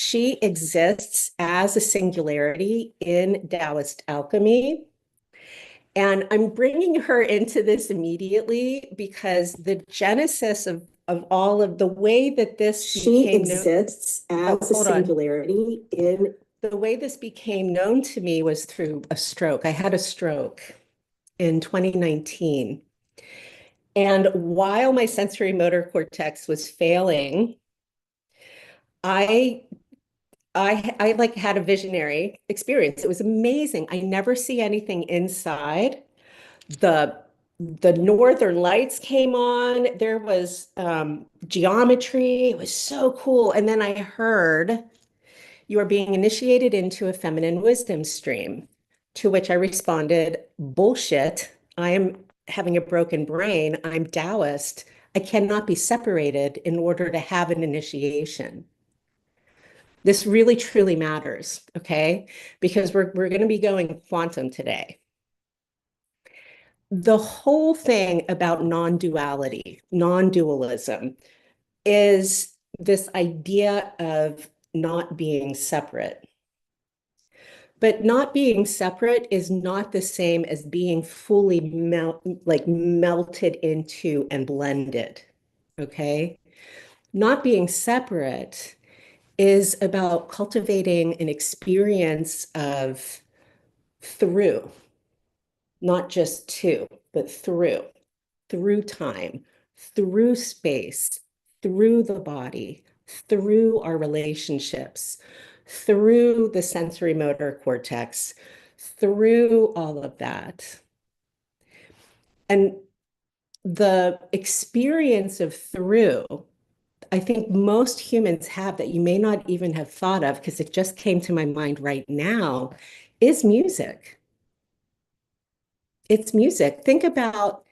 She exists as a singularity in Taoist alchemy. And I'm bringing her into this immediately because the genesis of all of the way that this she exists as a singularity in the way this became known to me was through a stroke. I had a stroke in 2019. And while my sensory motor cortex was failing, I I like had a visionary experience. It was amazing. I never see anything inside. The the northern lights came on. There was geometry. It was so cool. And then I heard you are being initiated into a feminine wisdom stream, to which I responded, bullshit. I am having a broken brain. I'm Taoist. I cannot be separated in order to have an initiation. This really truly matters, okay? Because we're going to be going quantum today. The whole thing about non-duality, non-dualism, is this idea of not being separate. But not being separate is not the same as being fully melted into and blended, okay? Not being separate is about cultivating an experience of through, not just to, but through time, through space, through the body, through our relationships, through the sensory motor cortex, through all of that. And the experience of through, I think most humans have that you may not even have thought of because it just came to my mind right now, is music. It's music. Think about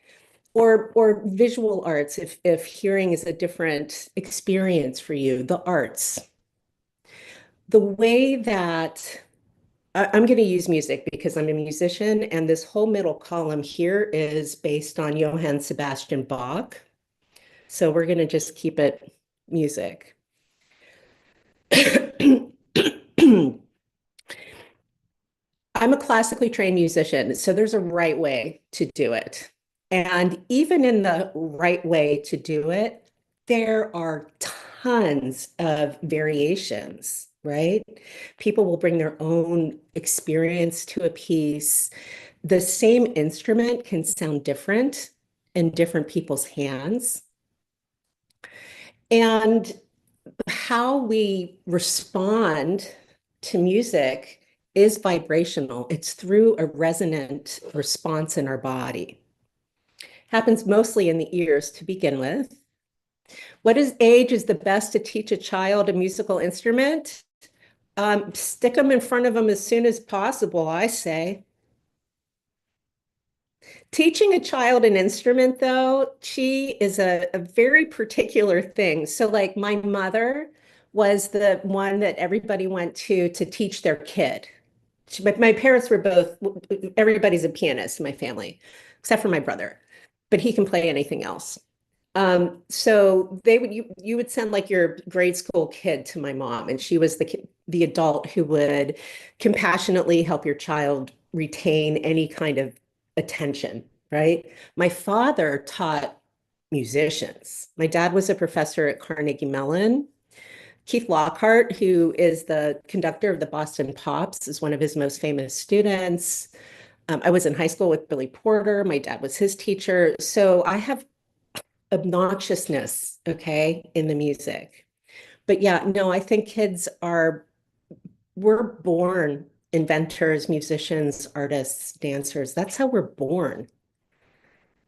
or visual arts if hearing is a different experience for you, the arts. The way that I'm going to use music because I'm a musician, and this whole middle column here is based on Johann Sebastian Bach. So we're going to just keep it music. I'm a classically trained musician, so there's a right way to do it. And even in the right way to do it, there are tons of variations, right? People will bring their own experience to a piece. The same instrument can sound different in different people's hands. And how we respond to music is vibrational. It's through a resonant response in our body. Happens mostly in the ears to begin with. What age is the best to teach a child a musical instrument? Stick them in front of them as soon as possible, I say. Teaching a child an instrument, though, she is a very particular thing. So, like, my mother was the one that everybody went to teach their kid. My parents were both, everybody's a pianist in my family, except for my brother, but he can play anything else. So you would send like your grade school kid to my mom, and she was the adult who would compassionately help your child retain any kind of attention, right? My father taught musicians. My dad was a professor at Carnegie Mellon. Keith Lockhart, who is the conductor of the Boston Pops, is one of his most famous students. I was in high school with Billy Porter. My dad was his teacher. So I have obnoxiousness, okay, in the music. But yeah, no, I think we're born inventors, musicians, artists, dancers. That's how we're born.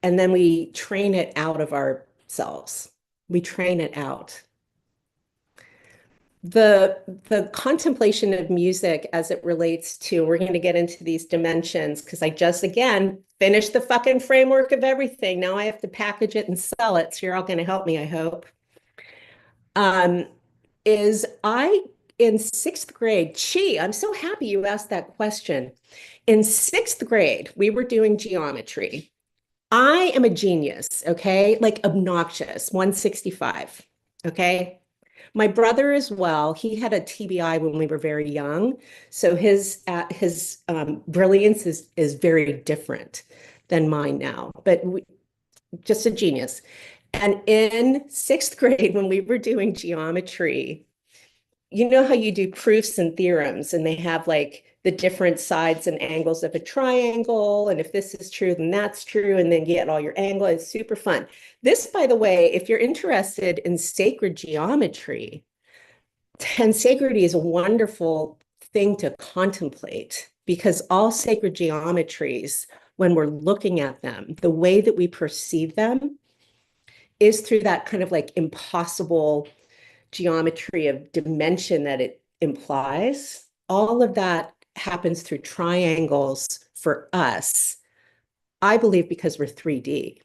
And then we train it out of ourselves. We train it out. The contemplation of music as it relates to, we're going to get into these dimensions because I just, again, finished the fucking framework of everything. Now I have to package it and sell it. So you're all going to help me, I hope. Is I, in sixth grade, I'm so happy you asked that question. In sixth grade, we were doing geometry. I am a genius, okay? Like obnoxious, 165, okay? My brother as well, he had a TBI when we were very young. So his brilliance is very different than mine now, but just a genius. And in 6th grade, when we were doing geometry, you know how you do proofs and theorems, and they have like the different sides and angles of a triangle. And if this is true, then that's true. And then get all your angle. It's super fun. This, by the way, if you're interested in sacred geometry, Tensegrity is a wonderful thing to contemplate because all sacred geometries, when we're looking at them, the way that we perceive them is through that kind of like impossible geometry of dimension that it implies. All of that happens through triangles for us, I believe, because we're 3D.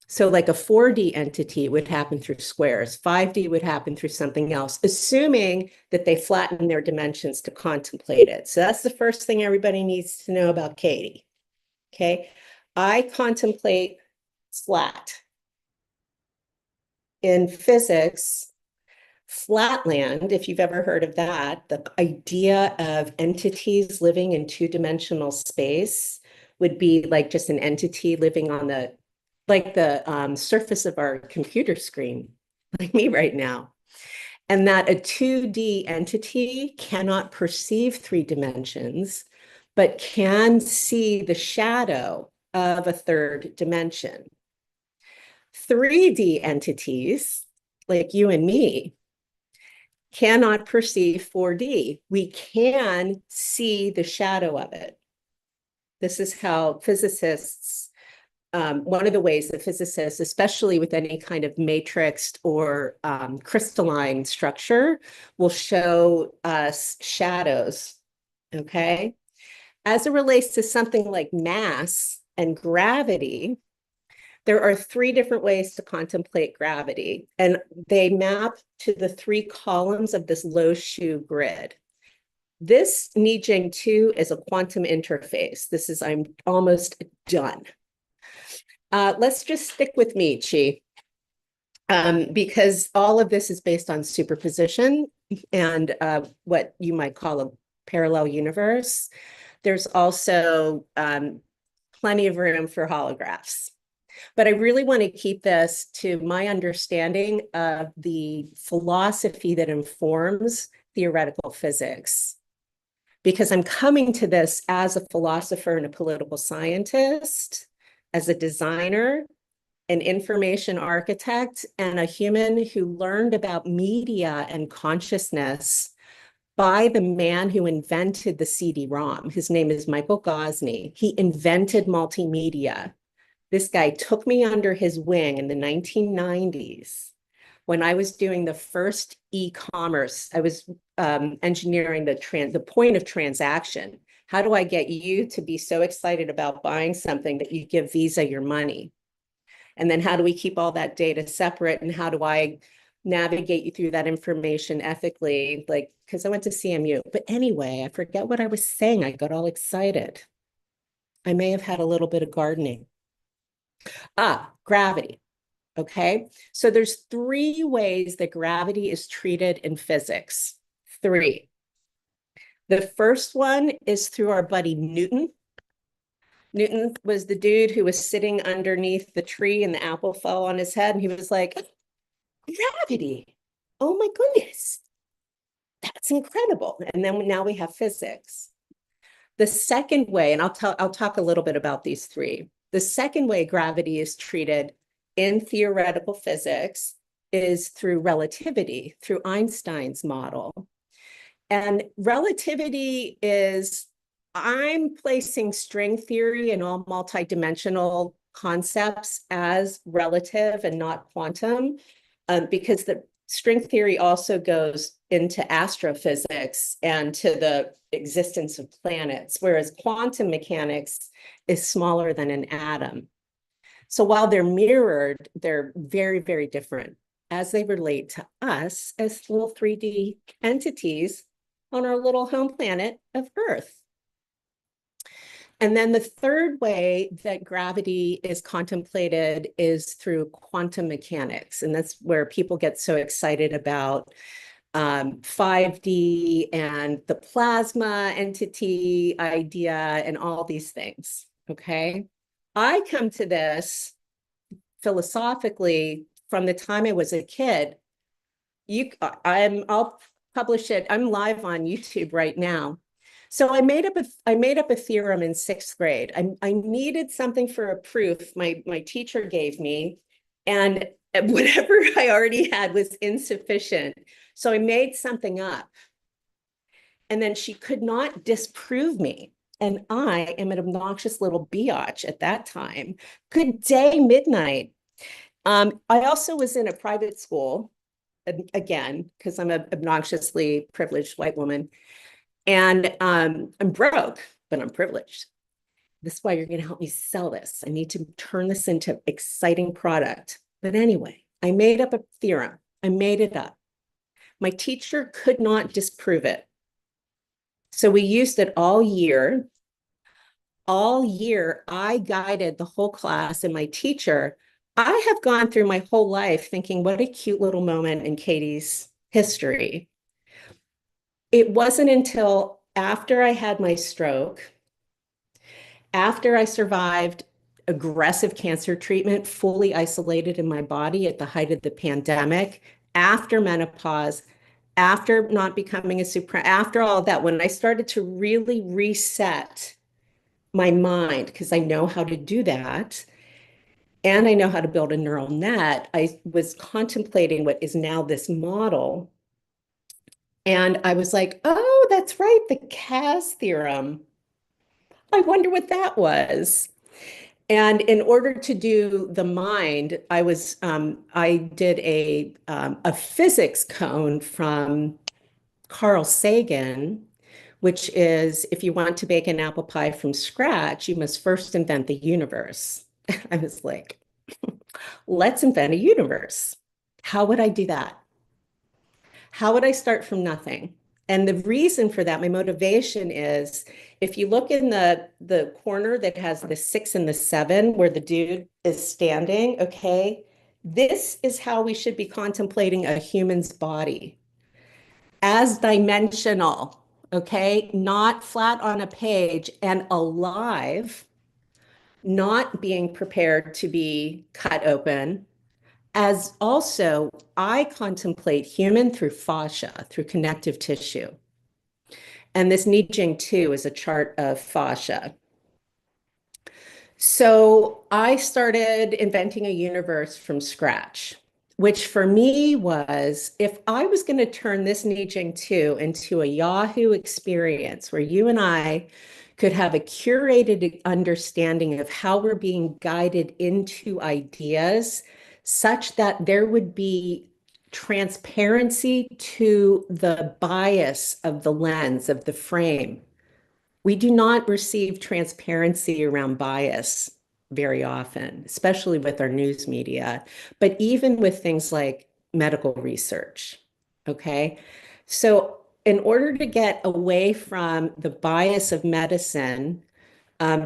So like a 4D entity would happen through squares, 5D would happen through something else, assuming that they flatten their dimensions to contemplate it. So that's the first thing everybody needs to know about Katie. Okay, I contemplate flat. In physics, flatland, if you've ever heard of that, the idea of entities living in two-dimensional space would be like just an entity living on the surface of our computer screen, like me right now. And that a 2D entity cannot perceive 3 dimensions, but can see the shadow of a 3rd dimension. 3D entities, like you and me, cannot perceive 4D. We can see the shadow of it. This is how physicists, one of the ways that physicists, especially with any kind of matrixed or crystalline structure, will show us shadows, okay? As it relates to something like mass and gravity, there are 3 different ways to contemplate gravity, and they map to the 3 columns of this Lo Shu grid. This Nijing 2 is a quantum interface. This is, I'm almost done. Let's just stick with me, Chi, because all of this is based on superposition and what you might call a parallel universe. There's also plenty of room for holographs. But I really want to keep this to my understanding of the philosophy that informs theoretical physics, because I'm coming to this as a philosopher and a political scientist, as a designer, an information architect, and a human who learned about media and consciousness by the man who invented the CD-ROM. His name is Michael Gosney. He invented multimedia. This guy took me under his wing in the 1990s when I was doing the first e-commerce. I was engineering the point of transaction. How do I get you to be so excited about buying something that you give Visa your money? And then how do we keep all that data separate? And how do I navigate you through that information ethically? Like, because I went to CMU. But anyway, I forget what I was saying. I got all excited. I may have had a little bit of gardening. Gravity. Okay, so there's 3 ways that gravity is treated in physics. 3. The first one is through our buddy Newton. Newton was the dude who was sitting underneath the tree and the apple fell on his head, and he was like, gravity. Oh my goodness. That's incredible. And then now we have physics. The second way, and I'll talk a little bit about these 3. The second way gravity is treated in theoretical physics is through relativity, through Einstein's model. And relativity is, I'm placing string theory and all multidimensional concepts as relative and not quantum, because the string theory also goes into astrophysics and to the existence of planets, whereas quantum mechanics is smaller than an atom. So while they're mirrored, they're very, very different as they relate to us as little 3D entities on our little home planet of Earth. And then the third way that gravity is contemplated is through quantum mechanics. And that's where people get so excited about 5D and the plasma entity idea and all these things, okay? I come to this philosophically from the time I was a kid. I'll publish it. I'm live on YouTube right now. So I made up a theorem in sixth grade. I needed something for a proof my teacher gave me, and whatever I already had was insufficient. So I made something up. And then she could not disprove me. And I am an obnoxious little biatch at that time. Good day, midnight. I also was in a private school, again, because I'm an obnoxiously privileged white woman. And I'm broke, but I'm privileged. This is why you're going to help me sell this. I need to turn this into exciting product. But anyway, I made up a theorem. I made it up. My teacher could not disprove it. So we used it all year. All year, I guided the whole class and my teacher. I have gone through my whole life thinking, what a cute little moment in Katie's history. It wasn't until after I had my stroke, after I survived aggressive cancer treatment, fully isolated in my body at the height of the pandemic, after menopause, after not becoming a after all of that, when I started to really reset my mind, because I know how to do that, and I know how to build a neural net, I was contemplating what is now this model. And I was like, oh, that's right, the Cas theorem. I wonder what that was. And in order to do the mind, I did a physics cone from Carl Sagan, which is if you want to bake an apple pie from scratch, you must first invent the universe. I was like, let's invent a universe. How would I do that? How would I start from nothing? And the reason for that, my motivation is if you look in the corner that has the 6 and the 7 where the dude is standing, okay, this is how we should be contemplating a human's body as dimensional, okay, not flat on a page and alive, not being prepared to be cut open. As also, I contemplate human through fascia, through connective tissue. And this Nijing 2 is a chart of fascia. So I started inventing a universe from scratch, which for me was if I was going to turn this Nijing 2 into a Yahoo experience where you and I could have a curated understanding of how we're being guided into ideas such that there would be transparency to the bias of the lens, of the frame. We do not receive transparency around bias very often, especially with our news media, but even with things like medical research. Okay. So, in order to get away from the bias of medicine,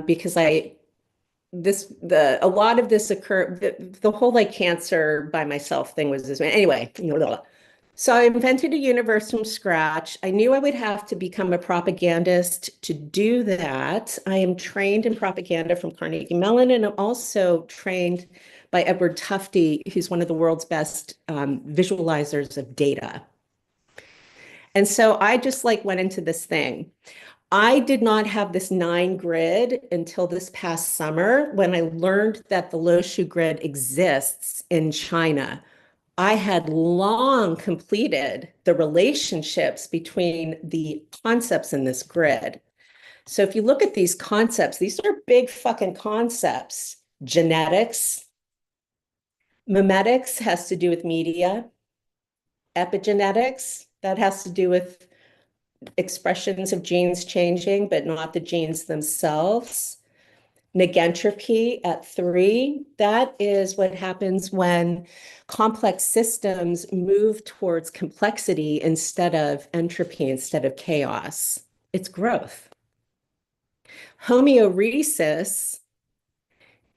because a lot of this occurred, the whole like cancer by myself thing was this anyway. So I invented a universe from scratch. I knew I would have to become a propagandist to do that. I am trained in propaganda from Carnegie Mellon, and I'm also trained by Edward Tufte, who's one of the world's best visualizers of data. And so I just like went into this thing. I did not have this 9 grid until this past summer when I learned that the Lo Shu grid exists in China. I had long completed the relationships between the concepts in this grid. So if you look at these concepts, these are big fucking concepts. Genetics, memetics has to do with media, epigenetics, that has to do with expressions of genes changing, but not the genes themselves. Negentropy at 3, that is what happens when complex systems move towards complexity instead of entropy, instead of chaos. It's growth. Homeoresis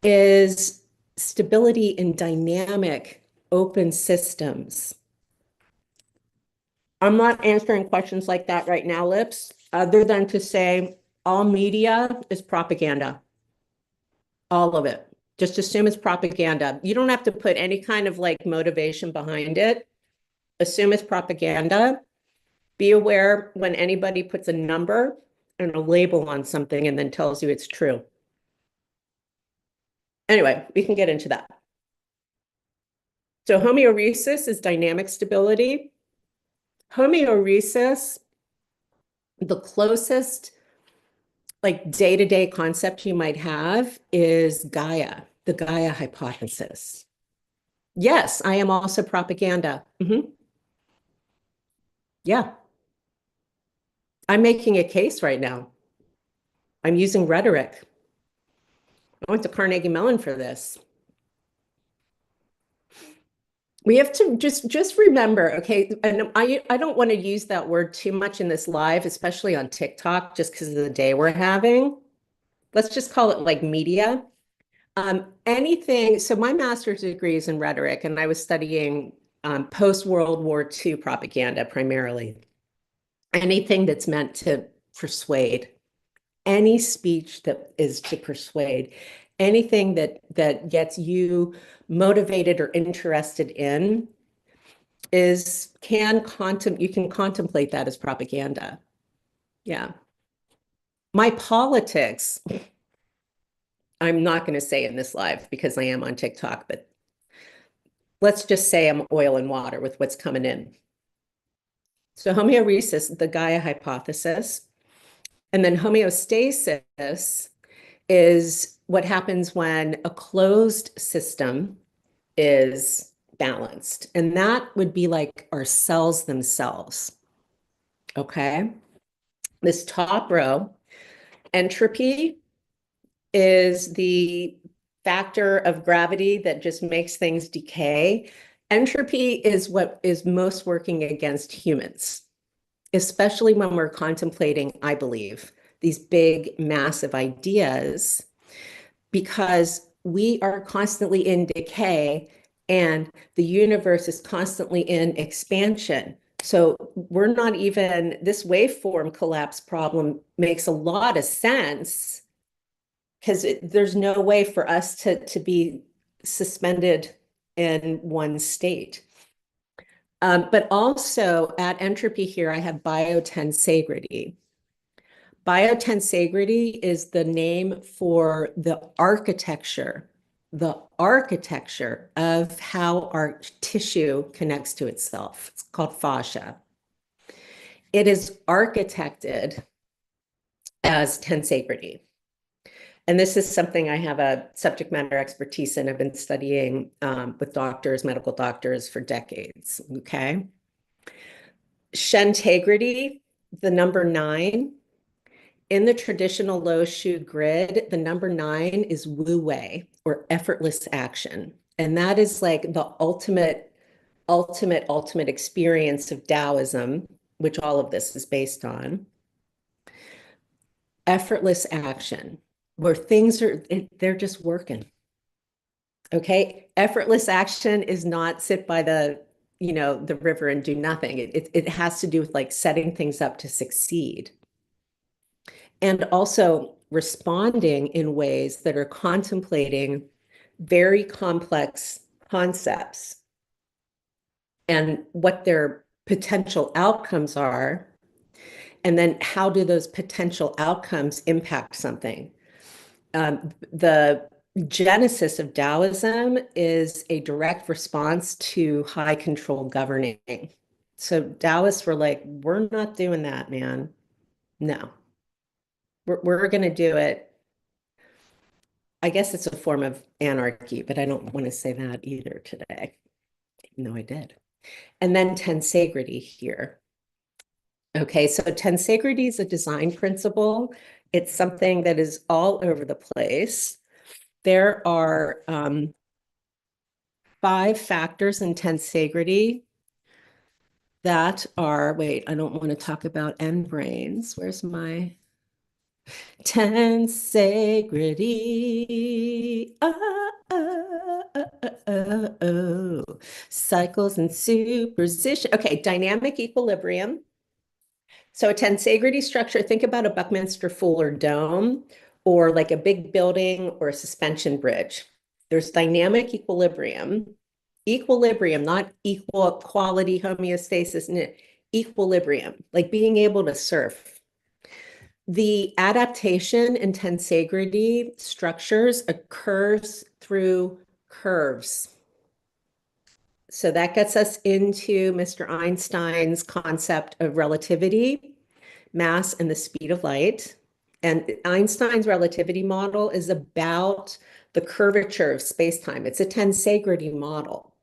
is stability in dynamic open systems. I'm not answering questions like that right now, Lips, other than to say all media is propaganda. All of it. Just assume it's propaganda. You don't have to put any kind of like motivation behind it. Assume it's propaganda. Be aware when anybody puts a number and a label on something and then tells you it's true. Anyway, we can get into that. So homeoresis is dynamic stability. Homeoresis, the closest like day-to-day concept you might have is Gaia, the Gaia hypothesis. Yes, I am also propaganda. Yeah. I'm making a case right now. I'm using rhetoric. I went to Carnegie Mellon for this. We have to just remember, okay, and I don't want to use that word too much in this live, especially on TikTok, just because of the day we're having. Let's just call it like media. Anything, so my master's degree is in rhetoric, and I was studying post-World War II propaganda primarily. Anything that's meant to persuade, any speech that is to persuade, anything that gets you motivated or interested in you can contemplate that as propaganda. Yeah. My politics, I'm not going to say in this live because I am on TikTok, but let's just say I'm oil and water with what's coming in. So homeoresis, the Gaia hypothesis, and then homeostasis is what happens when a closed system is balanced. And that would be like our cells themselves. Okay. This top row, entropy is the factor of gravity that just makes things decay. Entropy is what is most working against humans, especially when we're contemplating, I believe, these big, massive ideas, because we are constantly in decay and the universe is constantly in expansion. So we're not even, this waveform collapse problem makes a lot of sense because there's no way for us to be suspended in one state. But also at entropy here, I have biotensegrity. Biotensegrity is the name for the architecture of how our tissue connects to itself. It's called fascia. It is architected as tensegrity. And this is something I have a subject matter expertise in. I've been studying with doctors, medical doctors for decades, okay? Shentegrity, the number 9. In the traditional Lo Shu grid, the number 9 is Wu Wei, or effortless action. And that is like the ultimate experience of Taoism, which all of this is based on. Effortless action, where things are, they're just working. Okay. Effortless action is not sit by the river and do nothing. It has to do with like setting things up to succeed. And also responding in ways that are contemplating very complex concepts and what their potential outcomes are, and then how do those potential outcomes impact something. The genesis of Taoism is a direct response to high control governing. So Taoists were like, we're not doing that, man. No. We're going to do it. I guess it's a form of anarchy, but I don't want to say that either today, even though I did. And then tensegrity here. Okay, so tensegrity is a design principle. It's something that is all over the place. There are 5 factors in tensegrity that are, wait, I don't want to talk about end brains. Where's my Tensegrity. Oh. Cycles and superposition. Okay, dynamic equilibrium. So a tensegrity structure, think about a Buckminster Fuller dome or like a big building or a suspension bridge. There's dynamic equilibrium. Equilibrium, not equal quality homeostasis, equilibrium, like being able to surf. The adaptation in tensegrity structures occurs through curves. So that gets us into Mr. Einstein's concept of relativity, mass, and the speed of light. And Einstein's relativity model is about the curvature of space-time. It's a tensegrity model.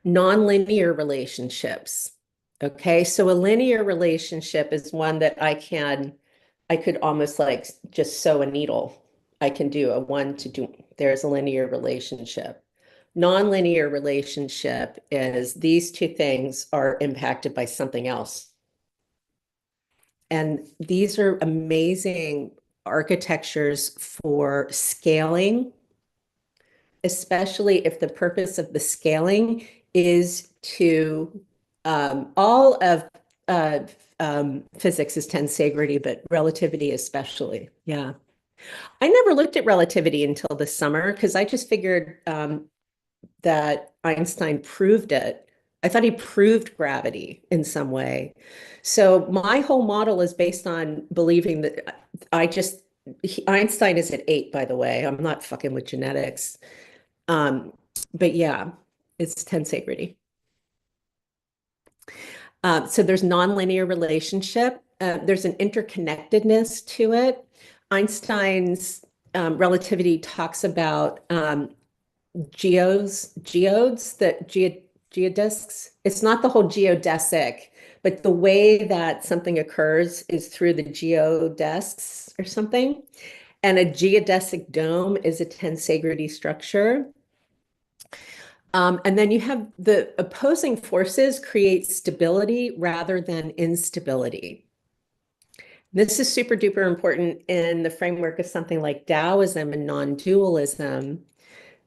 Nonlinear relationships. Okay, so a linear relationship is one that I could almost like just sew a needle. I can do a 1 to 2. There's a linear relationship. Nonlinear relationship is these two things are impacted by something else. And these are amazing architectures for scaling, especially if the purpose of the scaling is to all of physics is tensegrity, but relativity especially. Yeah. I never looked at relativity until this summer because I just figured that Einstein proved it. I thought he proved gravity in some way. So my whole model is based on believing that Einstein is at 8, by the way. I'm not fucking with genetics. But yeah, it's tensegrity. So there's nonlinear relationship. There's an interconnectedness to it. Einstein's relativity talks about geodesics. It's not the whole geodesic, but the way that something occurs is through the geodesics or something. And a geodesic dome is a tensegrity structure. And then you have the opposing forces create stability rather than instability. This is super duper important in the framework of something like Taoism and non-dualism,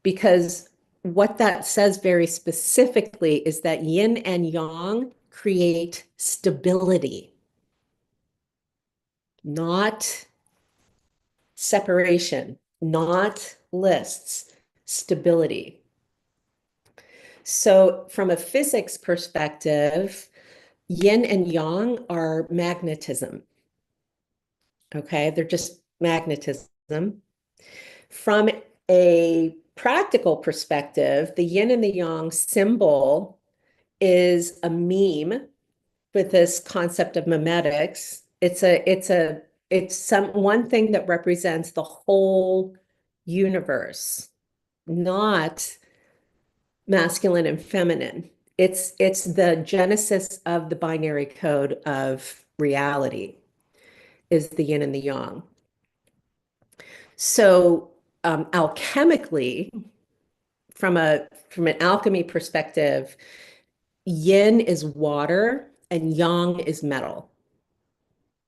because what that says very specifically is that yin and yang create stability, not separation, not lists, stability. So from a physics perspective, yin and yang are magnetism. Okay, they're just magnetism. From a practical perspective, the yin and the yang symbol is a meme with this concept of memetics. It's one thing that represents the whole universe, not masculine and feminine. It's the genesis of the binary code of reality is the yin and the yang. So alchemically, from an alchemy perspective, yin is water and yang is metal,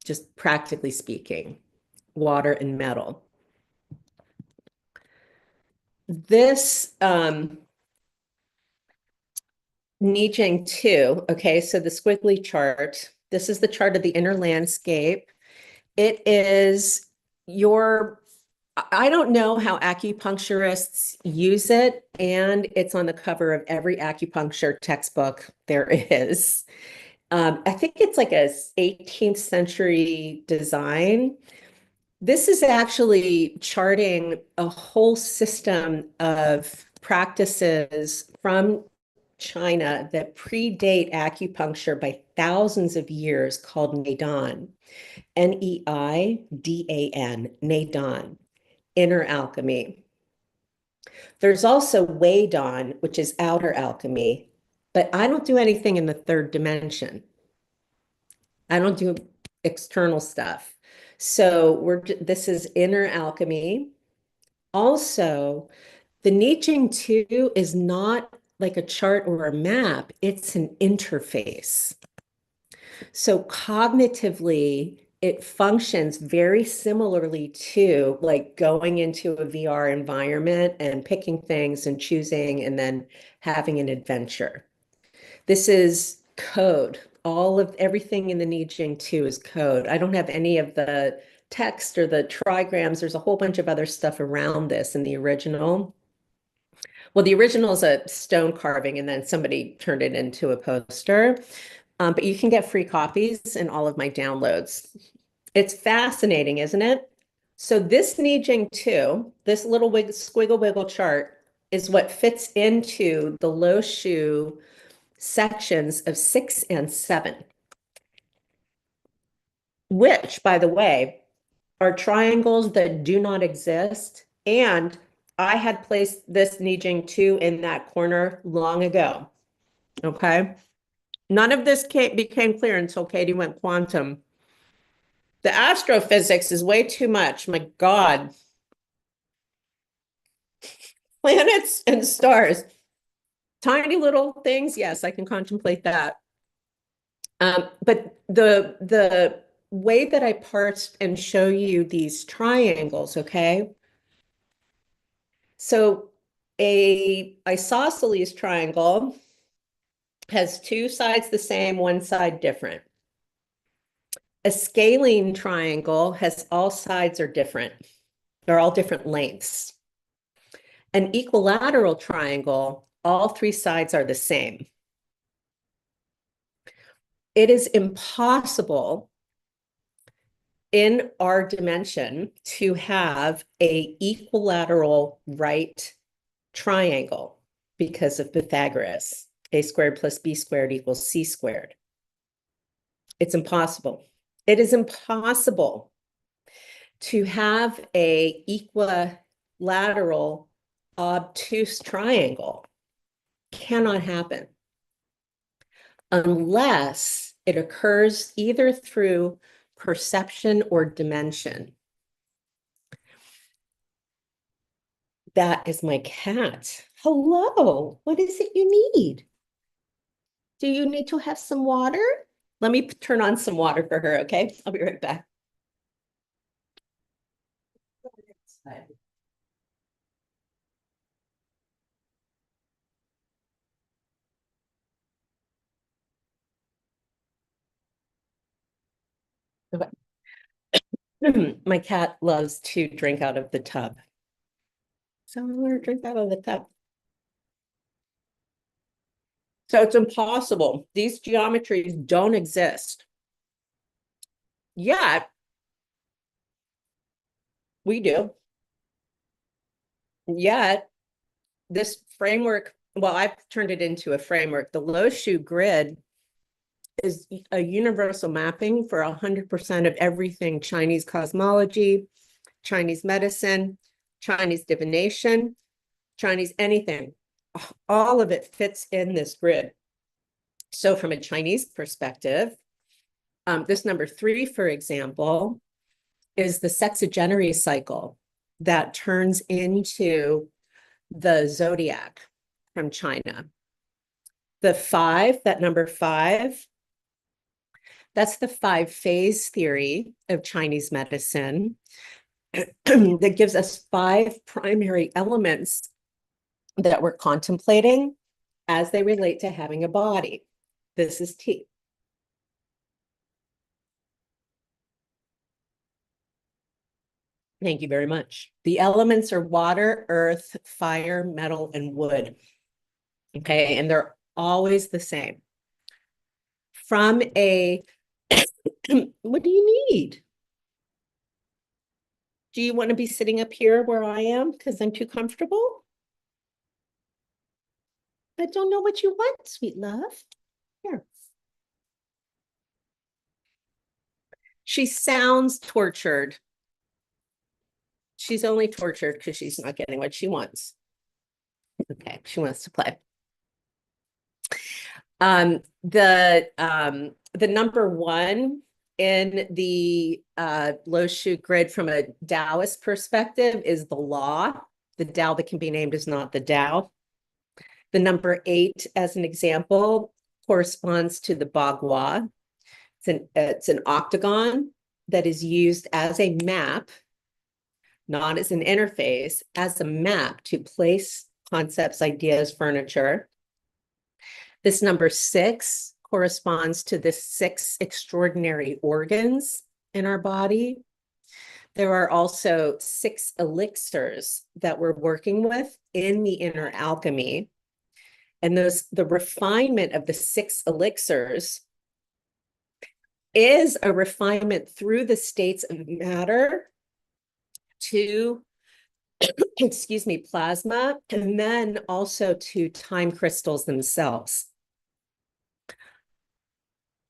just practically speaking, water and metal. This Nijing 2, okay, so the squiggly chart, this is the chart of the inner landscape. It is I don't know how acupuncturists use it, and it's on the cover of every acupuncture textbook there is. I think it's like a 18th century design. This is actually charting a whole system of practices from China that predate acupuncture by thousands of years called Neidan, Neidan, Neidan, inner alchemy. There's also Weidan, which is outer alchemy, but I don't do anything in the third dimension. I don't do external stuff. So this is inner alchemy. Also, the Niching 2 is not like a chart or a map, it's an interface. So cognitively, it functions very similarly to like going into a VR environment and picking things and choosing and then having an adventure. This is code. All of everything in the I Ching 2 is code. I don't have any of the text or the trigrams. There's a whole bunch of other stuff around this in the original. Well, the original is a stone carving, and then somebody turned it into a poster. But you can get free copies in all of my downloads. It's fascinating, isn't it? So this I Ching 2, this little squiggle wiggle chart, is what fits into the Lo Shu sections of 6 and 7, which, by the way, are triangles that do not exist. And I had placed this I Ching 2 in that corner long ago. Okay. None of this became clear until Katie went quantum. The astrophysics is way too much. My God. Planets and stars. Tiny little things. Yes, I can contemplate that. But the way that I parse and show you these triangles, okay? So a isosceles triangle has two sides the same, one side different. A scalene triangle has all sides are different. They're all different lengths. An equilateral triangle, all three sides are the same. It is impossible in our dimension to have an equilateral right triangle because of Pythagoras. A squared plus b squared equals c squared. It's impossible. It is impossible to have an equilateral obtuse triangle. Cannot happen unless it occurs either through perception or dimension. That is my cat. Hello, what is it you need? Do you need to have some water? Let me turn on some water for her, okay? I'll be right back. Okay. My cat loves to drink out of the tub. So I'm going to drink out of the tub. So it's impossible. These geometries don't exist. Yet, we do. Yet, this framework, well, I've turned it into a framework. The Lo Shu grid is a universal mapping for 100% of everything Chinese cosmology, Chinese medicine, Chinese divination, Chinese anything. All of it fits in this grid. So from a Chinese perspective, this number 3, for example, is the sexagenary cycle that turns into the zodiac from China. The 5, that number 5, that's the 5-phase theory of Chinese medicine that gives us 5 primary elements that we're contemplating as they relate to having a body. This is T. Thank you very much. The elements are water, earth, fire, metal, and wood. Okay, and they're always the same. From a, what do you need? Do you want to be sitting up here where I am because I'm too comfortable? I don't know what you want, sweet love. Here. She sounds tortured. She's only tortured because she's not getting what she wants. Okay, she wants to play. The number 1 in the Lo Shu grid from a Taoist perspective is the law. The Tao that can be named is not the Tao. The number 8, as an example, corresponds to the Bagua. It's an octagon. that is used as a map, not as an interface, as a map to place concepts, ideas, furniture. This number 6 corresponds to the 6 extraordinary organs in our body. There are also 6 elixirs that we're working with in the inner alchemy. And the refinement of the 6 elixirs is a refinement through the states of matter to, excuse me, plasma, and then also to time crystals themselves.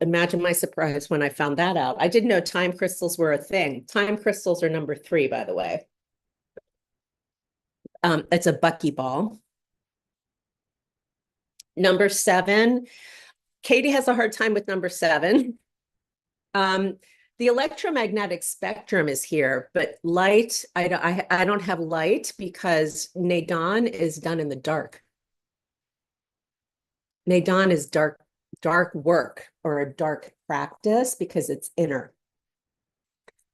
Imagine my surprise when I found that out. I didn't know time crystals were a thing. Time crystals are number 3, by the way. It's a buckyball. Number 7, Katie has a hard time with number 7. The electromagnetic spectrum is here, but light, I don't have light because Neidan is done in the dark. Neidan is dark work or a dark practice because it's inner.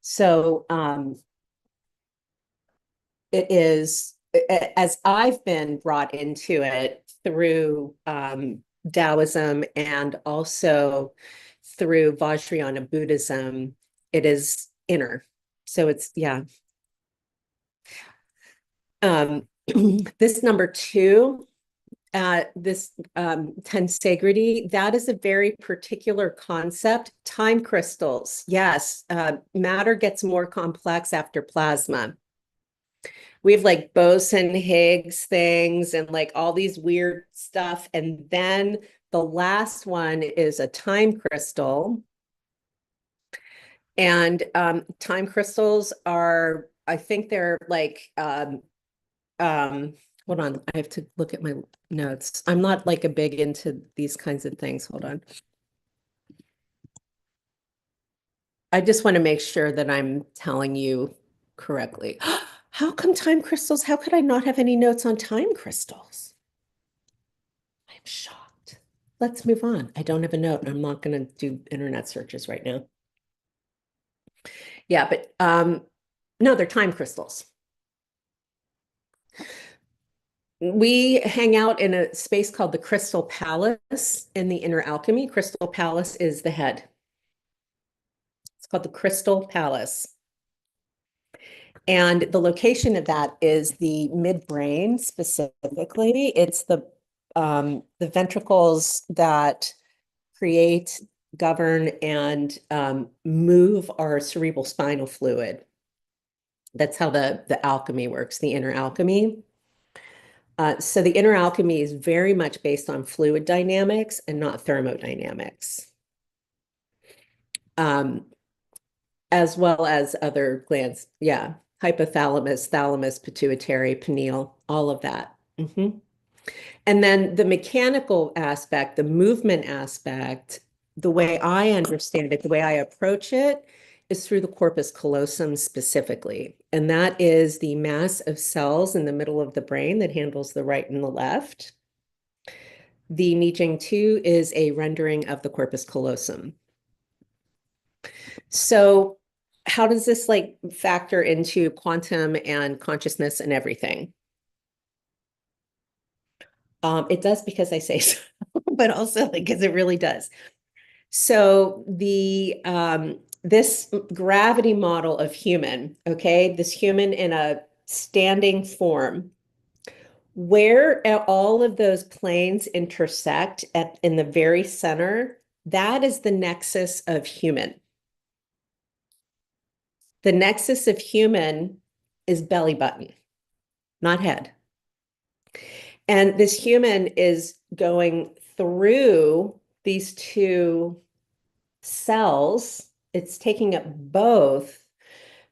So it is, as I've been brought into it through Taoism and also through Vajrayana Buddhism, it is inner. So it's, yeah. This number 2, this tensegrity, that is a very particular concept. Time crystals, yes. Matter gets more complex after plasma. We have like boson-Higgs things and like all these weird stuff. And then the last one is a time crystal. And time crystals are, I think they're like, hold on, I have to look at my notes. I'm not like a big into these kinds of things. Hold on. I just want to make sure that I'm telling you correctly. How come time crystals? How could I not have any notes on time crystals? I'm shocked. Let's move on. I don't have a note. I'm not going to do internet searches right now. Yeah, but no, they're time crystals. We hang out in a space called the Crystal Palace in the inner alchemy. Crystal Palace is the head. It's called the Crystal Palace. And the location of that is the midbrain specifically. It's the ventricles that create, govern, and move our cerebral spinal fluid. That's how the alchemy works, the inner alchemy. So the inner alchemy is very much based on fluid dynamics and not thermodynamics. As well as other glands. Yeah. Hypothalamus, thalamus, pituitary, pineal, all of that. And then the mechanical aspect, the movement aspect, the way I understand it, the way I approach it is through the corpus callosum specifically. And that is the mass of cells in the middle of the brain that handles the right and the left. The Nijing 2 is a rendering of the corpus callosum. So how does this like factor into quantum and consciousness and everything? It does because I say so, but also because it really does. So the this gravity model of human, okay, this human in a standing form, where all of those planes intersect in the very center, that is the nexus of human. The nexus of human is belly button, not head. And this human is going through these 2 cells. It's taking up both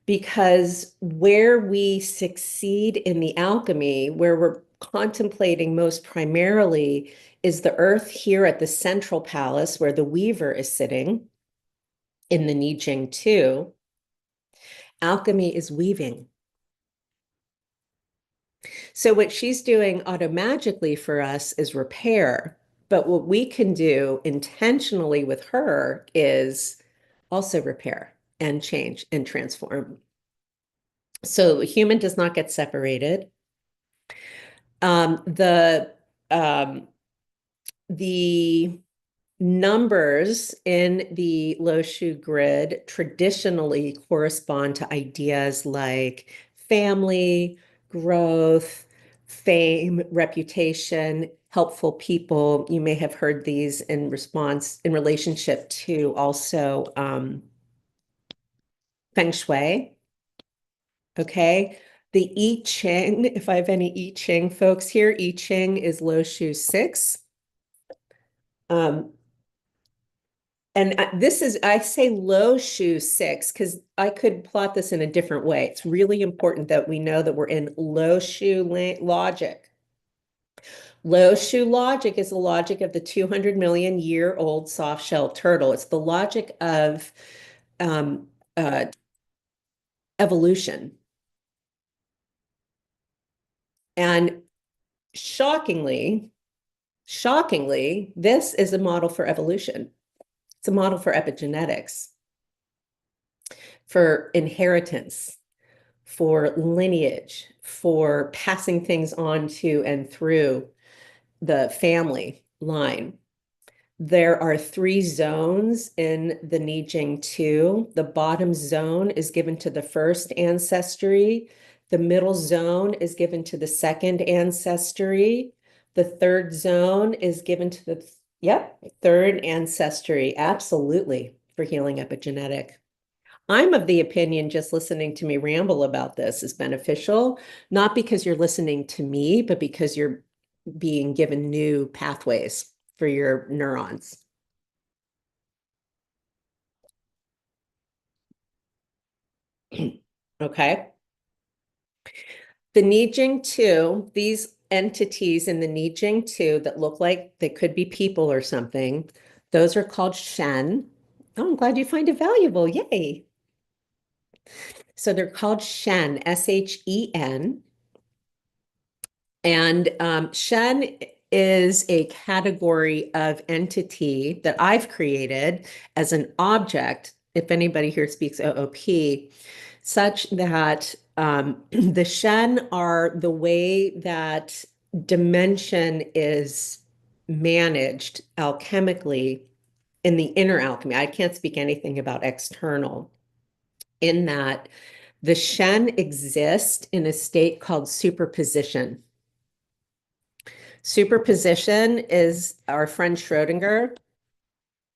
because where we succeed in the alchemy, where we're contemplating most primarily, is the earth here at the central palace where the weaver is sitting in the Nijing 2. Alchemy is weaving. So what she's doing automagically for us is repair. But what we can do intentionally with her is also repair. and change and transform. So human does not get separated. The numbers in the Lo Shu grid traditionally correspond to ideas like family, growth, fame, reputation, helpful people. You may have heard these in relationship to also Feng Shui. Okay. The I Ching, if I have any I Ching folks here, I Ching is Lo Shu 6. And I say Lo Shu 6 because I could plot this in a different way. It's really important that we know that we're in Lo Shu logic. Lo Shu logic is the logic of the 200 million year old soft shell turtle. It's the logic of um, evolution. And shockingly, this is a model for evolution. It's a model for epigenetics, for inheritance, for lineage, for passing things on to and through the family line. There are 3 zones in the Nijing 2. The bottom zone is given to the first ancestry. The middle zone is given to the second ancestry. The third zone is given to the, third ancestry. Absolutely, for healing epigenetic. I'm of the opinion just listening to me ramble about this is beneficial, not because you're listening to me, but because you're being given new pathways for your neurons. Okay. The Nijing 2, these entities in the Nijing 2 that look like they could be people or something, those are called Shen. Oh, I'm glad you find it valuable. Yay. So they're called Shen, Shen. And Shen is a category of entity that I've created as an object, if anybody here speaks OOP, such that the Shen are the way that dimension is managed alchemically in the inner alchemy. I can't speak anything about external, in that the Shen exist in a state called superposition. Superposition is our friend Schrodinger.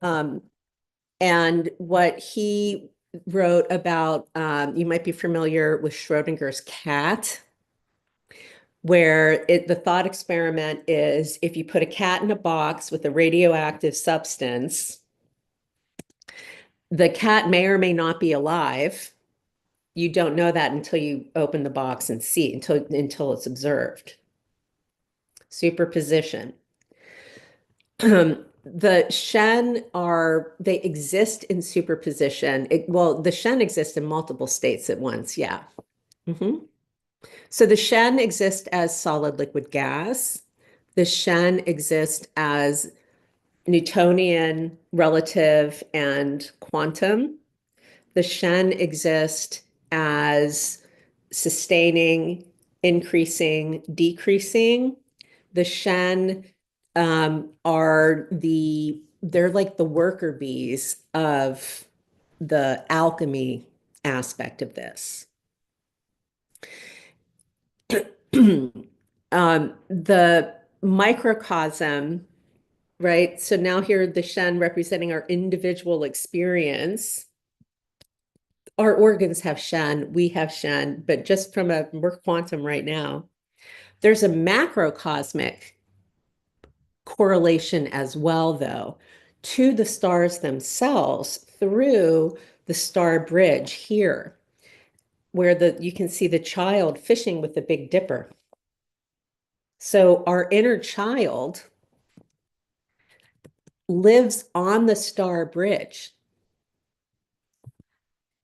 And what he wrote about, you might be familiar with Schrodinger's cat, where the thought experiment is if you put a cat in a box with a radioactive substance, the cat may or may not be alive. You don't know that until you open the box and see, until it's observed. Superposition. The Shen they exist in superposition. The Shen exist in multiple states at once. Yeah. So the Shen exist as solid, liquid, gas. The Shen exist as Newtonian, relative, and quantum. The Shen exist as sustaining, increasing, decreasing. The Shen they're like the worker bees of the alchemy aspect of this. The microcosm, right? So now here the Shen representing our individual experience. Our organs have Shen, we have Shen, but just we're quantum right now. There's a macrocosmic correlation as well, though, to the stars themselves through the star bridge here, where you can see the child fishing with the Big Dipper. So our inner child lives on the star bridge.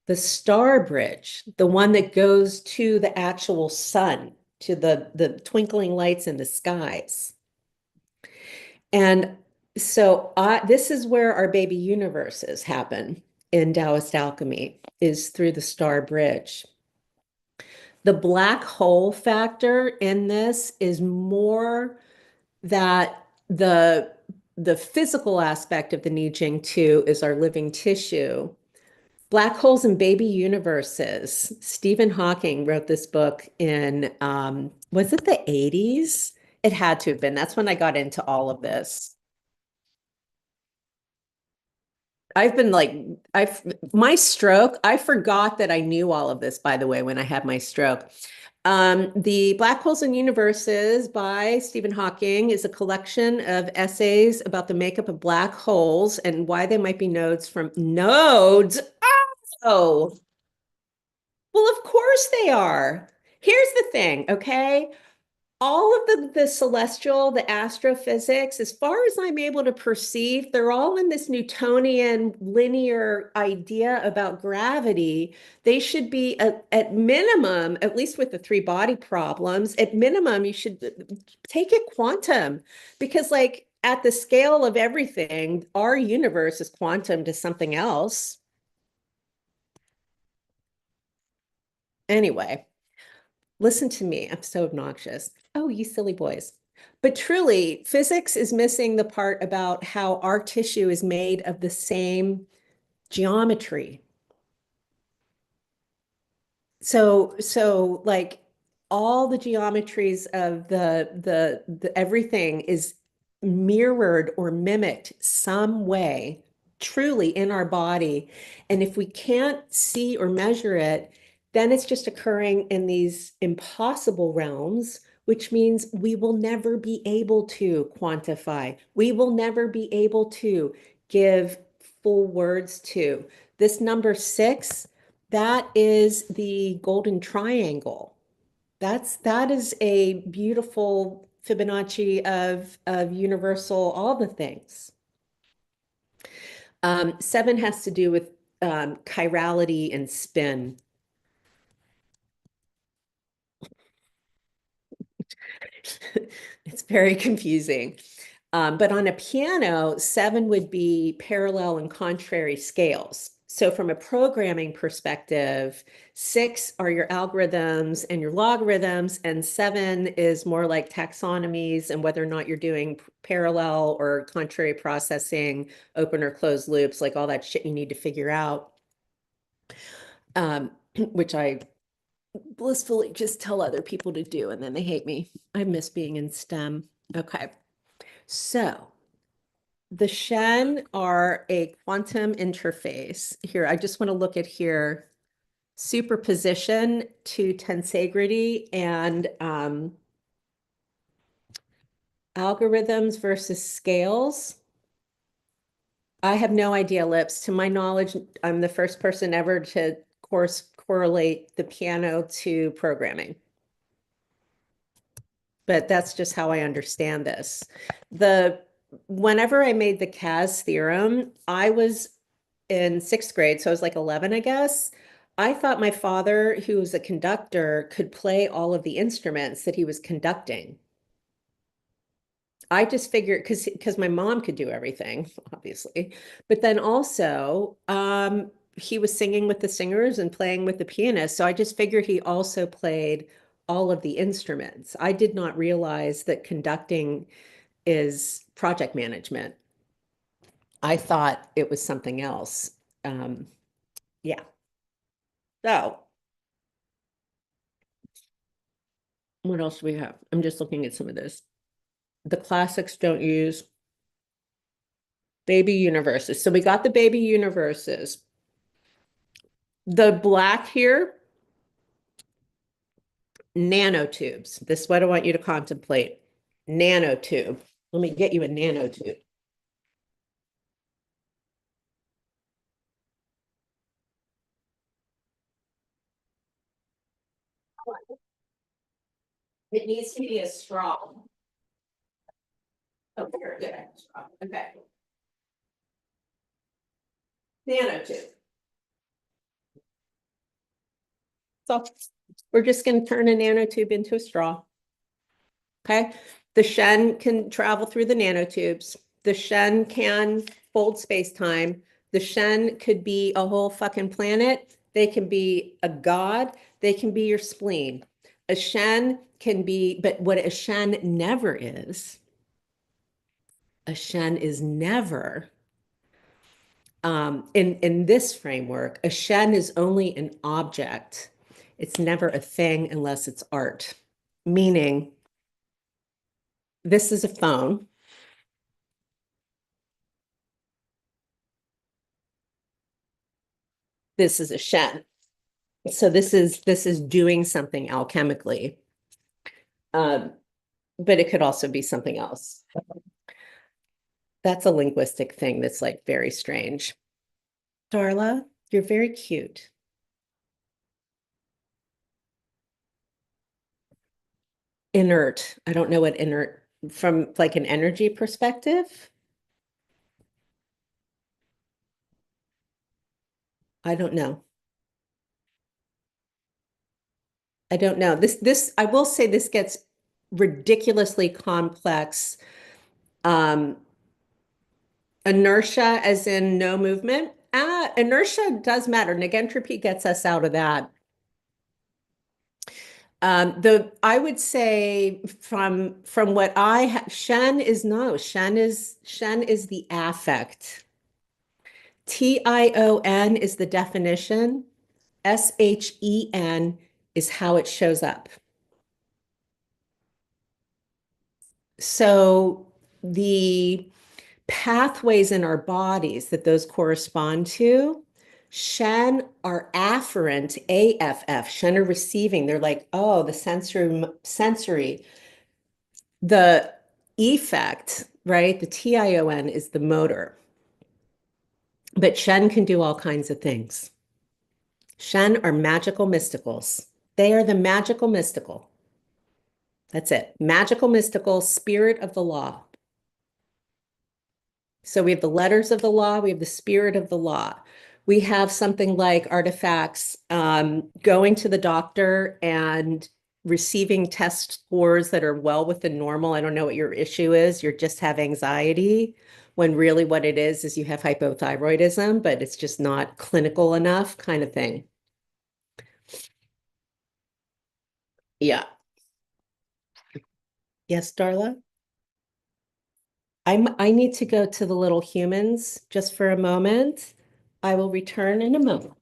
The star bridge, the one that goes to the actual sun, to the twinkling lights in the skies. And so this is where our baby universes happen. in Taoist alchemy is through the star bridge. The black hole factor in this is more that the physical aspect of the I Ching 2 is our living tissue. Black holes and baby universes. Stephen Hawking wrote this book in, was it the 80s? It had to have been. That's when I got into all of this. I've been like, my stroke, I forgot that I knew all of this, by the way, when I had my stroke. The Black Holes and Universes by Stephen Hawking is a collection of essays about the makeup of black holes and why they might be nodes from nodes. Oh, well, of course they are. Here's the thing, okay? All of the celestial, the astrophysics, as far as I'm able to perceive, they're all in this Newtonian linear idea about gravity. They should be at minimum, at least with the three body problems, at minimum, you should take it quantum because like at the scale of everything, our universe is quantum to something else. Anyway. Listen to me. I'm so obnoxious. Oh, you silly boys. But truly, physics is missing the part about how our tissue is made of the same geometry. So like all the geometries of the everything is mirrored or mimicked some way, truly in our body. And if we can't see or measure it, then it's just occurring in these impossible realms, which means we will never be able to quantify. We will never be able to give full words to. This number 6, that is the golden triangle. That is a beautiful Fibonacci of universal, all the things. 7 has to do with chirality and spin. It's very confusing. But on a piano, 7 would be parallel and contrary scales. So from a programming perspective, 6 are your algorithms and your logarithms, and 7 is more like taxonomies and whether or not you're doing parallel or contrary processing, open or closed loops, like all that shit you need to figure out, which I blissfully just tell other people to do, and then they hate me. I miss being in STEM. Okay. So the Shen are a quantum interface. Here, I just want to look at here, superposition to tensegrity and algorithms versus scales. I have no idea, Lips. To my knowledge, I'm the first person ever to correlate the piano to programming. But that's just how I understand this. Whenever I made the Cas theorem, I was in 6th grade, so I was like 11, I guess. I thought my father, who was a conductor, could play all of the instruments that he was conducting. I just figured because my mom could do everything, obviously, but then also he was singing with the singers and playing with the pianist. So I just figured he also played all of the instruments. I did not realize that conducting is project management. I thought it was something else. Yeah. So what else do we have? I'm just looking at some of this. The classics don't use baby universes. So we got the baby universes. The black here, nanotubes. This is what I want you to contemplate. Nanotube. Let me get you a nanotube. It needs to be a straw. Oh, very good. Straw. Okay. Nanotube. So we're just going to turn a nanotube into a straw. Okay. The Shen can travel through the nanotubes. The Shen can fold space-time. The Shen could be a whole fucking planet. They can be a god. They can be your spleen. A Shen can be, but what a Shen never is, a Shen is never, in this framework, a Shen is only an object. It's never a thing unless it's art. Meaning, this is a phone. This is a Shen. So this is doing something alchemically. But it could also be something else. That's a linguistic thing that's like very strange. Darla, you're very cute. Inert. I don't know what inert from like an energy perspective. I don't know. I don't know. This I will say this gets ridiculously complex. Um, Inertia as in no movement. Inertia does matter. Negentropy gets us out of that. I would say from what I have, Shen is the affect. Tion is the definition. Shen is how it shows up. So the pathways in our bodies that those correspond to, Shen are afferent, AFF, Shen are receiving. They're like, oh, the sensory. The effect, right? The TION is the motor. But Shen can do all kinds of things. Shen are magical mysticals. They are the magical mystical. That's it. Magical mystical, spirit of the law. So we have the letters of the law, we have the spirit of the law. We have something like artifacts, going to the doctor and receiving test scores that are well within normal. I don't know what your issue is. You just have anxiety, when really what it is you have hypothyroidism, but it's just not clinical enough kind of thing. Yeah. Yes, Darla? I need to go to the little humans just for a moment. I will return in a moment.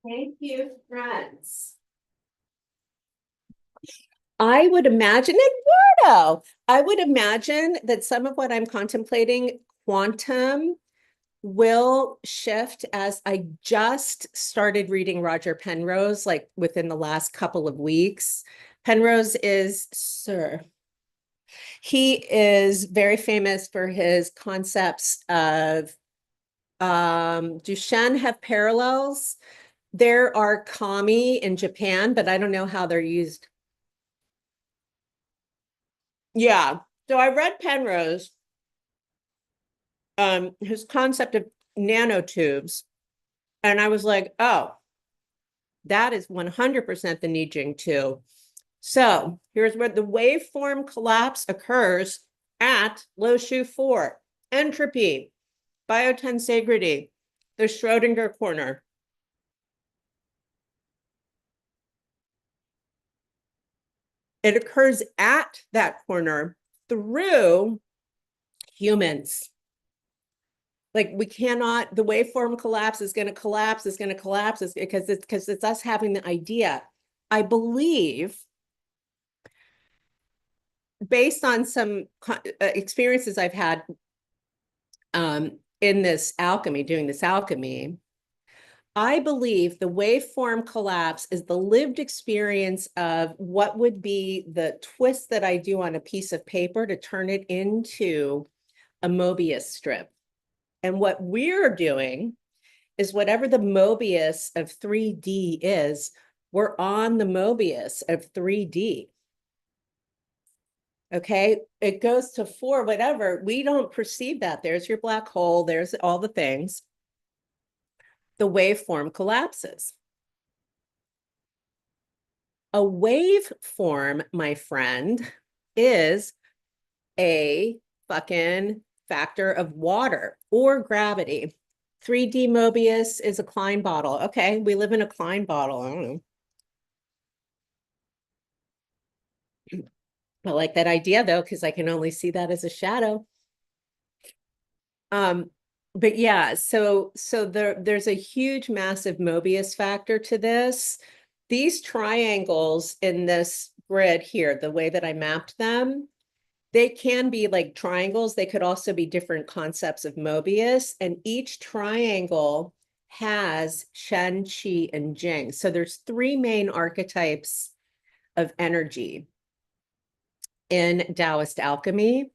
Thank you, friends. I would imagine, Eduardo, I would imagine that some of what I'm contemplating, quantum, will shift as I just started reading Roger Penrose, like within the last couple of weeks. Penrose is, sir, he is very famous for his concepts of, do Shen have parallels? There are kami in Japan, but I don't know how they're used. Yeah. So I read Penrose, his concept of nanotubes, and I was like, oh, that is 100% the Nijing too. So here's where the waveform collapse occurs at Lo Shu 4. Entropy, biotensegrity, the Schrodinger corner. It occurs at that corner through humans. Like we cannot, the waveform collapse is going to collapse, is going to collapse, because it's us having the idea. I believe, based on some experiences I've had in this alchemy, doing this alchemy, I believe the waveform collapse is the lived experience of what would be the twist that I do on a piece of paper to turn it into a Mobius strip. And what we're doing is whatever the Mobius of 3D is, we're on the Mobius of 3D. Okay, it goes to 4, whatever. We don't perceive that. There's your black hole, there's all the things. The waveform collapses. A waveform, my friend, is a fucking factor of water or gravity. 3D Mobius is a Klein bottle. Okay, we live in a Klein bottle. I don't know. I like that idea though, because I can only see that as a shadow. But yeah, so there's a huge, massive Mobius factor to this. These triangles in this grid here, the way that I mapped them, they can be like triangles. They could also be different concepts of Mobius, and each triangle has Shen, Qi, and Jing. So there's 3 main archetypes of energy in Taoist alchemy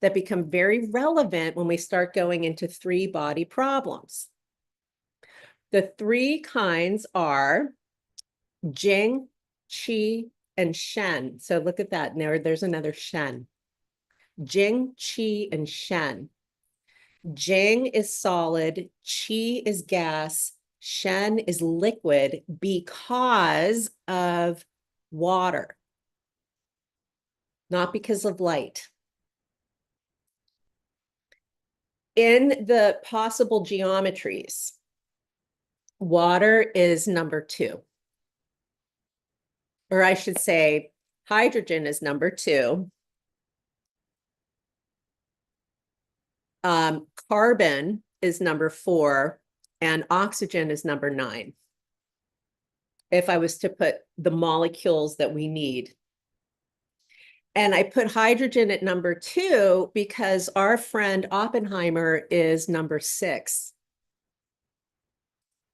that become very relevant when we start going into 3 body problems. The 3 kinds are Jing, Qi, and Shen. So look at that. There's another Shen. Jing, Qi, and Shen. Jing is solid, Qi is gas, Shen is liquid because of water, not because of light. In the possible geometries, water is number 2. Or I should say, hydrogen is number 2. Carbon is number 4, and oxygen is number 9. If I was to put the molecules that we need. And I put hydrogen at number 2 because our friend Oppenheimer is number 6.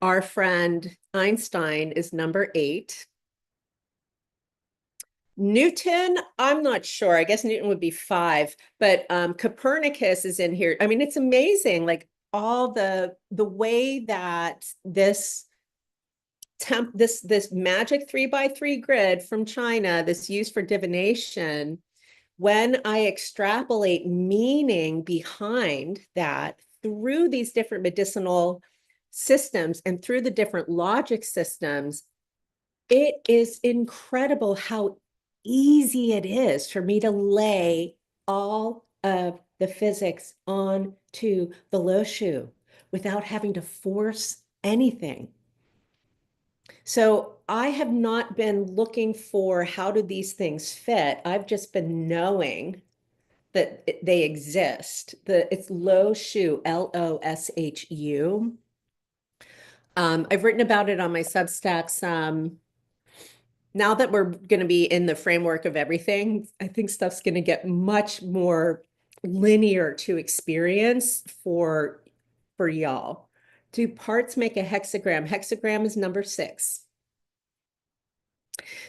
Our friend Einstein is number 8. Newton, I'm not sure. I guess Newton would be 5, but Copernicus is in here. I mean, it's amazing, like all the way that this magic 3x3 grid from China, this used for divination, when I extrapolate meaning behind that through these different medicinal systems and through the different logic systems, it is incredible how easy it is for me to lay all of the physics onto the Lo Shu without having to force anything. So I have not been looking for how do these things fit. I've just been knowing that they exist. It's Lo Shu, Loshu. I've written about it on my Substacks. Now that we're going to be in the framework of everything, I think stuff's going to get much more linear to experience for y'all. Do parts make a hexagram? Hexagram is number 6.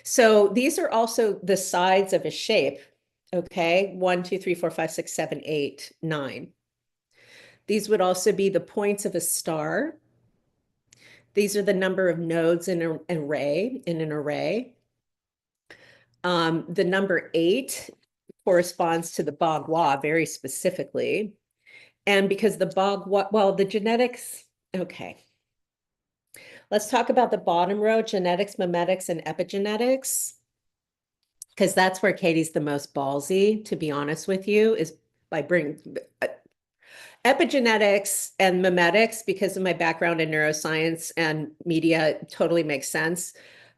So these are also the sides of a shape. Okay, 1, 2, 3, 4, 5, 6, 7, 8, 9. These would also be the points of a star. These are the number of nodes in an array. The number 8 corresponds to the Bagua very specifically. And because the Bagua, well, the genetics, okay. Let's talk about the bottom row, genetics, memetics, and epigenetics. Because that's where Katie's the most ballsy, to be honest with you, is by bringing epigenetics and memetics, because of my background in neuroscience and media, totally makes sense.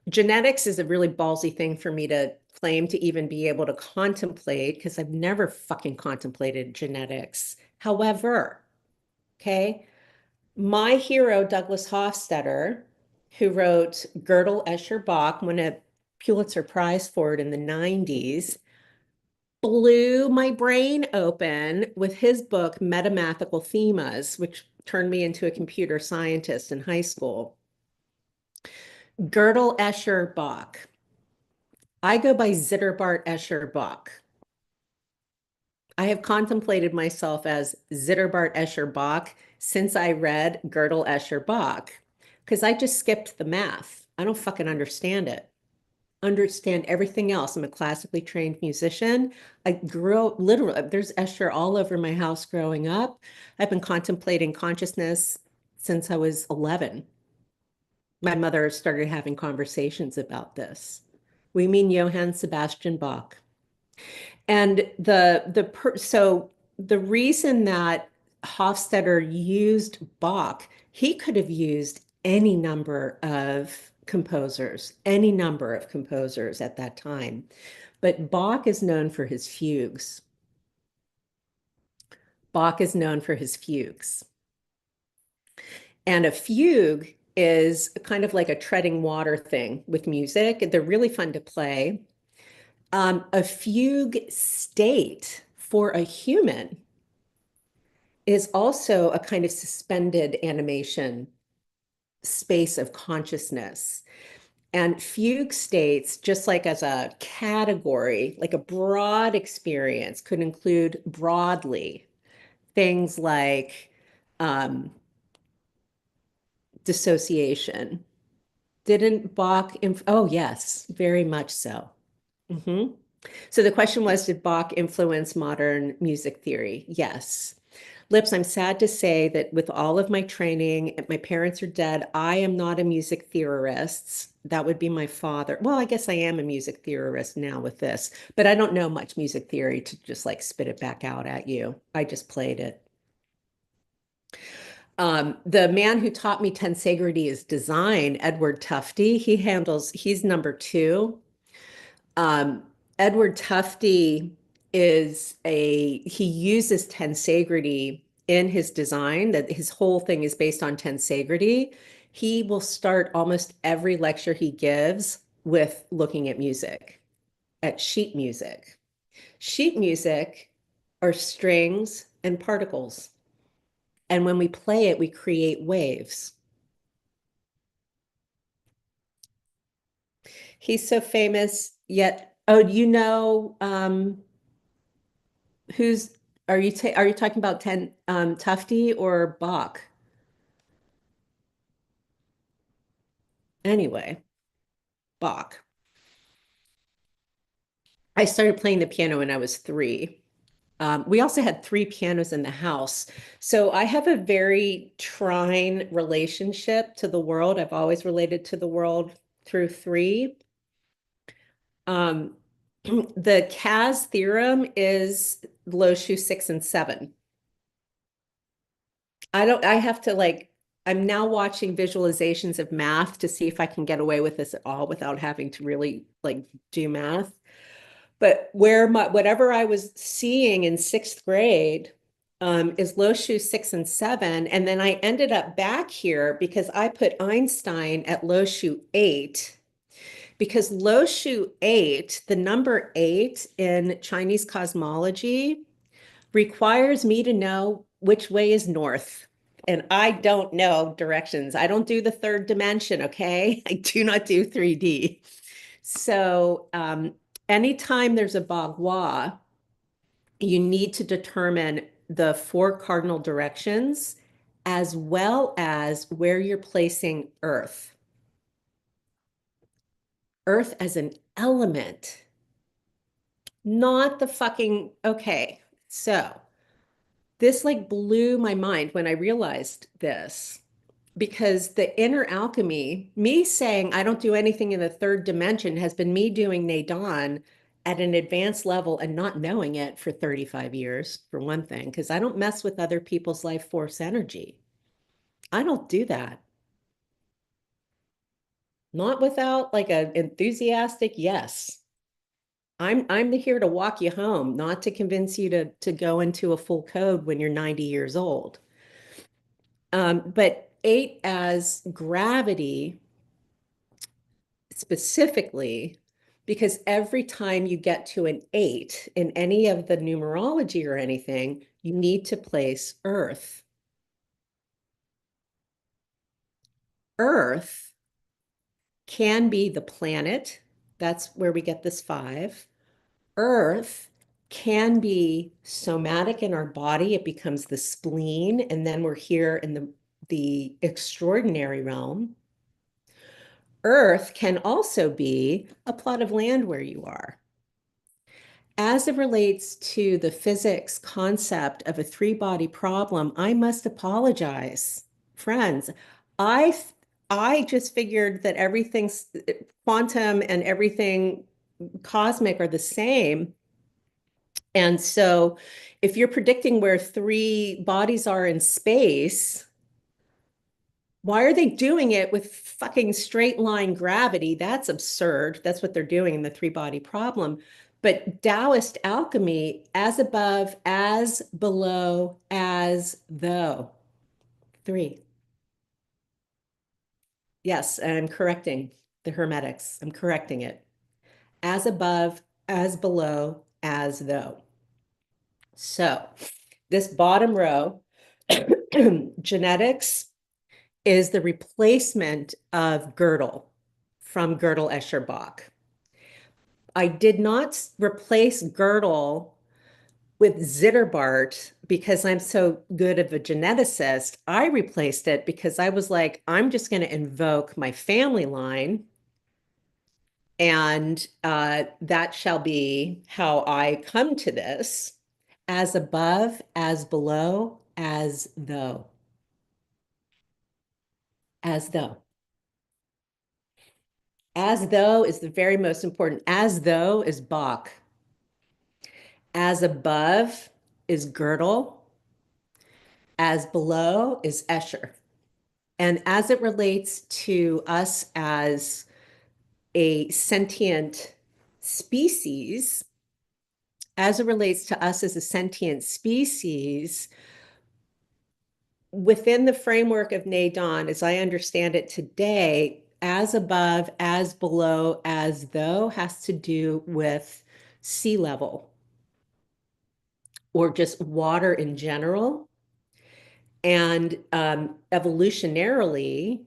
Genetics is a really ballsy thing for me to claim to even be able to contemplate, because I've never fucking contemplated genetics. However, okay, my hero, Douglas Hofstadter, who wrote Gödel, Escher, Bach, won a Pulitzer Prize for it in the 90s. blew my brain open with his book, Metamathetical Themas, which turned me into a computer scientist in high school. Gödel, Escher, Bach. I go by Zitterbart, Escher, Bach. I have contemplated myself as Zitterbart, Escher, Bach since I read Gödel, Escher, Bach, because I just skipped the math. I don't fucking understand it. Understand everything else. I'm a classically trained musician. I grew up literally, there's Escher all over my house growing up. I've been contemplating consciousness since I was 11. My mother started having conversations about this. We mean Johann Sebastian Bach. And so the reason that Hofstadter used Bach, he could have used any number of composers, at that time. But Bach is known for his fugues. Bach is known for his fugues. And a fugue is kind of like a treading water thing with music. They're really fun to play. A fugue state for a human is also a kind of suspended animation space of consciousness. And fugue states, just like as a category, like a broad experience, could include broadly things like dissociation. Didn't Bach, oh yes, very much so. Mm-hmm. So the question was, did Bach influence modern music theory? Yes. Lips, I'm sad to say that with all of my training, my parents are dead. I am not a music theorist. That would be my father. Well, I guess I am a music theorist now with this, but I don't know much music theory to just like spit it back out at you. I just played it. The man who taught me Tensegrity is design, Edward Tufte. He's number two. Edward Tufte he uses tensegrity in his design, that his whole thing is based on tensegrity. He will start almost every lecture he gives with looking at music, at sheet music. Sheet music are strings and particles. And when we play it, we create waves. He's so famous, yet, oh, who's are you talking about Tufte or Bach? Anyway, Bach. I started playing the piano when I was 3. We also had 3 pianos in the house. So I have a very trine relationship to the world. I've always related to the world through 3. The Cas theorem is Lo Shu 6 and 7. I have to I'm now watching visualizations of math to see if I can get away with this at all without having to really do math. But whatever I was seeing in 6th grade is Lo Shu 6 and 7. And then I ended up back here because I put Einstein at Lo Shu 8. Because Lo Shu 8, the number 8 in Chinese cosmology, requires me to know which way is north. And I don't know directions. I don't do the 3rd dimension, okay? I do not do 3D. So anytime there's a bagua, you need to determine the 4 cardinal directions as well as where you're placing Earth. Earth as an element, not the fucking, okay. So this blew my mind when I realized this, because the inner alchemy, me saying I don't do anything in the 3rd dimension, has been me doing Neidan at an advanced level and not knowing it for 35 years, for one thing, because I don't mess with other people's life force energy. I don't do that. Not without an enthusiastic yes. I'm here to walk you home, not to convince you to go into a full code when you're 90 years old. But 8 as gravity specifically because every time you get to an 8 in any of the numerology or anything, you need to place Earth. Earth can be the planet. That's where we get this 5. Earth can be somatic in our body. It becomes the spleen, and then we're here in the extraordinary realm. Earth can also be a plot of land where you are. As it relates to the physics concept of a three-body problem, I must apologize, friends. I I just figured that everything's quantum and everything cosmic are the same. And so if you're predicting where 3 bodies are in space, why are they doing it with fucking straight line gravity? That's absurd. That's what they're doing in the 3-body problem. But Taoist alchemy, as above, as below, as though. 3. Yes, and I'm correcting the Hermetics. I'm correcting it. As above, as below, as though. So this bottom row, genetics is the replacement of Gödel from Gödel Escher Bach. I did not replace Gödel with Zitterbart because I'm so good of a geneticist. I replaced it because I was like, I'm just going to invoke my family line, and that shall be how I come to this. As above, as below, as though. As though. As though is the very most important. As though is Bach. As above is Gödel. As below is Escher. And as it relates to us as a sentient species, as it relates to us as a sentient species, within the framework of Newton, as I understand it today, as above, as below, as though has to do with sea level or just water in general. And evolutionarily,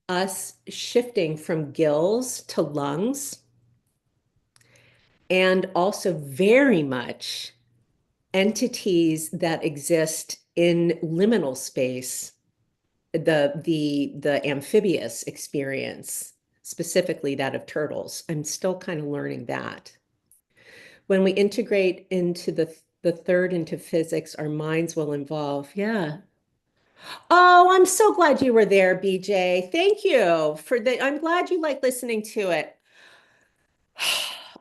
us shifting from gills to lungs, and also very much entities that exist in liminal space, the amphibious experience, specifically that of turtles. I'm still kind of learning that. When we integrate into the third into physics, our minds will evolve. Yeah. Oh, I'm so glad you were there, BJ. Thank you for the, I'm glad you like listening to it.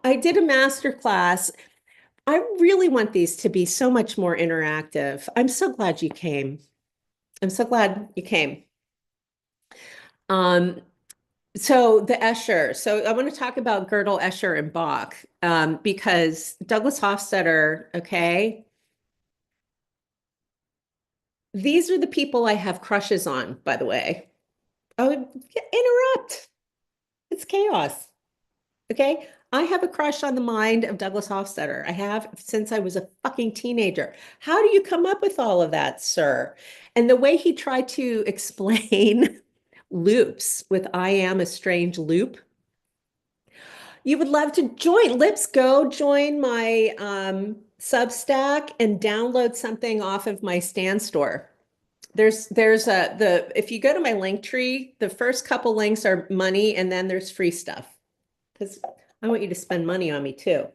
I did a master class. I really want these to be so much more interactive. I'm so glad you came. I'm so glad you came. Um, so the Escher. So I want to talk about Gödel, Escher, and Bach, because Douglas Hofstadter, okay, these are the people I have crushes on, by the way. Oh, interrupt. It's chaos. Okay. I have a crush on the mind of Douglas Hofstadter. I have since I was a fucking teenager. How do you come up with all of that, sir? And the way he tried to explain loops with I am a strange loop. You would love to join. Let's go join my Substack and download something off of my Stan store. There's a if you go to my link tree, the first couple links are money, and then there's free stuff. Because I want you to spend money on me too.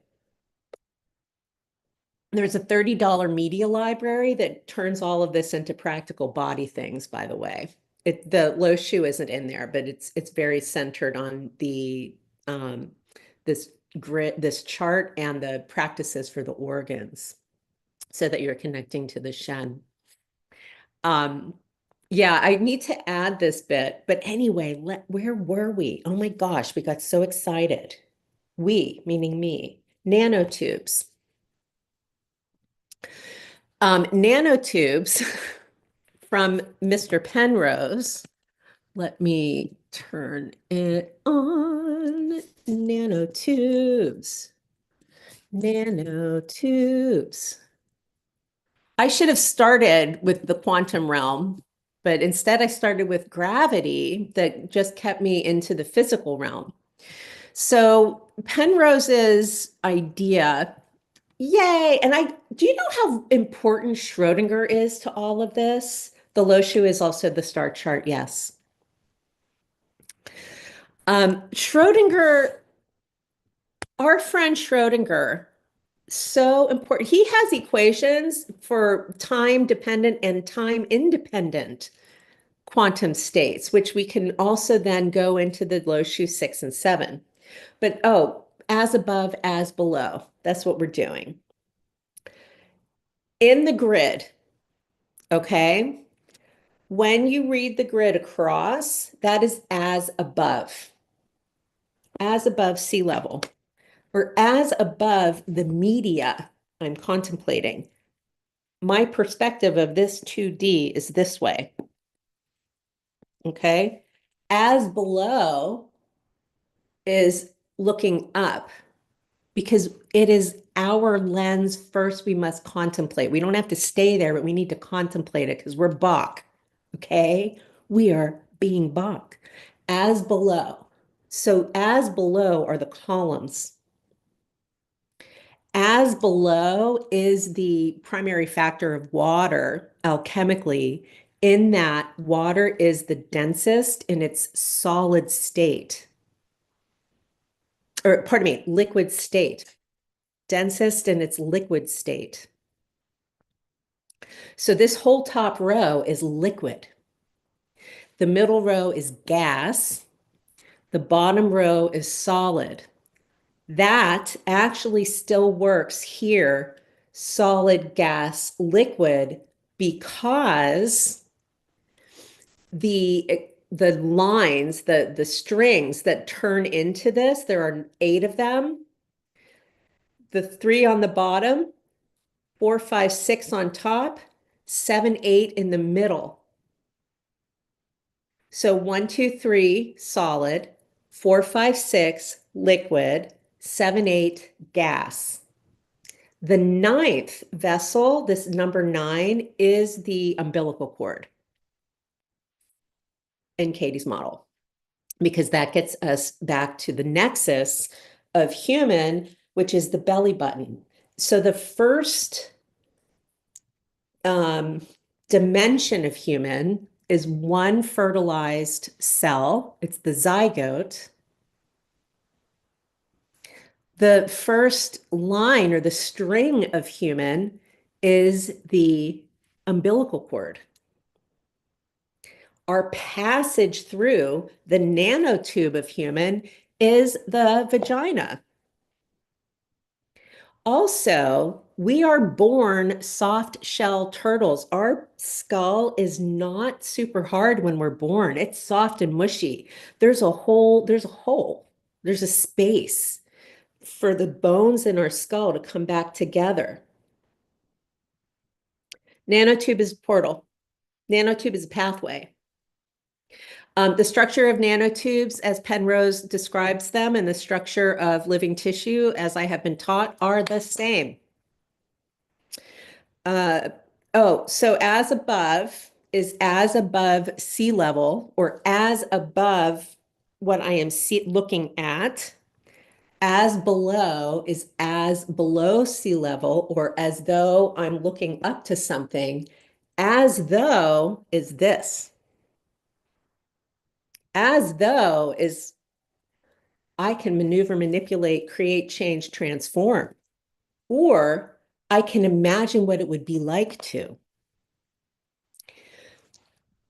There's a $30 media library that turns all of this into practical body things, by the way. The Lo Shu isn't in there, but it's very centered on the this grid, this chart, and the practices for the organs, so that you're connecting to the Shen. Yeah, I need to add this bit, but anyway, where were we? Oh my gosh, we got so excited. We, meaning me, nanotubes. Nanotubes from Mr. Penrose. Let me turn it on. nanotubes. Nanotubes. I should have started with the quantum realm, but instead I started with gravity that just kept me into the physical realm. So Penrose's idea, yay! And do you know how important Schrodinger is to all of this? The Lo Shu is also the star chart, yes. Schrodinger, our friend Schrodinger, so important. He has equations for time dependent and time independent quantum states, which we can also then go into the Lo Shu 6 and 7. But as above, as below. That's what we're doing. In the grid, okay? When you read the grid across, that is as above sea level, or as above the media I'm contemplating. My perspective of this 2D is this way. Okay? As below is looking up, because it is our lens first we must contemplate. We don't have to stay there, but we need to contemplate it because we're Bach. Okay? We are being Bach. As below. So as below are the columns. As below is the primary factor of water alchemically, in that water is the densest in its solid state. Or pardon me, liquid state. Densest in its liquid state. So this whole top row is liquid. The middle row is gas. The bottom row is solid. That actually still works here, solid, gas, liquid, because the lines, the strings that turn into this, there are 8 of them. The 3 on the bottom, 4, 5, 6 on top, 7, 8 in the middle. So 1, 2, 3, solid, 4, 5, 6, liquid, 7, 8, gas. The 9th vessel, this number 9, is the umbilical cord in Katie's model, because that gets us back to the nexus of human, which is the belly button. So the first dimension of human is one fertilized cell. It's the zygote. The first line or the string of human is the umbilical cord. Our passage through the nanotube of human is the vagina. Also, we are born soft shell turtles. Our skull is not super hard when we're born. It's soft and mushy. There's a hole, there's a space for the bones in our skull to come back together. Nanotube is a portal. Nanotube is a pathway. The structure of nanotubes, as Penrose describes them, and the structure of living tissue, as I have been taught, are the same. So as above is as above sea level, or as above what I am looking at. As below is as below sea level, or as though I'm looking up to something. As though is this. As though is I can maneuver, manipulate, create, change, transform. Or I can imagine what it would be like to.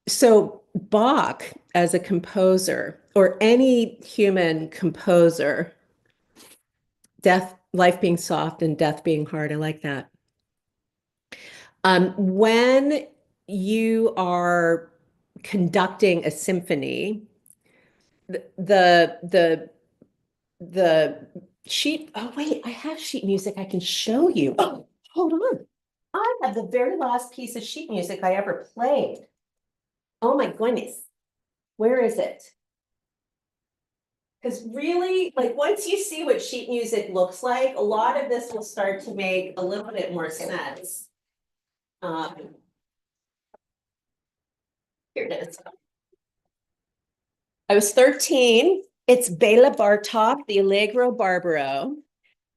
So Bach, as a composer, or any human composer, life being soft and death being hard, I like that. When you are conducting a symphony, the sheet, oh wait, I have sheet music I can show you. Oh, hold on. I have the very last piece of sheet music I ever played. Oh my goodness. Where is it? Because really, like once you see what sheet music looks like, a lot of this will start to make a little bit more sense. Here it is. I was 13. It's Bela Bartok, the Allegro Barbaro.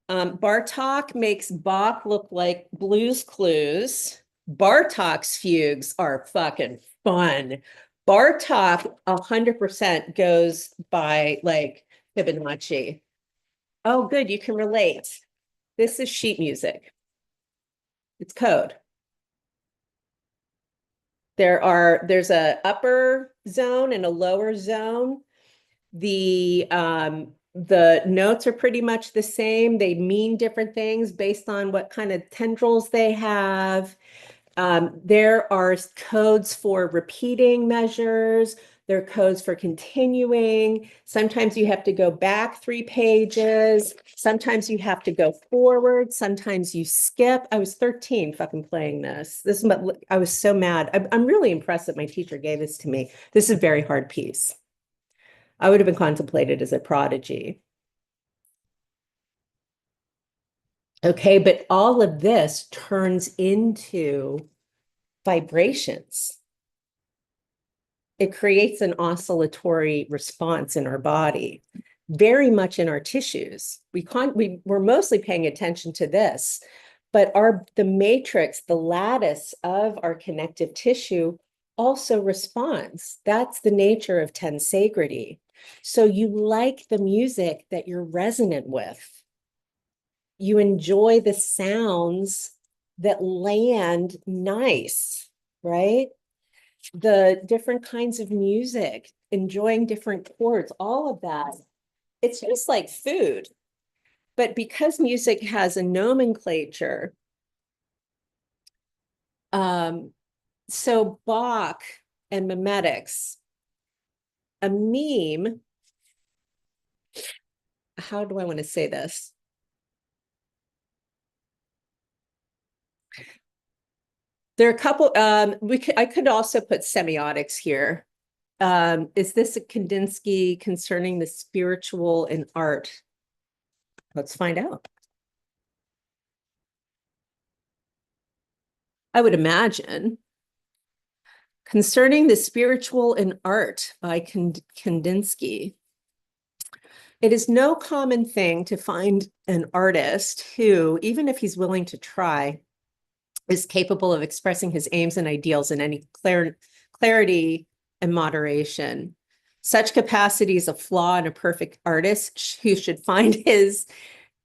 Bartok makes Bach look like Blue's Clues. Bartok's fugues are fucking fun. Bartok 100% goes by like Fibonacci. Oh, good, you can relate. This is sheet music. It's code. There's a upper zone and a lower zone. The notes are pretty much the same. They mean different things based on what kind of tendrils they have. There are codes for repeating measures. There are codes for continuing. Sometimes you have to go back 3 pages. Sometimes you have to go forward. Sometimes you skip. I was 13 fucking playing this. I was so mad. I'm really impressed that my teacher gave this to me. This is a very hard piece. I would have been contemplated as a prodigy. Okay, but all of this turns into vibrations. It creates an oscillatory response in our body, very much in our tissues. We're mostly paying attention to this, but the matrix, the lattice of our connective tissue also responds. That's the nature of tensegrity. So you like the music that you're resonant with. You enjoy the sounds that land nice, right? The different kinds of music, enjoying different chords, all of that. It's just like food. But because music has a nomenclature, so Bach and memetics, a meme, how do I want to say this? There are a couple, I could also put semiotics here. Is this a Kandinsky concerning the spiritual in art? Let's find out. I would imagine. Concerning the spiritual in art by Kandinsky. It is no common thing to find an artist who, even if he's willing to try, is capable of expressing his aims and ideals in any clarity and moderation. Such capacity is a flaw in a perfect artist who should find his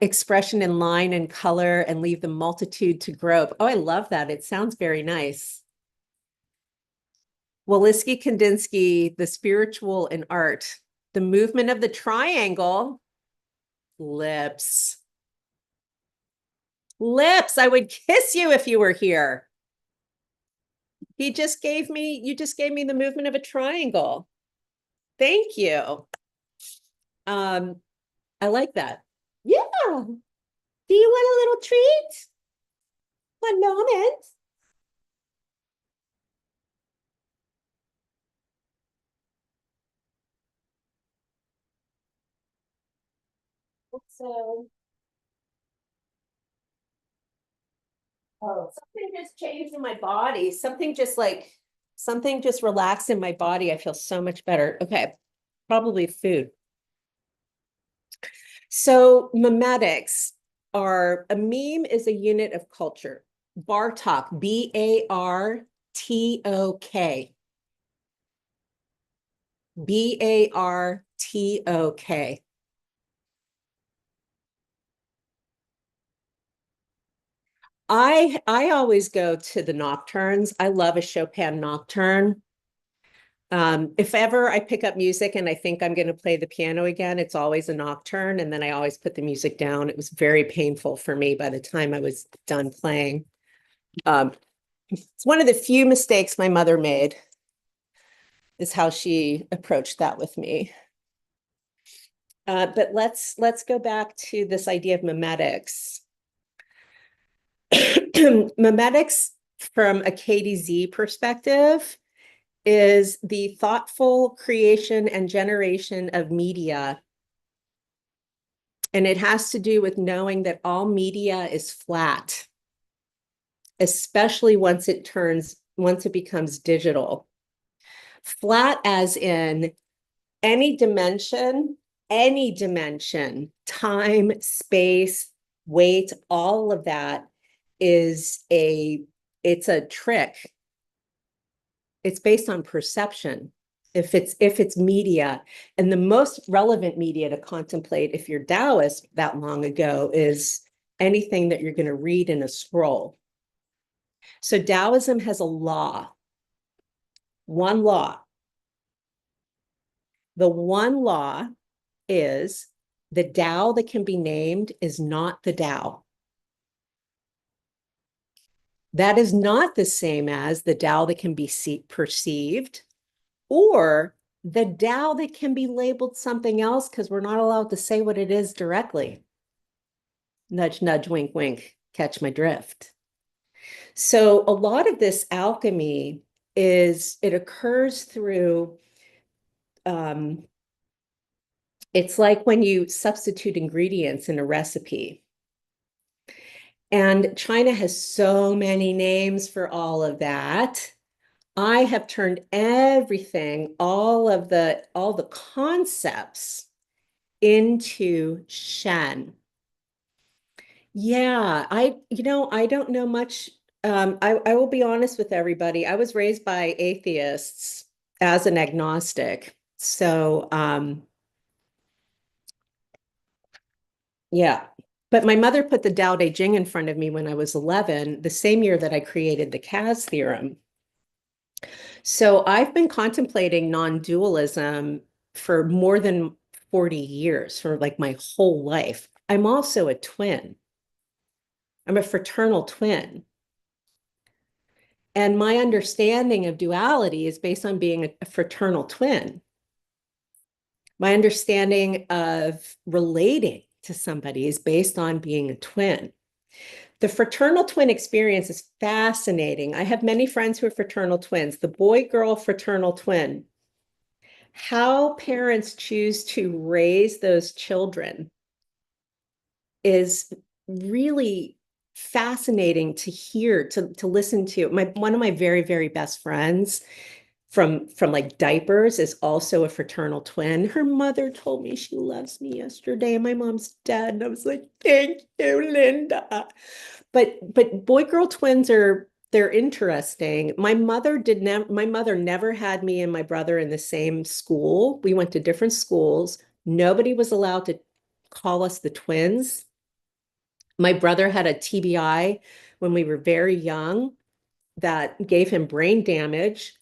expression in line and color and leave the multitude to grope. Oh, I love that. It sounds very nice. Woliski Kandinsky, the spiritual in art, the movement of the triangle, lips. Lips, I would kiss you if you were here. You just gave me the movement of a triangle. Thank you. I like that. Yeah. Do you want a little treat? One moment. So, something just changed in my body. Something just relaxed in my body. I feel so much better. Okay, probably food. So memetics are, a meme is a unit of culture. Bartok, B-A-R-T-O-K. B-A-R-T-O-K. I always go to the nocturnes. I love a Chopin nocturne. If ever I pick up music and I think I'm going to play the piano again, it's always a nocturne, and then I always put the music down. It was very painful for me by the time I was done playing. It's one of the few mistakes my mother made, is how she approached that with me. But let's go back to this idea of memetics. Memetics from a KDZ perspective is the thoughtful creation and generation of media And it has to do with knowing that all media is flat, especially once it becomes digital. Flat as in any dimension, time, space, weight, all of that it's a trick. It's based on perception. If it's media, and the most relevant media to contemplate if you're Taoist that long ago is anything that you're going to read in a scroll. So Taoism has a law, one law. The one law is the Tao that can be named is not the Tao. That is not the same as the Tao that can be perceived, or the Tao that can be labeled something else because we're not allowed to say what it is directly. Nudge, nudge, wink, wink, catch my drift. So a lot of this alchemy it occurs through, it's like when you substitute ingredients in a recipe. And China has so many names for all of that. I have turned everything, all the concepts into Shen. Yeah, I don't know much. I will be honest with everybody. I was raised by atheists as an agnostic. So, yeah. But my mother put the Tao Te Ching in front of me when I was 11, the same year that I created the Cas theorem. So I've been contemplating non-dualism for more than 40 years, for like my whole life. I'm also a twin. I'm a fraternal twin. And my understanding of duality is based on being a fraternal twin. My understanding of relating to somebody is based on being a twin. The fraternal twin experience is fascinating. I have many friends who are fraternal twins, the boy-girl fraternal twin. How parents choose to raise those children is really fascinating to hear, to listen to. One of my very, very best friends from like diapers is also a fraternal twin. Her mother told me she loves me yesterday, and my mom's dead. And I was like, thank you, Linda. But boy-girl twins they're interesting. My mother never had me and my brother in the same school. We went to different schools. Nobody was allowed to call us the twins. My brother had a TBI when we were very young that gave him brain damage.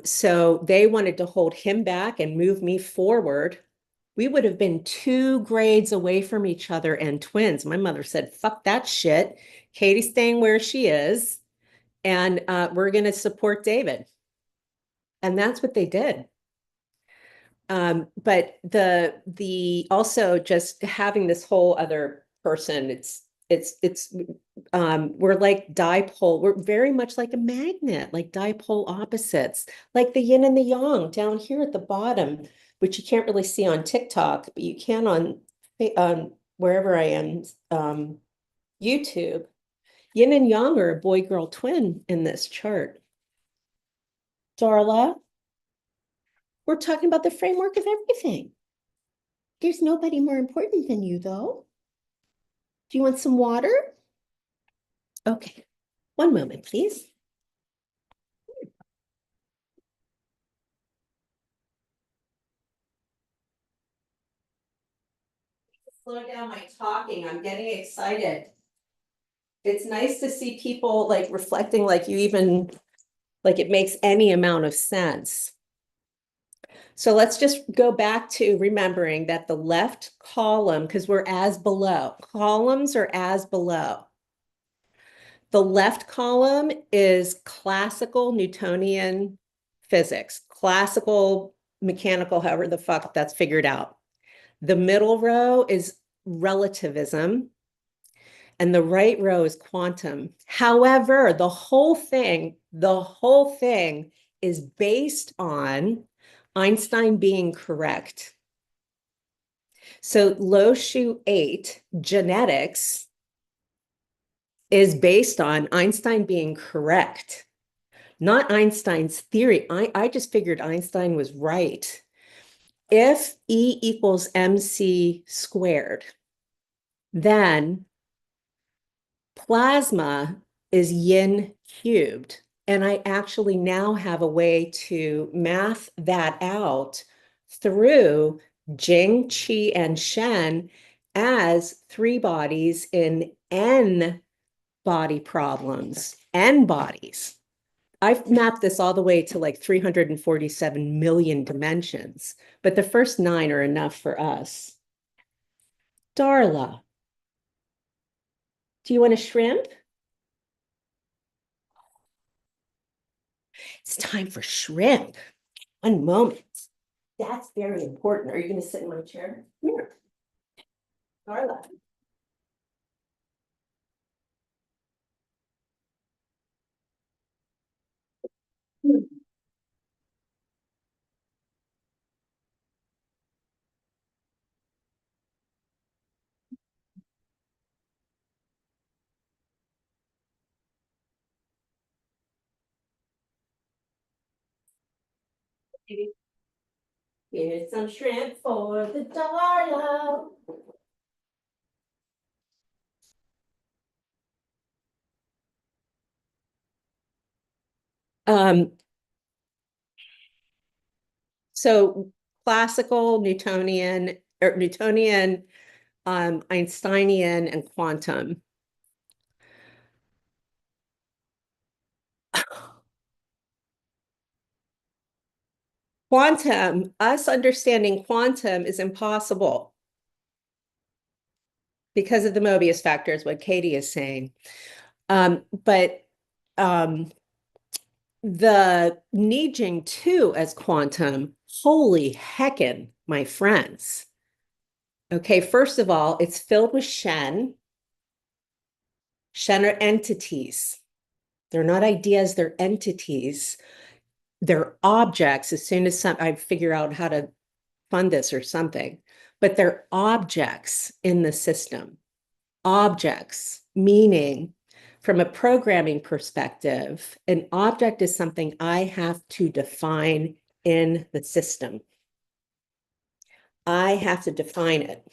So they wanted to hold him back and move me forward. We would have been 2 grades away from each other and twins. My mother said, fuck that shit. Katie's staying where she is, and we're going to support David. And that's what they did. But also just having this whole other person, we're like dipole. We're very much like a magnet, like dipole opposites, like the yin and the yang down here at the bottom, which you can't really see on TikTok, but you can on wherever I am, YouTube. Yin and yang are a boy-girl twin in this chart. Darla, we're talking about the framework of everything. There's nobody more important than you, though. Do you want some water? Okay, one moment, please. Slow down my talking. I'm getting excited. It's nice to see people like reflecting like like it makes any amount of sense. So let's just go back to remembering that the left column, because we're as below, columns are as below. The left column is classical Newtonian physics, classical mechanical, however the fuck that's figured out. The middle row is relativism, and the right row is quantum. However, the whole thing is based on Einstein being correct. So Lo Shu 8 genetics is based on Einstein being correct, not Einstein's theory. I just figured Einstein was right. If E equals mc squared, then plasma is yin cubed. And I actually now have a way to math that out through Jing, Qi, and Shen as three bodies in N body problems, N bodies. I've mapped this all the way to like 347 million dimensions, but the first 9 are enough for us. Darla, do you want a shrimp? It's time for shrimp. One moment. That's very important. Are you going to sit in my chair? Here. Darla. Here's some shrimp for the Darla. Um, so classical Newtonian or Newtonian, Einsteinian, and quantum. Quantum, us understanding quantum is impossible because of the Mobius factor, is what Katie is saying. But the Nijing 2 as quantum, holy heckin', my friends. Okay, first of all, it's filled with Shen. Shen are entities. They're not ideas, they're entities. They're objects as soon as I figure out how to fund this or something, but they're objects in the system. Objects, meaning from a programming perspective, an object is something I have to define in the system. I have to define it.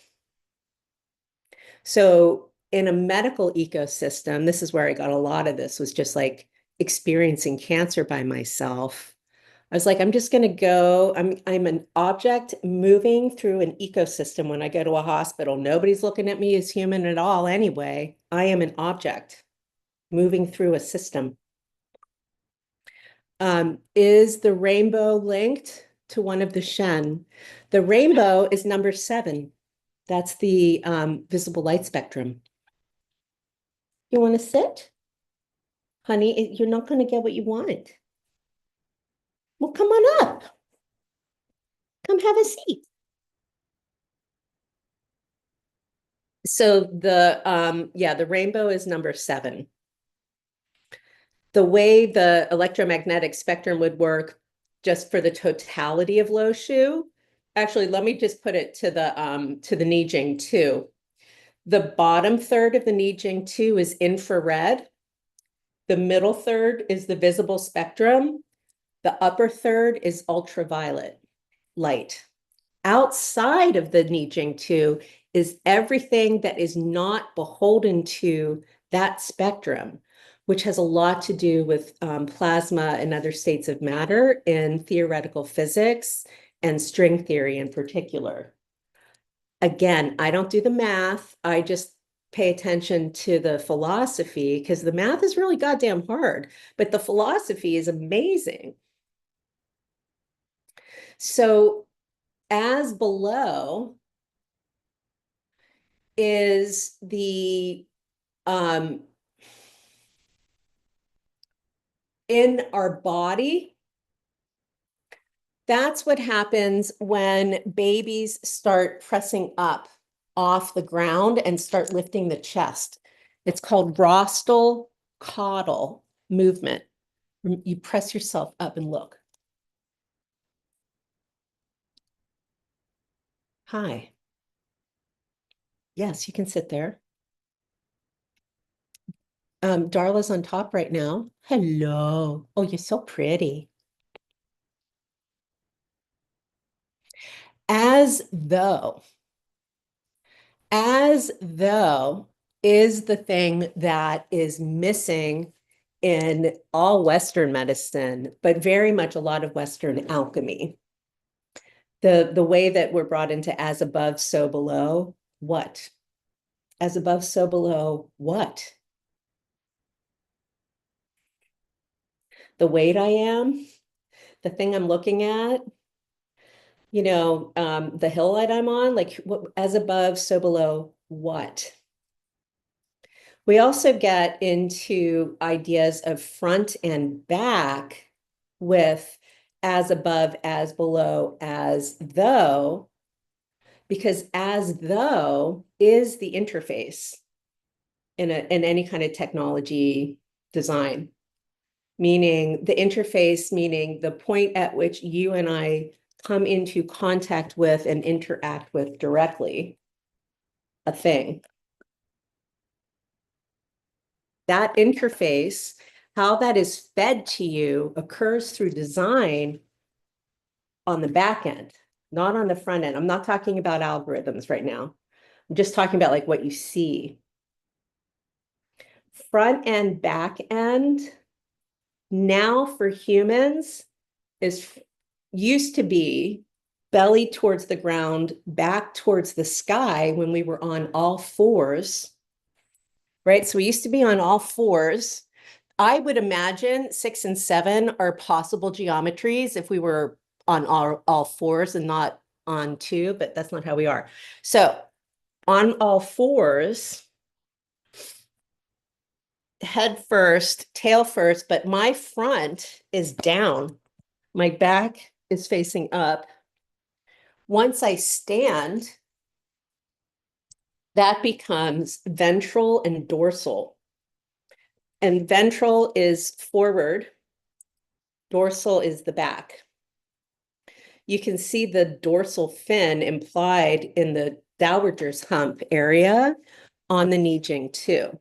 So in a medical ecosystem, this is where I got a lot of this, was just like experiencing cancer by myself. I was like, I'm just going to go. I'm an object moving through an ecosystem when I go to a hospital. Nobody's looking at me as human at all anyway. I am an object moving through a system. Is the rainbow linked to one of the Shen? The rainbow is number 7. That's the visible light spectrum. You want to sit? Honey, you're not going to get what you wanted. Well, come on up. Come have a seat. So the rainbow is number 7. The way the electromagnetic spectrum would work just for the totality of Lo Shu, actually, let me just put it to the Nijing 2. The bottom third of the Nijing 2 is infrared. The middle third is the visible spectrum. The upper third is ultraviolet light. Outside of the Nijing 2 is everything that is not beholden to that spectrum, which has a lot to do with plasma and other states of matter in theoretical physics and string theory in particular. Again, I don't do the math. I just pay attention to the philosophy because the math is really goddamn hard, but the philosophy is amazing. So as below is the in our body. That's what happens when babies start pressing up off the ground and start lifting the chest. It's called rostral caudal movement. You press yourself up and look. Hi. Yes, you can sit there. Darla's on top right now. Hello. Oh, you're so pretty. As though is the thing that is missing in all Western medicine, but very much a lot of Western alchemy. The way that we're brought into as above, so below, what? As above, so below, what? The weight I am, the thing I'm looking at, the hill that I'm on, like what, as above, so below, what? We also get into ideas of front and back with as above, as below, as though, because as though is the interface in any kind of technology design, meaning the interface, meaning the point at which you and I come into contact with and interact with directly a thing. That interface, how that is fed to you, occurs through design on the back end, not on the front end. I'm not talking about algorithms right now. I'm just talking about like what you see. Front end, back end, now for humans is used to be belly towards the ground, back towards the sky when we were on all fours, right? So we used to be on all fours. I would imagine 6 and 7 are possible geometries if we were on all fours and not on 2, but that's not how we are. So on all fours, head first, tail first, but my front is down. My back is facing up. Once I stand, that becomes ventral and dorsal. And ventral is forward, dorsal is the back. You can see the dorsal fin implied in the dowager's hump area on the Nijing too.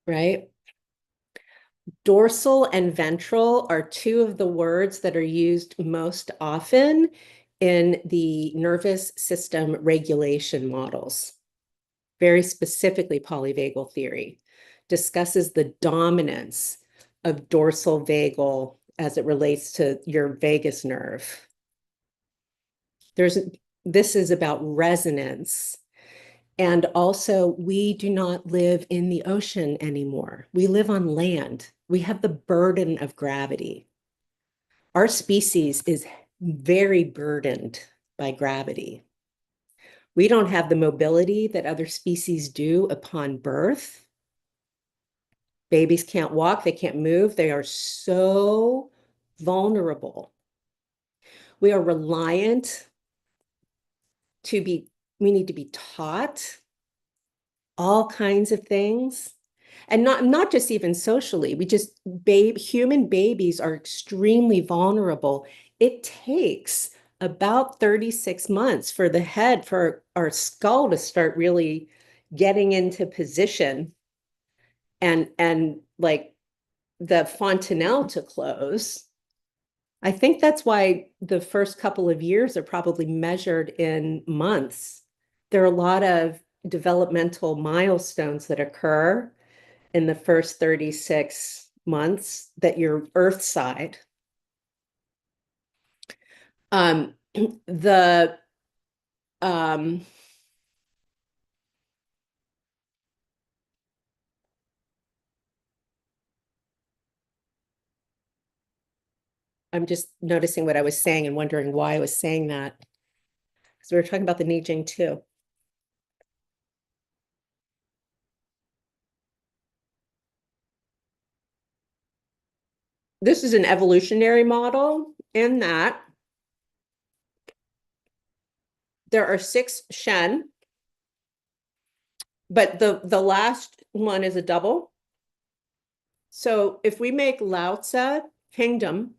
Right? Dorsal and ventral are two of the words that are used most often in the nervous system regulation models. Very specifically, polyvagal theory discusses the dominance of dorsal vagal as it relates to your vagus nerve. This is about resonance. And also, we do not live in the ocean anymore. We live on land. We have the burden of gravity. Our species is very burdened by gravity. We don't have the mobility that other species do upon birth. Babies can't walk, they can't move. They are so vulnerable. We are reliant we need to be taught all kinds of things. And not just even socially, human babies are extremely vulnerable. It takes about 36 months for the head, for our skull to start really getting into position and like the fontanelle to close. I think that's why the first couple of years are probably measured in months. There are a lot of developmental milestones that occur in the first 36 months that you're Earth side. The I'm just noticing what I was saying and wondering why I was saying that. Because we were talking about the Nijing too. This is an evolutionary model in that there are 6 Shen, but the last one is a double. So if we make Lao Tzu kingdom,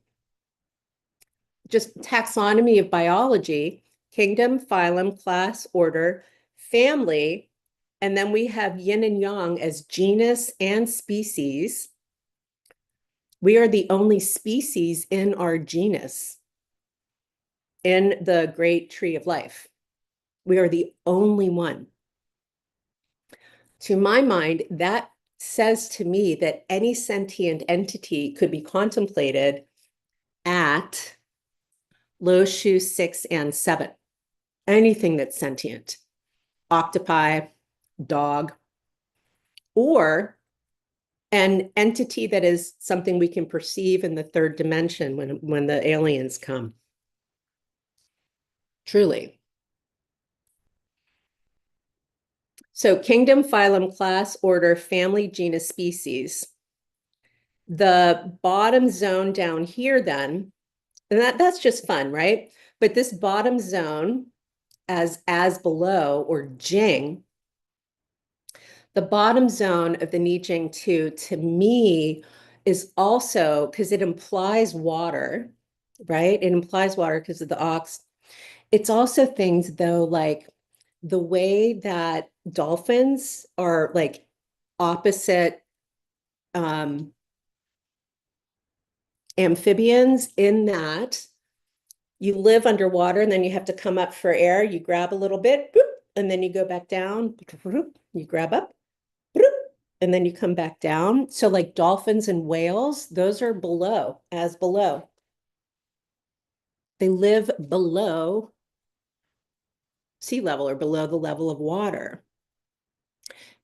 just taxonomy of biology, kingdom, phylum, class, order, family, and then we have yin and yang as genus and species. We are the only species in our genus in the great tree of life. We are the only one. To my mind, that says to me that any sentient entity could be contemplated at Lo Shu 6 and 7. Anything that's sentient, octopi, dog, or an entity that is something we can perceive in the third dimension when the aliens come. Truly. So kingdom, phylum, class, order, family, genus, species. The bottom zone down here then, and that's just fun, right? But this bottom zone as below, or Jing, the bottom zone of the Nijing 2 to me is also, because it implies water, right? It implies water because of the ox. It's also things though, like the way that dolphins are like opposite amphibians, in that you live underwater and then you have to come up for air. You grab a little bit, boop, and then you go back down. You grab up, boop, and then you come back down. So like dolphins and whales, those are below, as below. They live below sea level or below the level of water.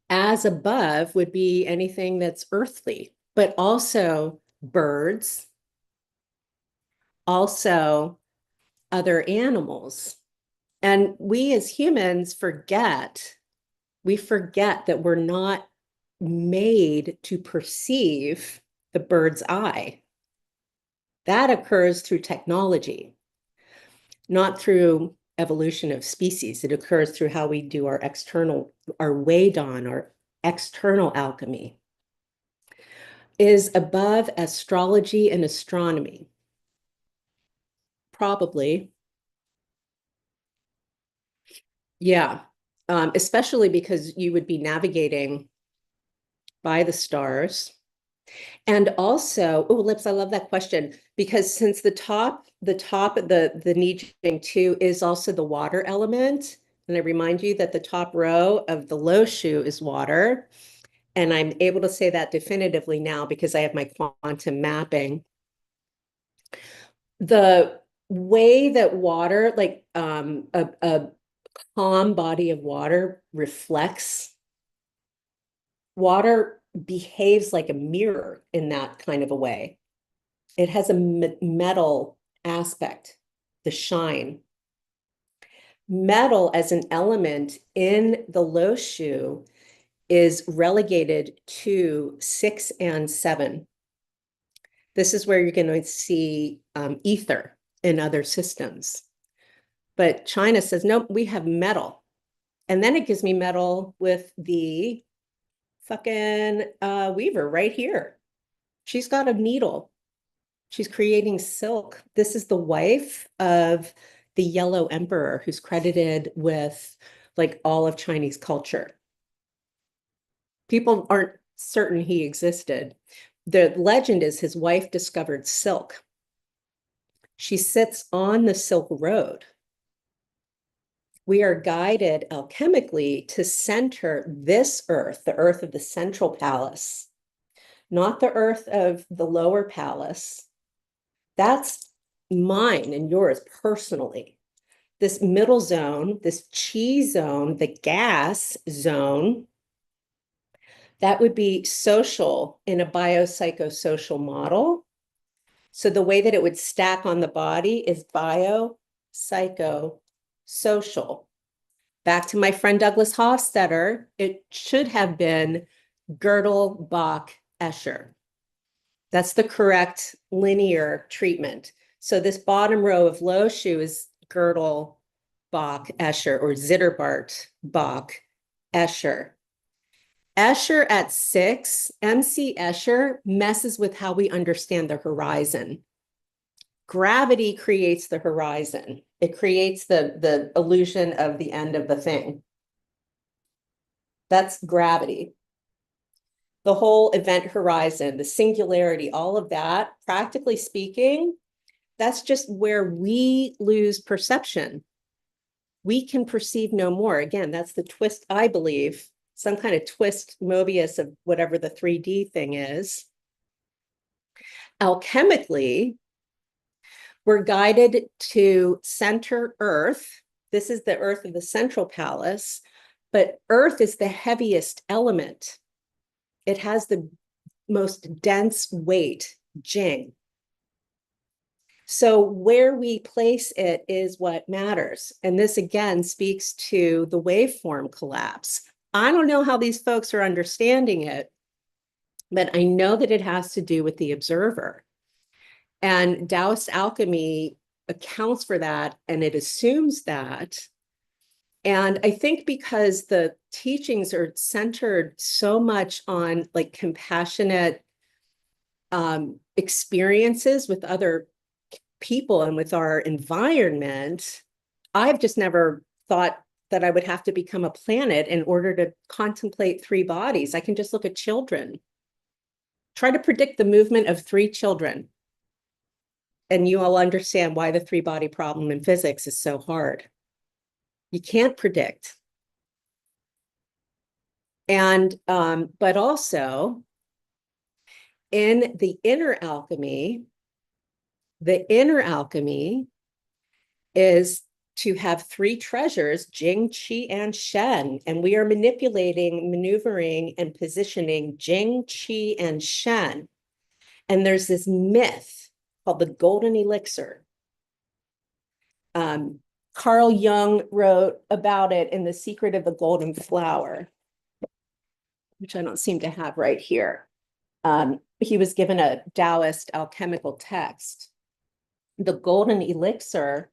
As above would be anything that's earthly, but also birds, also other animals. And we as humans forget that we're not made to perceive the bird's eye. That occurs through technology, not through evolution of species. It occurs through how we do our Weidon, our external alchemy. Is above astrology and astronomy. Probably. Yeah. Especially because you would be navigating by the stars. And also, oh, Lips, I love that question, because since the Nijing 2 is also the water element, and I remind you that the top row of the Lo Shu is water, and I'm able to say that definitively now because I have my quantum mapping. The way that water, like a calm body of water reflects, water behaves like a mirror in that kind of a way. It has a metal aspect, the shine. Metal as an element in the Lo Shu is relegated to 6 and 7. This is where you're going to see ether in other systems. But China says, nope, we have metal. And then it gives me metal with the fucking weaver right here. She's got a needle. She's creating silk. This is the wife of the Yellow Emperor, who's credited with like all of Chinese culture. People aren't certain he existed. The legend is his wife discovered silk. She sits on the Silk Road. We are guided alchemically to center this earth, the earth of the central palace, not the earth of the lower palace. That's mine and yours personally. This middle zone, this chi zone, the gas zone, that would be social in a biopsychosocial model. So the way that it would stack on the body is biopsychosocial. Back to my friend Douglas Hofstadter, it should have been Gödel, Bach, Escher. That's the correct linear treatment. So this bottom row of Lo Shu is Gödel, Bach, Escher, or Zitterbart, Bach, Escher. Escher at 6, MC Escher messes with how we understand the horizon. Gravity creates the horizon. It creates the illusion of the end of the thing. That's gravity. The whole event horizon, the singularity, all of that, practically speaking, that's just where we lose perception. We can perceive no more. Again, that's the twist, I believe, some kind of twist Mobius of whatever the 3D thing is. Alchemically, we're guided to center Earth. This is the Earth of the Central Palace, but Earth is the heaviest element. It has the most dense weight, Jing. So where we place it is what matters. And this again speaks to the waveform collapse. I don't know how these folks are understanding it, but I know that it has to do with the observer. And Taoist alchemy accounts for that, and it assumes that. And I think because the teachings are centered so much on like compassionate experiences with other people and with our environment, I've just never thought that I would have to become a planet in order to contemplate three bodies. I can just look at children. Try to predict the movement of three children. And you all understand why the three-body problem in physics is so hard. You can't predict. And, but also in the inner alchemy is to have three treasures, Jing, Qi, and Shen. And we are manipulating, maneuvering, and positioning Jing, Qi, and Shen. And there's this myth called the golden elixir. Carl Jung wrote about it in The Secret of the Golden Flower, which I don't seem to have right here. He was given a Taoist alchemical text. The golden elixir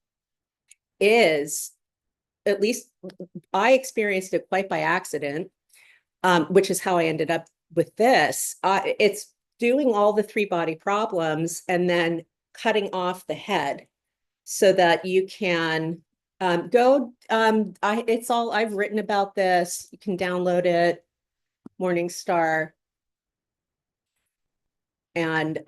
is, at least I experienced it quite by accident, which is how I ended up with this. It's doing all the three-body problems and then cutting off the head so that you can go. It's all, I've written about this. You can download it, Morningstar. And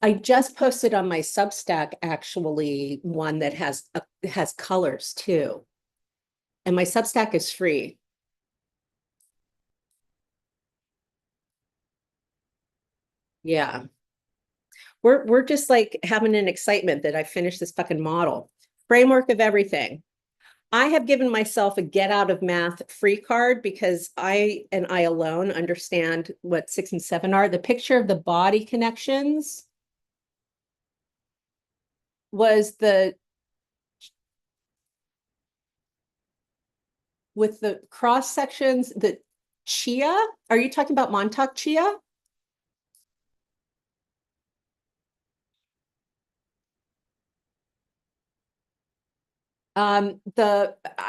I just posted on my Substack actually one that has colors too. And my Substack is free. Yeah. We're just like having an excitement that I finished this fucking model. Framework of everything. I have given myself a get out of math free card because I and I alone understand what 6 and 7 are. The picture of the body connections was with the cross sections, the chia. Are you talking about Montauk chia? I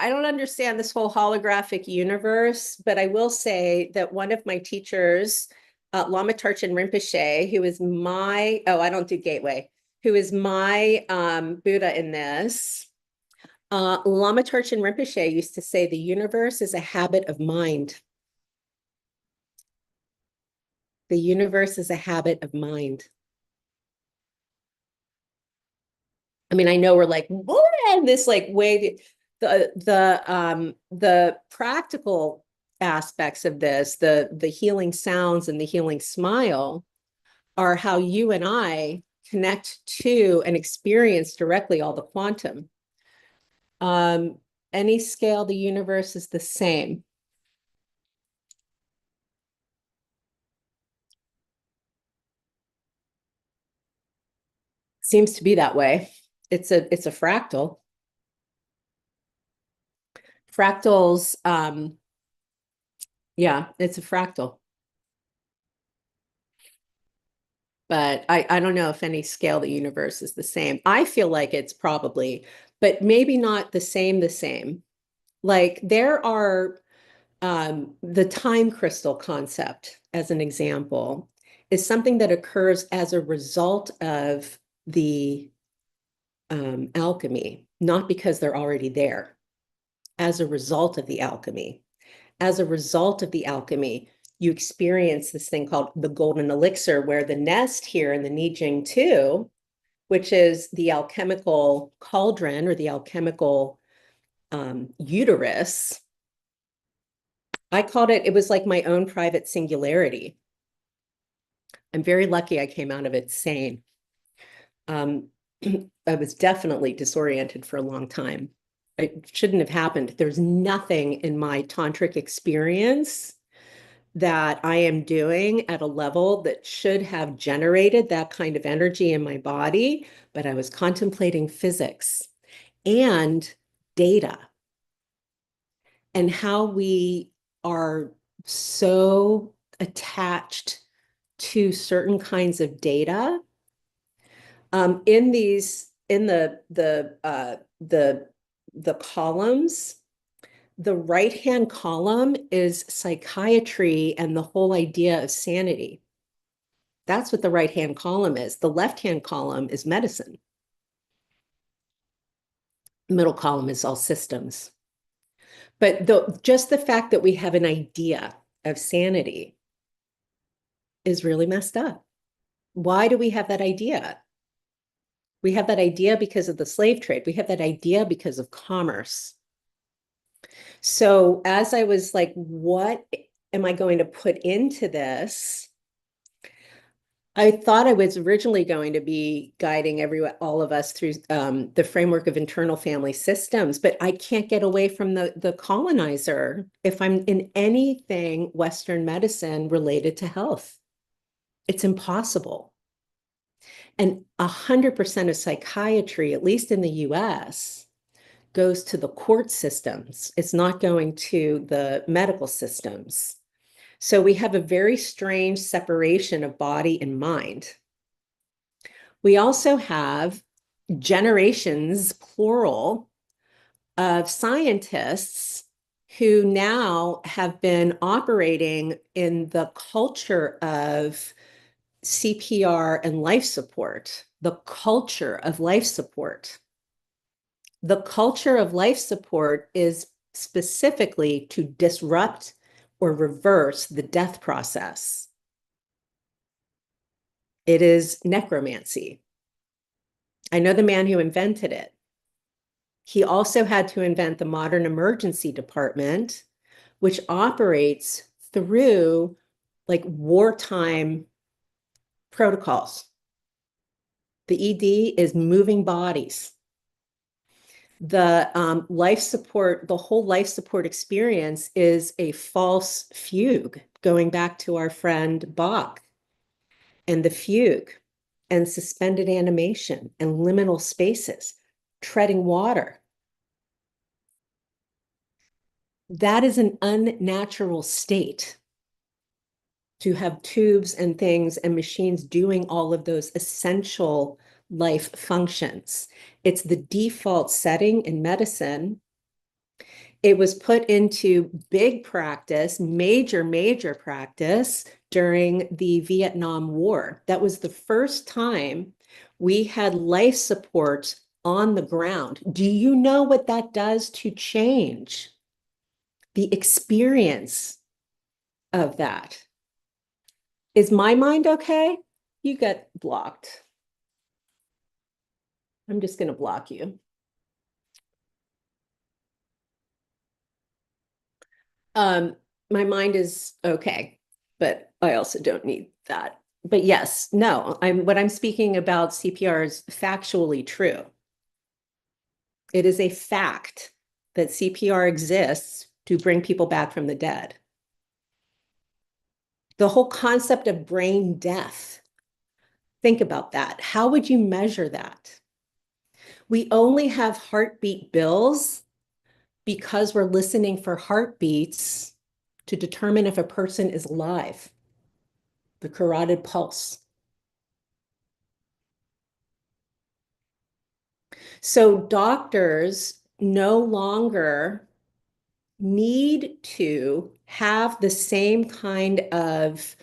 don't understand this whole holographic universe, but I will say that one of my teachers, Lama Tarchin Rinpoche, who is my, I don't do gateway, who is my Buddha in this, Lama Tarchin Rinpoche used to say the universe is a habit of mind. The universe is a habit of mind. I mean, I know we're like, what? This like way, the practical aspects of this, the healing sounds and the healing smile are how you and I connect to and experience directly all the quantum. Any scale, the universe is the same. Seems to be that way. It's a fractal. Fractals, yeah, it's a fractal. But I don't know if any scale the universe is the same. I feel like it's probably, but maybe not the same. Like there are the time crystal concept as an example. is something that occurs as a result of the alchemy, not because they're already there, as a result of the alchemy. As a result of the alchemy, you experience this thing called the golden elixir, where the nest here in the Nijing 2, which is the alchemical cauldron or the alchemical uterus, I called it, it was like my own private singularity. I'm very lucky I came out of it sane. I was definitely disoriented for a long time. It shouldn't have happened. There's nothing in my tantric experience that I am doing at a level that should have generated that kind of energy in my body, but I was contemplating physics and data and how we are so attached to certain kinds of data in the columns. The right-hand column is psychiatry and the whole idea of sanity. That's what the right-hand column is. The left-hand column is medicine. The middle column is all systems. But just the fact that we have an idea of sanity is really messed up. Why do we have that idea? We have that idea because of the slave trade. We have that idea because of commerce. So as I was like, what am I going to put into this? I thought I was originally going to be guiding all of us through the framework of internal family systems, but I can't get away from the colonizer if I'm in anything Western medicine related to health. It's impossible. And 100% of psychiatry, at least in the US, goes to the court systems. It's not going to the medical systems. So we have a very strange separation of body and mind. We also have generations, plural, of scientists who now have been operating in the culture of CPR and life support, the culture of life support. The culture of life support is specifically to disrupt or reverse the death process. It is necromancy. I know the man who invented it. He also had to invent the modern emergency department, which operates through like wartime protocols. The ED is moving bodies. The life support, the whole life support experience is a false fugue, going back to our friend Bach and the fugue and suspended animation and liminal spaces, treading water. That is an unnatural state to have tubes and things and machines doing all of those essential life functions. It's the default setting in medicine. It was put into big practice, major practice during the Vietnam War. That was the first time we had life support on the ground. Do you know what that does to change the experience of that? Is my mind okay? You get blocked. I'm just going to block you. My mind is okay, but I also don't need that. But yes, no, what I'm speaking about CPR is factually true. It is a fact that CPR exists to bring people back from the dead. The whole concept of brain death. Think about that. How would you measure that? We only have heartbeat bills because we're listening for heartbeats to determine if a person is alive. The carotid pulse. So doctors no longer need to have the same kind of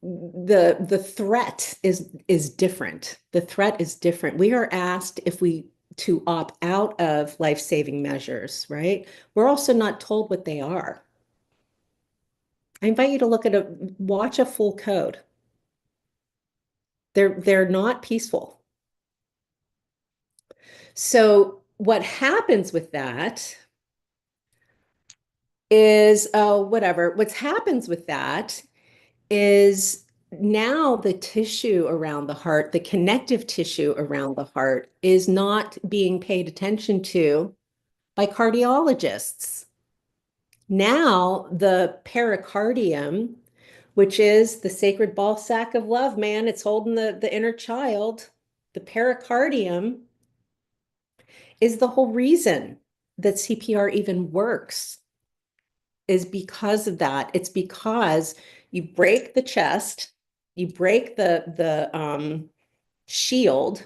the threat is different. The threat is different. We are asked if we to opt out of life-saving measures, right? We're also not told what they are. I invite you to watch a full code. They're not peaceful. So what happens with that is, whatever, what happens with that is now the tissue around the heart, the connective tissue around the heart, is not being paid attention to by cardiologists. Now the pericardium, which is the sacred ball sack of love, man, it's holding the inner child. The pericardium is the whole reason that CPR even works, is because of that. It's because you break the chest, you break the shield,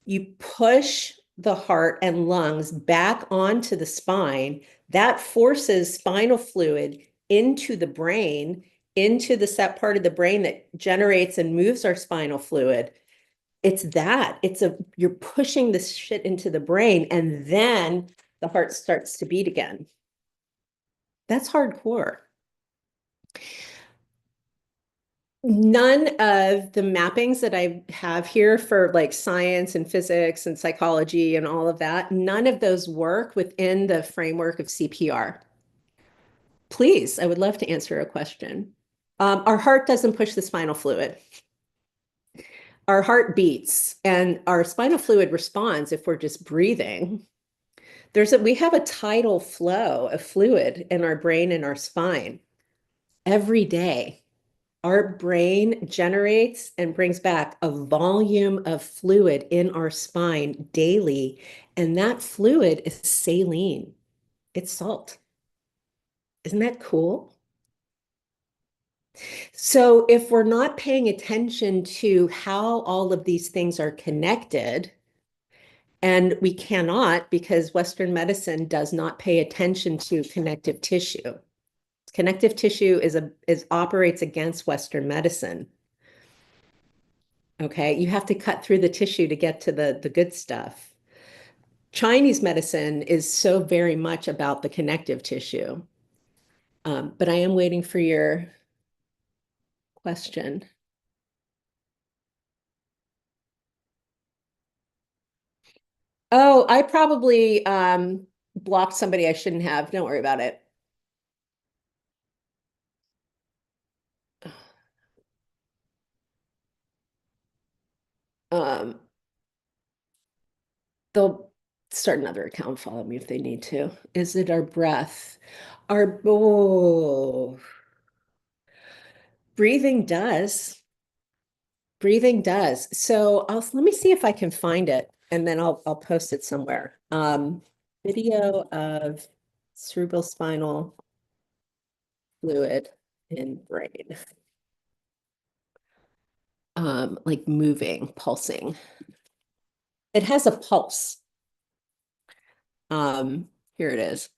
you push the heart and lungs back onto the spine. That forces spinal fluid into the brain, into the set part of the brain that generates and moves our spinal fluid. It's that. You're pushing this shit into the brain, and then the heart starts to beat again. That's hardcore. None of the mappings that I have here for like science and physics and psychology and all of that, none of those work within the framework of CPR. Please, I would love to answer a question. Our heart doesn't push the spinal fluid. Our heart beats and our spinal fluid responds if we're just breathing. We have a tidal flow of fluid in our brain and our spine every day. Our brain generates and brings back a volume of fluid in our spine daily, and that fluid is saline. It's salt. Isn't that cool? So if we're not paying attention to how all of these things are connected, and we cannot because Western medicine does not pay attention to connective tissue. Connective tissue operates against Western medicine. Okay, you have to cut through the tissue to get to the good stuff. Chinese medicine is so very much about the connective tissue. But I am waiting for your question. Oh, I probably blocked somebody I shouldn't have. Don't worry about it. Um, they'll start another account, follow me if they need to. Is it our breath? Breathing does. Breathing does. So let me see if I can find it, and then I'll post it somewhere. Video of cerebral spinal fluid in brain. Like moving, pulsing. It has a pulse. Here it is.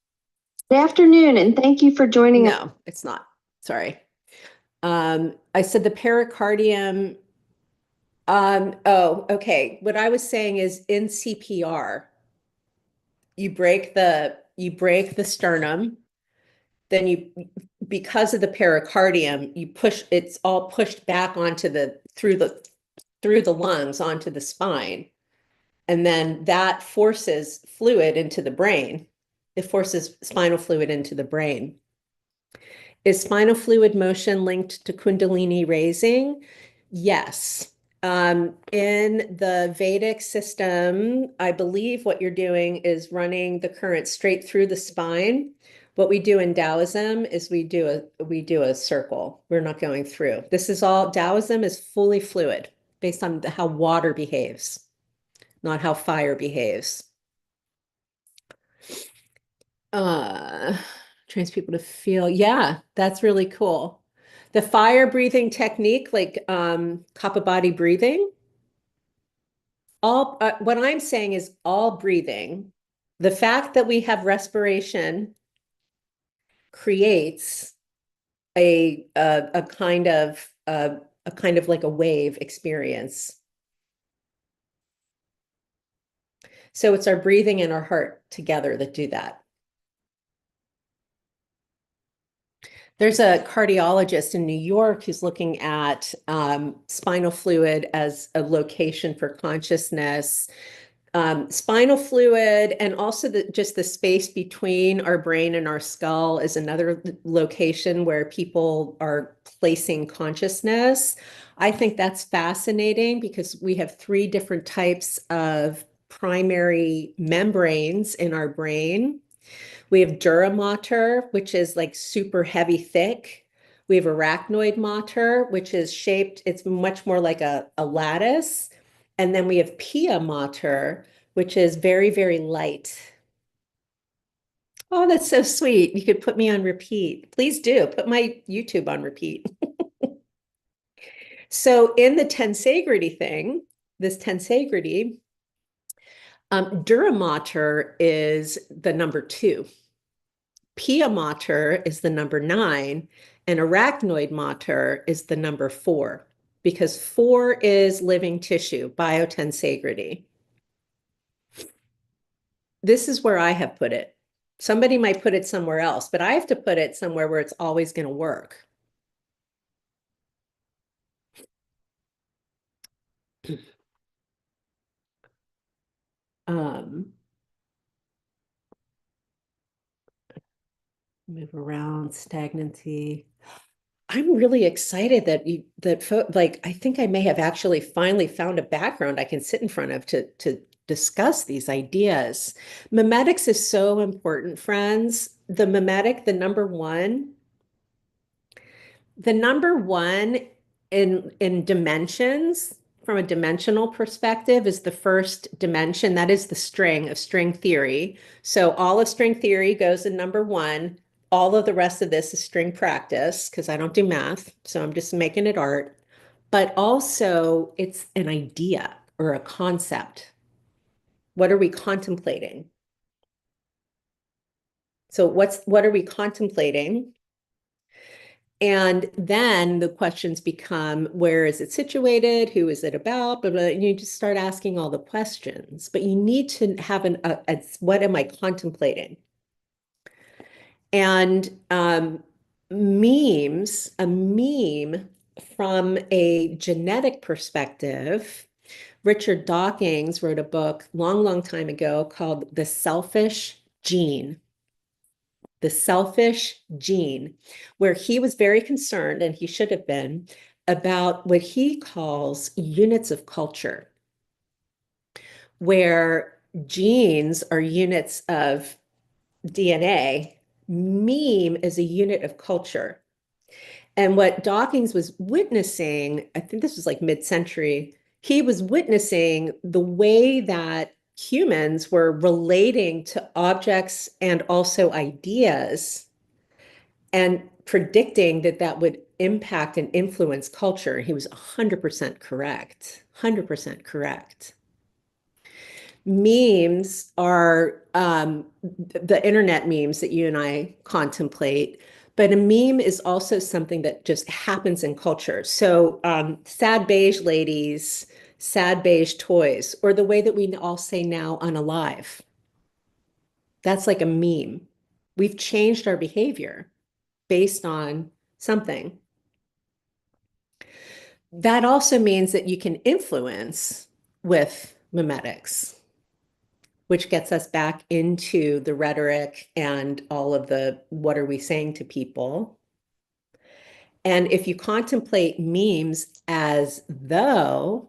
Good afternoon, and thank you for joining us. No, it's not. Sorry. I said the pericardium. Oh, okay. What I was saying is in CPR, you break the sternum, then because of the pericardium, it's all pushed back through the lungs onto the spine. And then that forces fluid into the brain. It forces spinal fluid into the brain. Is spinal fluid motion linked to Kundalini raising? Yes. In the Vedic system, I believe what you're doing is running the current straight through the spine. What we do in Taoism is we do a circle. We're not going through. Taoism is fully fluid based on how water behaves, not how fire behaves. Trains people to feel. Yeah, that's really cool. The fire breathing technique, like kapha body breathing, what I'm saying is all breathing. The fact that we have respiration creates a kind of like a wave experience. So it's our breathing and our heart together that do that. There's a cardiologist in New York who's looking at spinal fluid as a location for consciousness. Spinal fluid and also just the space between our brain and our skull is another location where people are placing consciousness. I think that's fascinating because we have three different types of primary membranes in our brain. We have dura mater, which is like super heavy, thick. We have arachnoid mater, which is shaped, it's much more like a lattice. And then we have pia mater, which is very, very light. Oh, that's so sweet. You could put me on repeat. Please do. Put my YouTube on repeat. So in the tensegrity thing, this tensegrity, dura mater is the number 2. Pia mater is the number 9, and arachnoid mater is the number 4, because 4 is living tissue, biotensegrity. This is where I have put it. Somebody might put it somewhere else, but I have to put it somewhere where it's always going to work. Move around, stagnancy. I'm really excited that I think I may have actually finally found a background I can sit in front of to discuss these ideas. Memetics is so important, friends. The memetic, the number one in dimensions, from a dimensional perspective, is the first dimension. That is the string of string theory. So all of string theory goes in number 1. All of the rest of this is string practice because I don't do math, so I'm just making it art. But also, it's an idea or a concept. What are we contemplating? So what are we contemplating? And then the questions become, where is it situated? Who is it about? Blah, blah, and you just start asking all the questions. But you need to have what am I contemplating? And memes, a meme from a genetic perspective, Richard Dawkins wrote a book long, long time ago called The Selfish Gene. The selfish gene, where he was very concerned, and he should have been, about what he calls units of culture, where genes are units of DNA, meme is a unit of culture. And what Dawkins was witnessing, I think this was like mid-century, he was witnessing the way that humans were relating to objects and also ideas and predicting that that would impact and influence culture. He was 100% correct, 100% correct. Memes are the internet memes that you and I contemplate, but a meme is also something that just happens in culture. So sad beige ladies, sad beige toys, or the way that we all say now, unalive. That's like a meme. We've changed our behavior based on something. That also means that you can influence with memetics, which gets us back into the rhetoric and all of the what are we saying to people. And if you contemplate memes as though,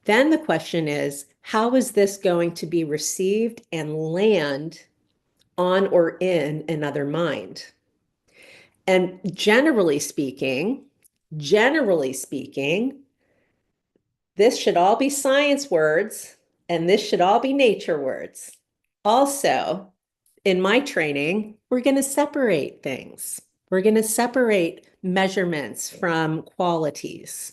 then the question is, how is this going to be received and land on or in another mind? And generally speaking, this should all be science words, and this should all be nature words. Also, in my training, we're going to separate things. We're going to separate measurements from qualities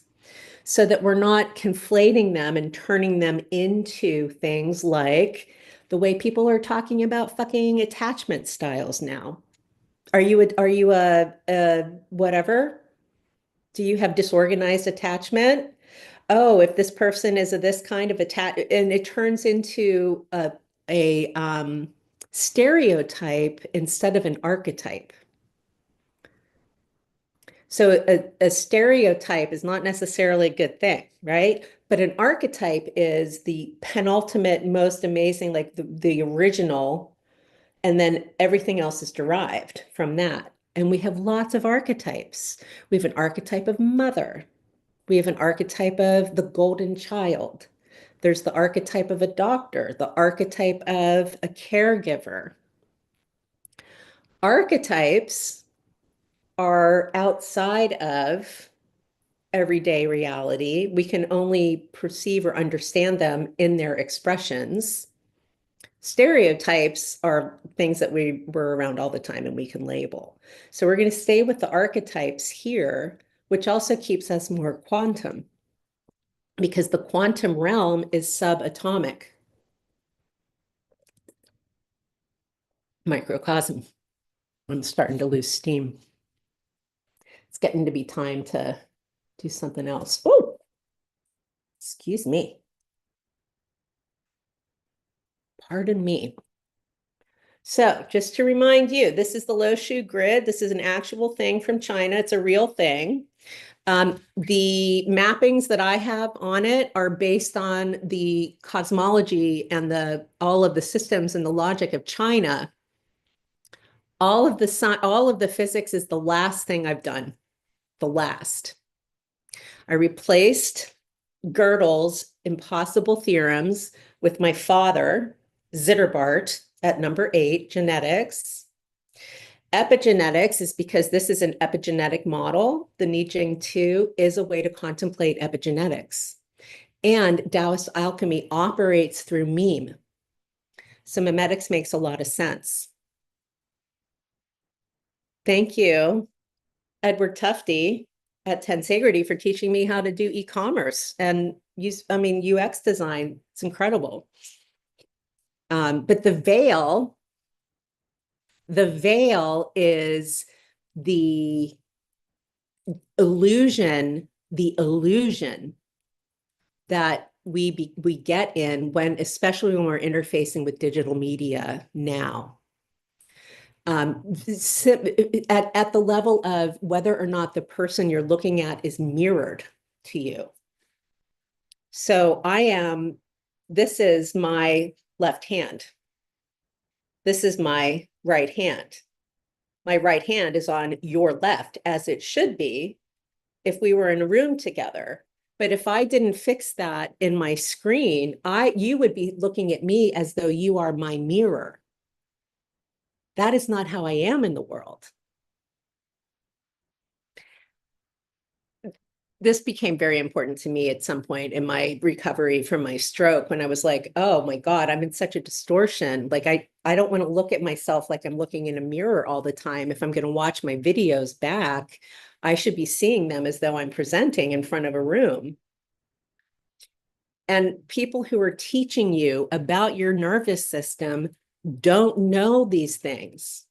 so that we're not conflating them and turning them into things like the way people are talking about fucking attachment styles now. Are you a whatever? Do you have disorganized attachment? Oh, if this person is a this kind of attach, and it turns into a stereotype instead of an archetype. So a stereotype is not necessarily a good thing, right? But an archetype is the penultimate, most amazing, like the original, and then everything else is derived from that. And we have lots of archetypes. We have an archetype of mother. We have an archetype of the golden child. There's the archetype of a doctor, the archetype of a caregiver. Archetypes are outside of everyday reality. We can only perceive or understand them in their expressions. Stereotypes are things that we were around all the time and we can label. So we're going to stay with the archetypes here, which also keeps us more quantum, because the quantum realm is subatomic. Microcosm. I'm starting to lose steam. It's getting to be time to do something else. Oh, excuse me. Pardon me. So just to remind you, this is the Lo Shu grid. This is an actual thing from China. It's a real thing. The mappings that I have on it are based on the cosmology and all of the systems and the logic of China. All of the physics is the last thing I've done. The last. I replaced Gödel's impossible theorems with my father, Zitterbart, at number 8, genetics. Epigenetics is because this is an epigenetic model. The Nijing 2 is a way to contemplate epigenetics. And Taoist alchemy operates through meme. So memetics makes a lot of sense. Thank you, Edward Tufte at Tensegrity, for teaching me how to do e-commerce and UX design. It's incredible. But the veil is the illusion that we get in when, especially when we're interfacing with digital media now. At the level of whether or not the person you're looking at is mirrored to you. So this is my left hand. This is my right hand. My right hand is on your left, as it should be if we were in a room together. But if I didn't fix that in my screen, you would be looking at me as though you are my mirror. That is not how I am in the world. This became very important to me at some point in my recovery from my stroke, when I was like, oh my God, I'm in such a distortion. Like I don't want to look at myself like I'm looking in a mirror all the time. If I'm going to watch my videos back, I should be seeing them as though I'm presenting in front of a room. And people who are teaching you about your nervous system don't know these things.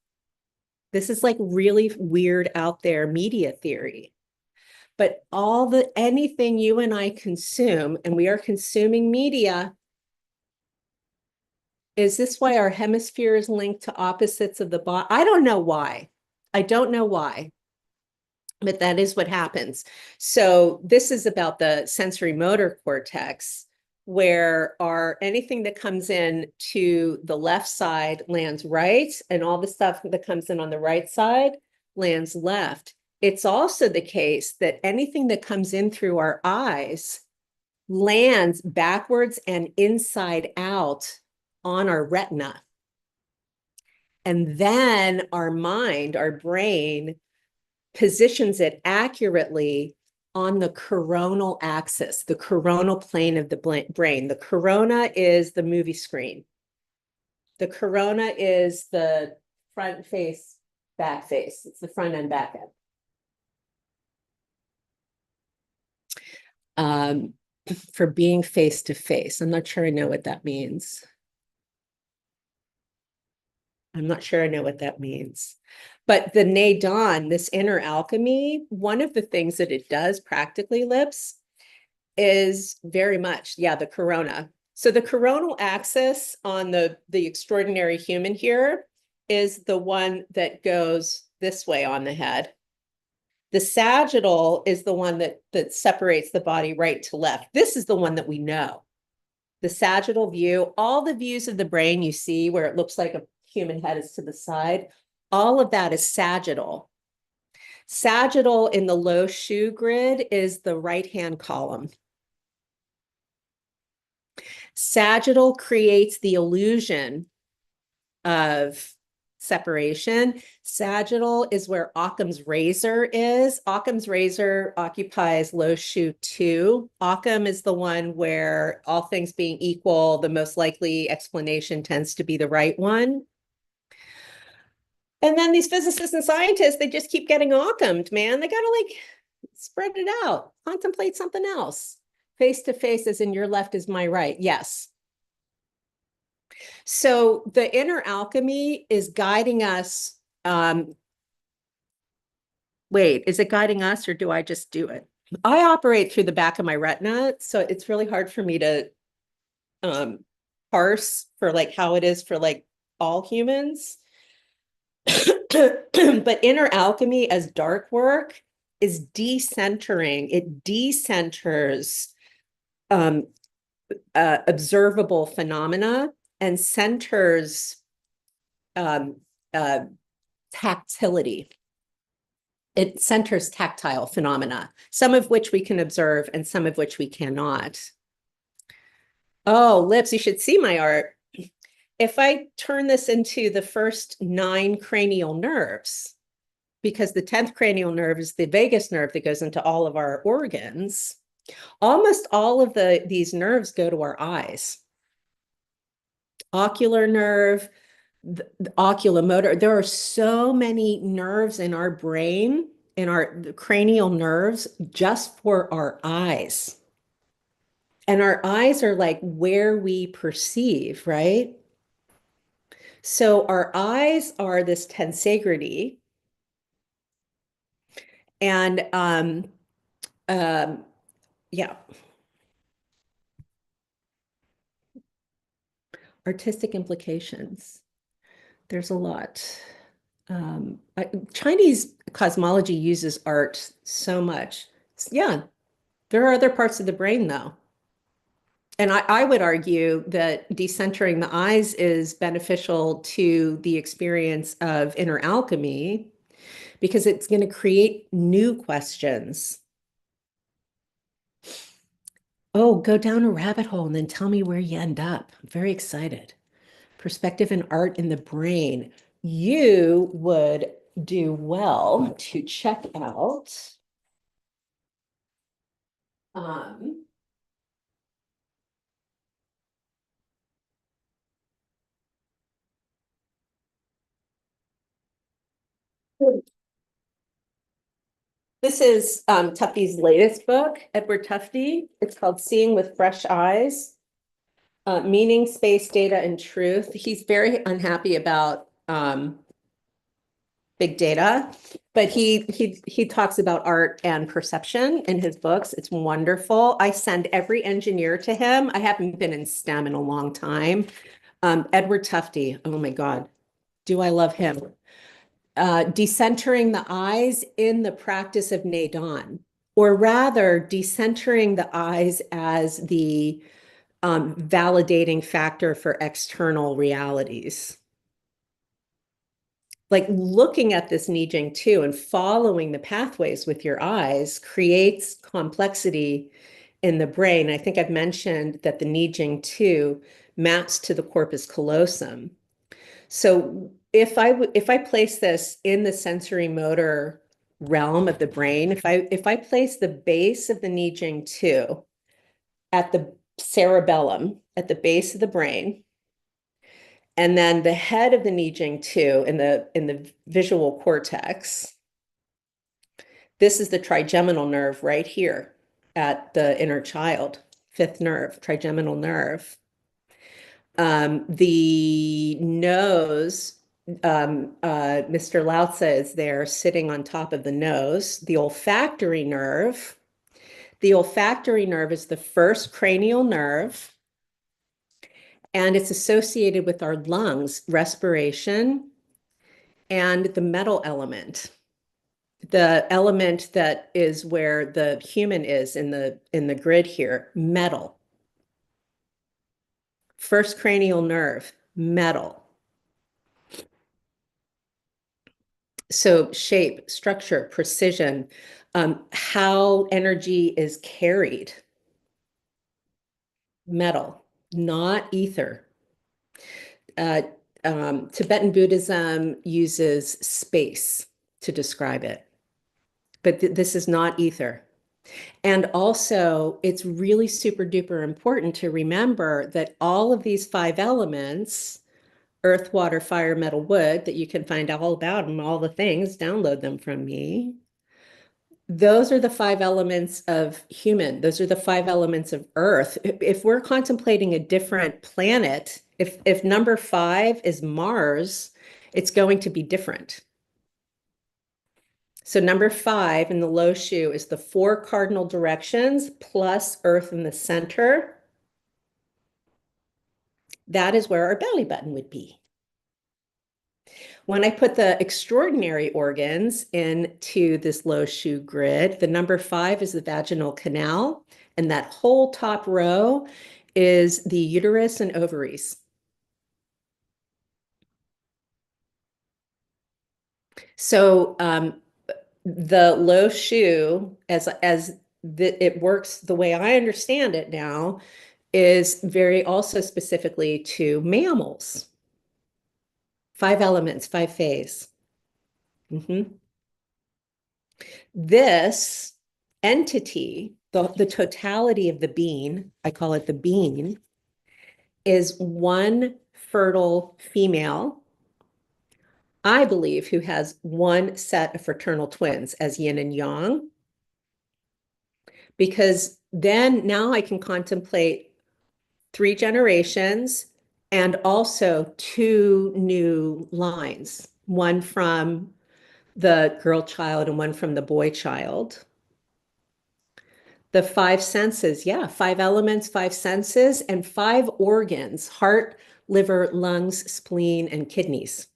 This is like really weird out there media theory. But anything you and I consume, and we are consuming media. Is this why our hemisphere is linked to opposites of the body? I don't know why. I don't know why. But that is what happens. So this is about the sensory motor cortex, where anything that comes in to the left side lands right, and all the stuff that comes in on the right side lands left. It's also the case that anything that comes in through our eyes lands backwards and inside out on our retina. And then our mind, our brain, positions it accurately on the coronal axis, the coronal plane of the brain. The corona is the movie screen. The corona is the front face, back face. It's the front and back end. For being face to face. I'm not sure I know what that means. I'm not sure I know what that means. But the Neidan, this inner alchemy, one of the things that it does practically, Lips, is very much, yeah, the corona. So the coronal axis on the extraordinary human here is the one that goes this way on the head. The sagittal is the one that separates the body right to left. This is the one that we know. The sagittal view, all the views of the brain you see where it looks like a human head is to the side, all of that is sagittal. Sagittal in the Lo Shu grid is the right-hand column. Sagittal creates the illusion of separation. Sagittal is where Occam's razor is. Occam's razor occupies Lo Shu 2. Occam is the one where, all things being equal, the most likely explanation tends to be the right one. And then these physicists and scientists, they just keep getting Occam'd, man. They gotta like spread it out, contemplate something else. Face to face, as in your left is my right. Yes. So the inner alchemy is guiding us. Wait, is it guiding us or do I just do it? I operate through the back of my retina, so it's really hard for me to parse for like how it is for like all humans. But inner alchemy as dark work is decentering. It decenters observable phenomena and centers tactility. It centers tactile phenomena, some of which we can observe and some of which we cannot. Oh, Lips, you should see my art. If I turn this into the first 9 cranial nerves, because the 10th cranial nerve is the vagus nerve that goes into all of our organs, almost all of these nerves go to our eyes. Ocular nerve, the oculomotor. There are so many nerves in our brain, in our cranial nerves, just for our eyes. And our eyes are like where we perceive, right? So our eyes are this tensegrity. And yeah. Artistic implications. There's a lot. Chinese cosmology uses art so much. Yeah, there are other parts of the brain though. And I would argue that decentering the eyes is beneficial to the experience of inner alchemy because it's going to create new questions. Oh, go down a rabbit hole and then tell me where you end up. I'm very excited. Perspective and art in the brain. You would do well to check out this is Tufte's latest book, Edward Tufte. It's called Seeing with Fresh Eyes, Meaning, Space, Data, and Truth. He's very unhappy about big data, but he talks about art and perception in his books. It's wonderful. I send every engineer to him. I haven't been in STEM in a long time. Edward Tufte, oh my God, do I love him. Decentering the eyes in the practice of Neidan, or rather decentering the eyes as the validating factor for external realities. Like looking at this Nijing 2 and following the pathways with your eyes creates complexity in the brain. I think I've mentioned that the Nijing 2 maps to the corpus callosum. So if I place this in the sensory motor realm of the brain, if I place the base of the Nijing 2 at the cerebellum, at the base of the brain, and then the head of the Nijing 2 in the visual cortex, this is the trigeminal nerve right here at the inner child, 5th nerve, trigeminal nerve. The nose, Mr. Lao-Tzu is there sitting on top of the nose. The olfactory nerve. The olfactory nerve is the first cranial nerve, and it's associated with our lungs, respiration, and the metal element. The element that is where the human is in the grid here, metal. First cranial nerve, metal. So shape, structure, precision, how energy is carried. Metal, not ether. Tibetan Buddhism uses space to describe it, but this is not ether. And also, it's really super duper important to remember that all of these 5 elements, earth, water, fire, metal, wood, that you can find all about and all the things, download them from me. Those are the 5 elements of human. Those are the 5 elements of earth. If we're contemplating a different planet, if number 5 is Mars, it's going to be different. So number 5 in the Lo Shu is the 4 cardinal directions plus Earth in the center. That is where our belly button would be. When I put the extraordinary organs into this Lo Shu grid, the number 5 is the vaginal canal, and that whole top row is the uterus and ovaries. So the Lo Shu, it works the way I understand it now, is very also specifically to mammals. 5 elements, 5 phase. This entity, the totality of the being, I call it the being, is one fertile female, I believe, who has one set of fraternal twins as yin and yang. Because then now I can contemplate 3 generations and also 2 new lines, one from the girl child and one from the boy child. The 5 senses, yeah, 5 elements, 5 senses, and 5 organs: heart, liver, lungs, spleen, and kidneys.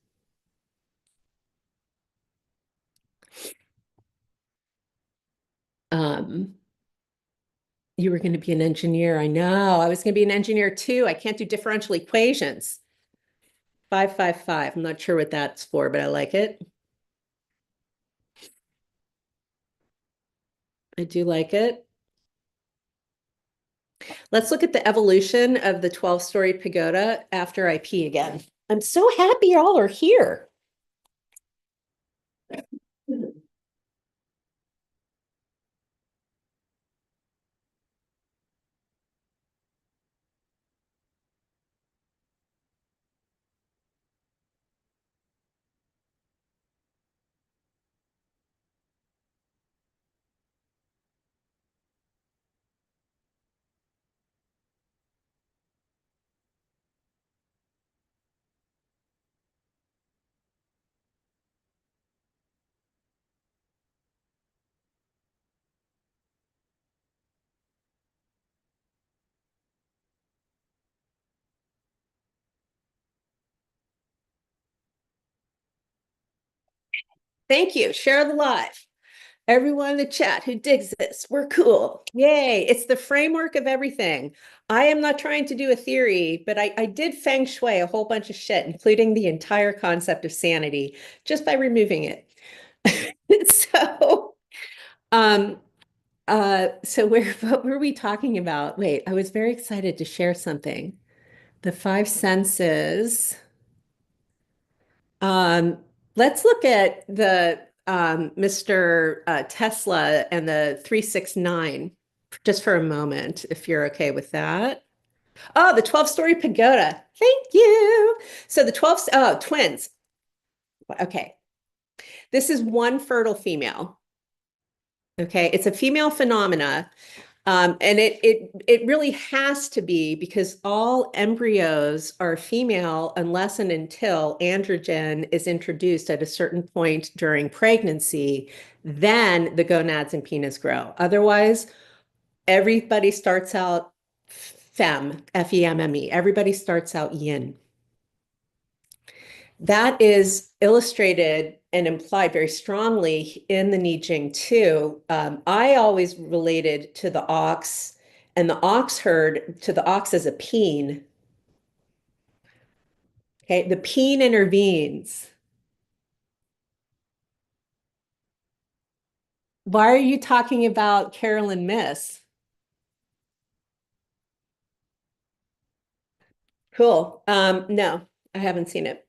You were going to be an engineer. I know. I was going to be an engineer too. I can't do differential equations. 555. I'm not sure what that's for, but I like it. I do like it. Let's look at the evolution of the 12-story pagoda after I pee again. I'm so happy y'all are here. Thank you. Share the live. Everyone in the chat who digs this, we're cool. Yay. It's the framework of everything. I am not trying to do a theory, but I did feng shui a whole bunch of shit, including the entire concept of sanity, just by removing it. So, what were we talking about? Wait, I was very excited to share something. The 5 senses. Let's look at the Mr. Tesla and the 369 just for a moment, if you're okay with that. Oh, the 12-story pagoda. Thank you. So the 12, twins. Okay. This is one fertile female. Okay, it's a female phenomena. And it really has to be because all embryos are female unless and until androgen is introduced at a certain point during pregnancy, then the gonads and penis grow. Otherwise, everybody starts out femme, F-E-M-M-E. Everybody starts out yin. That is illustrated and implied very strongly in the I Ching too. I always related to the ox and the ox herd to the ox as a peen. Okay, the peen intervenes. Why are you talking about Carolyn Miss? Cool. No, I haven't seen it.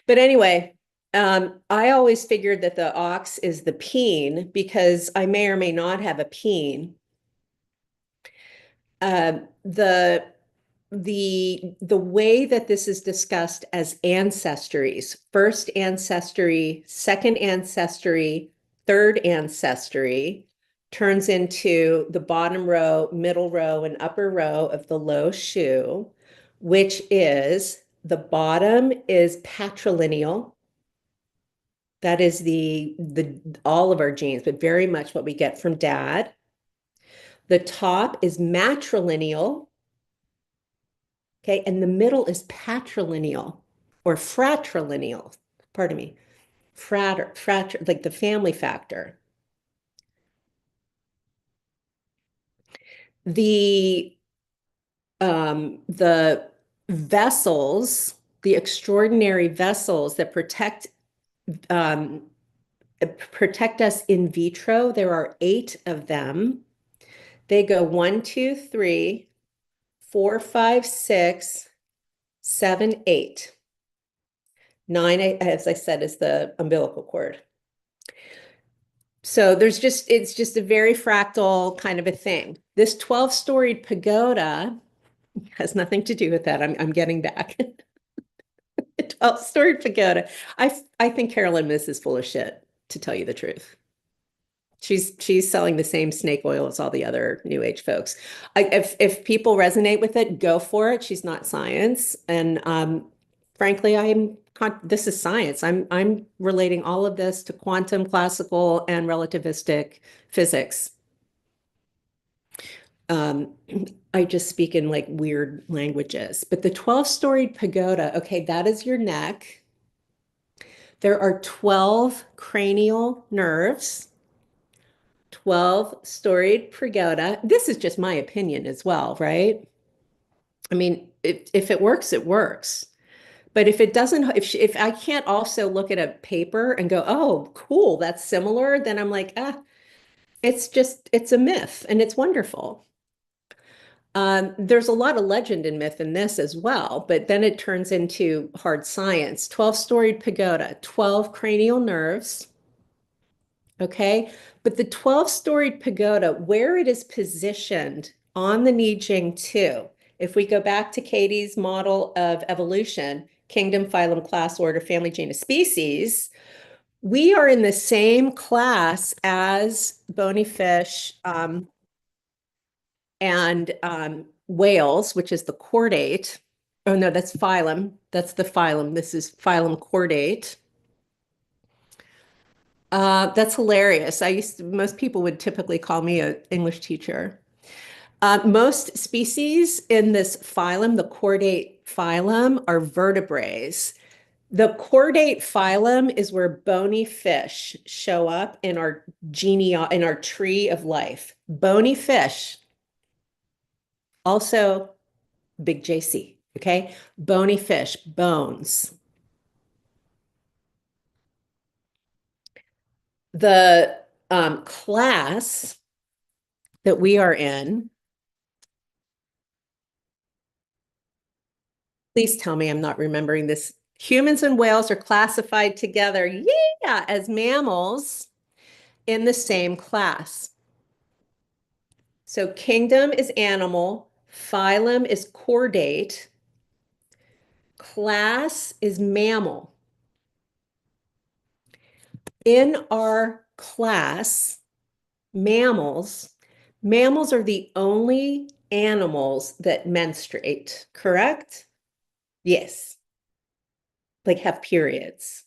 But anyway, I always figured that the ox is the peen because I may or may not have a peen. Uh, the the way that this is discussed as ancestries, first ancestry, second ancestry, third ancestry, turns into the bottom row, middle row, and upper row of the Lo Shu, which is the bottom is patrilineal. That is the all of our genes, but very much what we get from dad. The top is matrilineal. Okay, and the middle is patrilineal or fratrilineal. Pardon me. Frater, like the family factor. The the vessels, the extraordinary vessels that um, protect us in vitro, there are 8 of them. They go 1, 2, 3, 4, 5, 6, 7, 8. 9, as I said, is the umbilical cord. So it's just a very fractal kind of a thing. This 12-storied pagoda has nothing to do with that. I'm getting back. 12-storied pagoda. I think Carolyn Miss is full of shit, to tell you the truth. She's selling the same snake oil as all the other New Age folks. If people resonate with it, go for it. She's not science, and frankly, this is science. I'm relating all of this to quantum, classical, and relativistic physics. I just speak in like weird languages. But the 12-storied pagoda, okay, that is your neck. There are 12 cranial nerves. 12-storied pagoda. This is just my opinion as well, right? I mean, if it works, it works. But if it doesn't, if I can't also look at a paper and go, oh, cool, that's similar, then I'm like, it's a myth and it's wonderful. There's a lot of legend and myth in this as well, but then it turns into hard science. 12-storied pagoda, 12 cranial nerves. Okay, but the 12-storied pagoda, where it is positioned on the Nijing 2, if we go back to Katie's model of evolution, kingdom, phylum, class, order, family, genus, species, we are in the same class as bony fish and whales, which is the chordate. Oh no, that's phylum. That's the phylum. This is phylum chordate. That's hilarious. Most people would typically call me an English teacher. Most species in this phylum, the chordate phylum, are vertebrates. The chordate phylum is where bony fish show up in our in our tree of life. Bony fish, also big JC, okay? Bony fish, bones. The class that we are in, please tell me I'm not remembering this. Humans and whales are classified together, yeah, as mammals in the same class. So kingdom is animal, phylum is chordate, class is mammal. In our class, mammals, Mammals are the only animals that menstruate, correct? Yes, like have periods.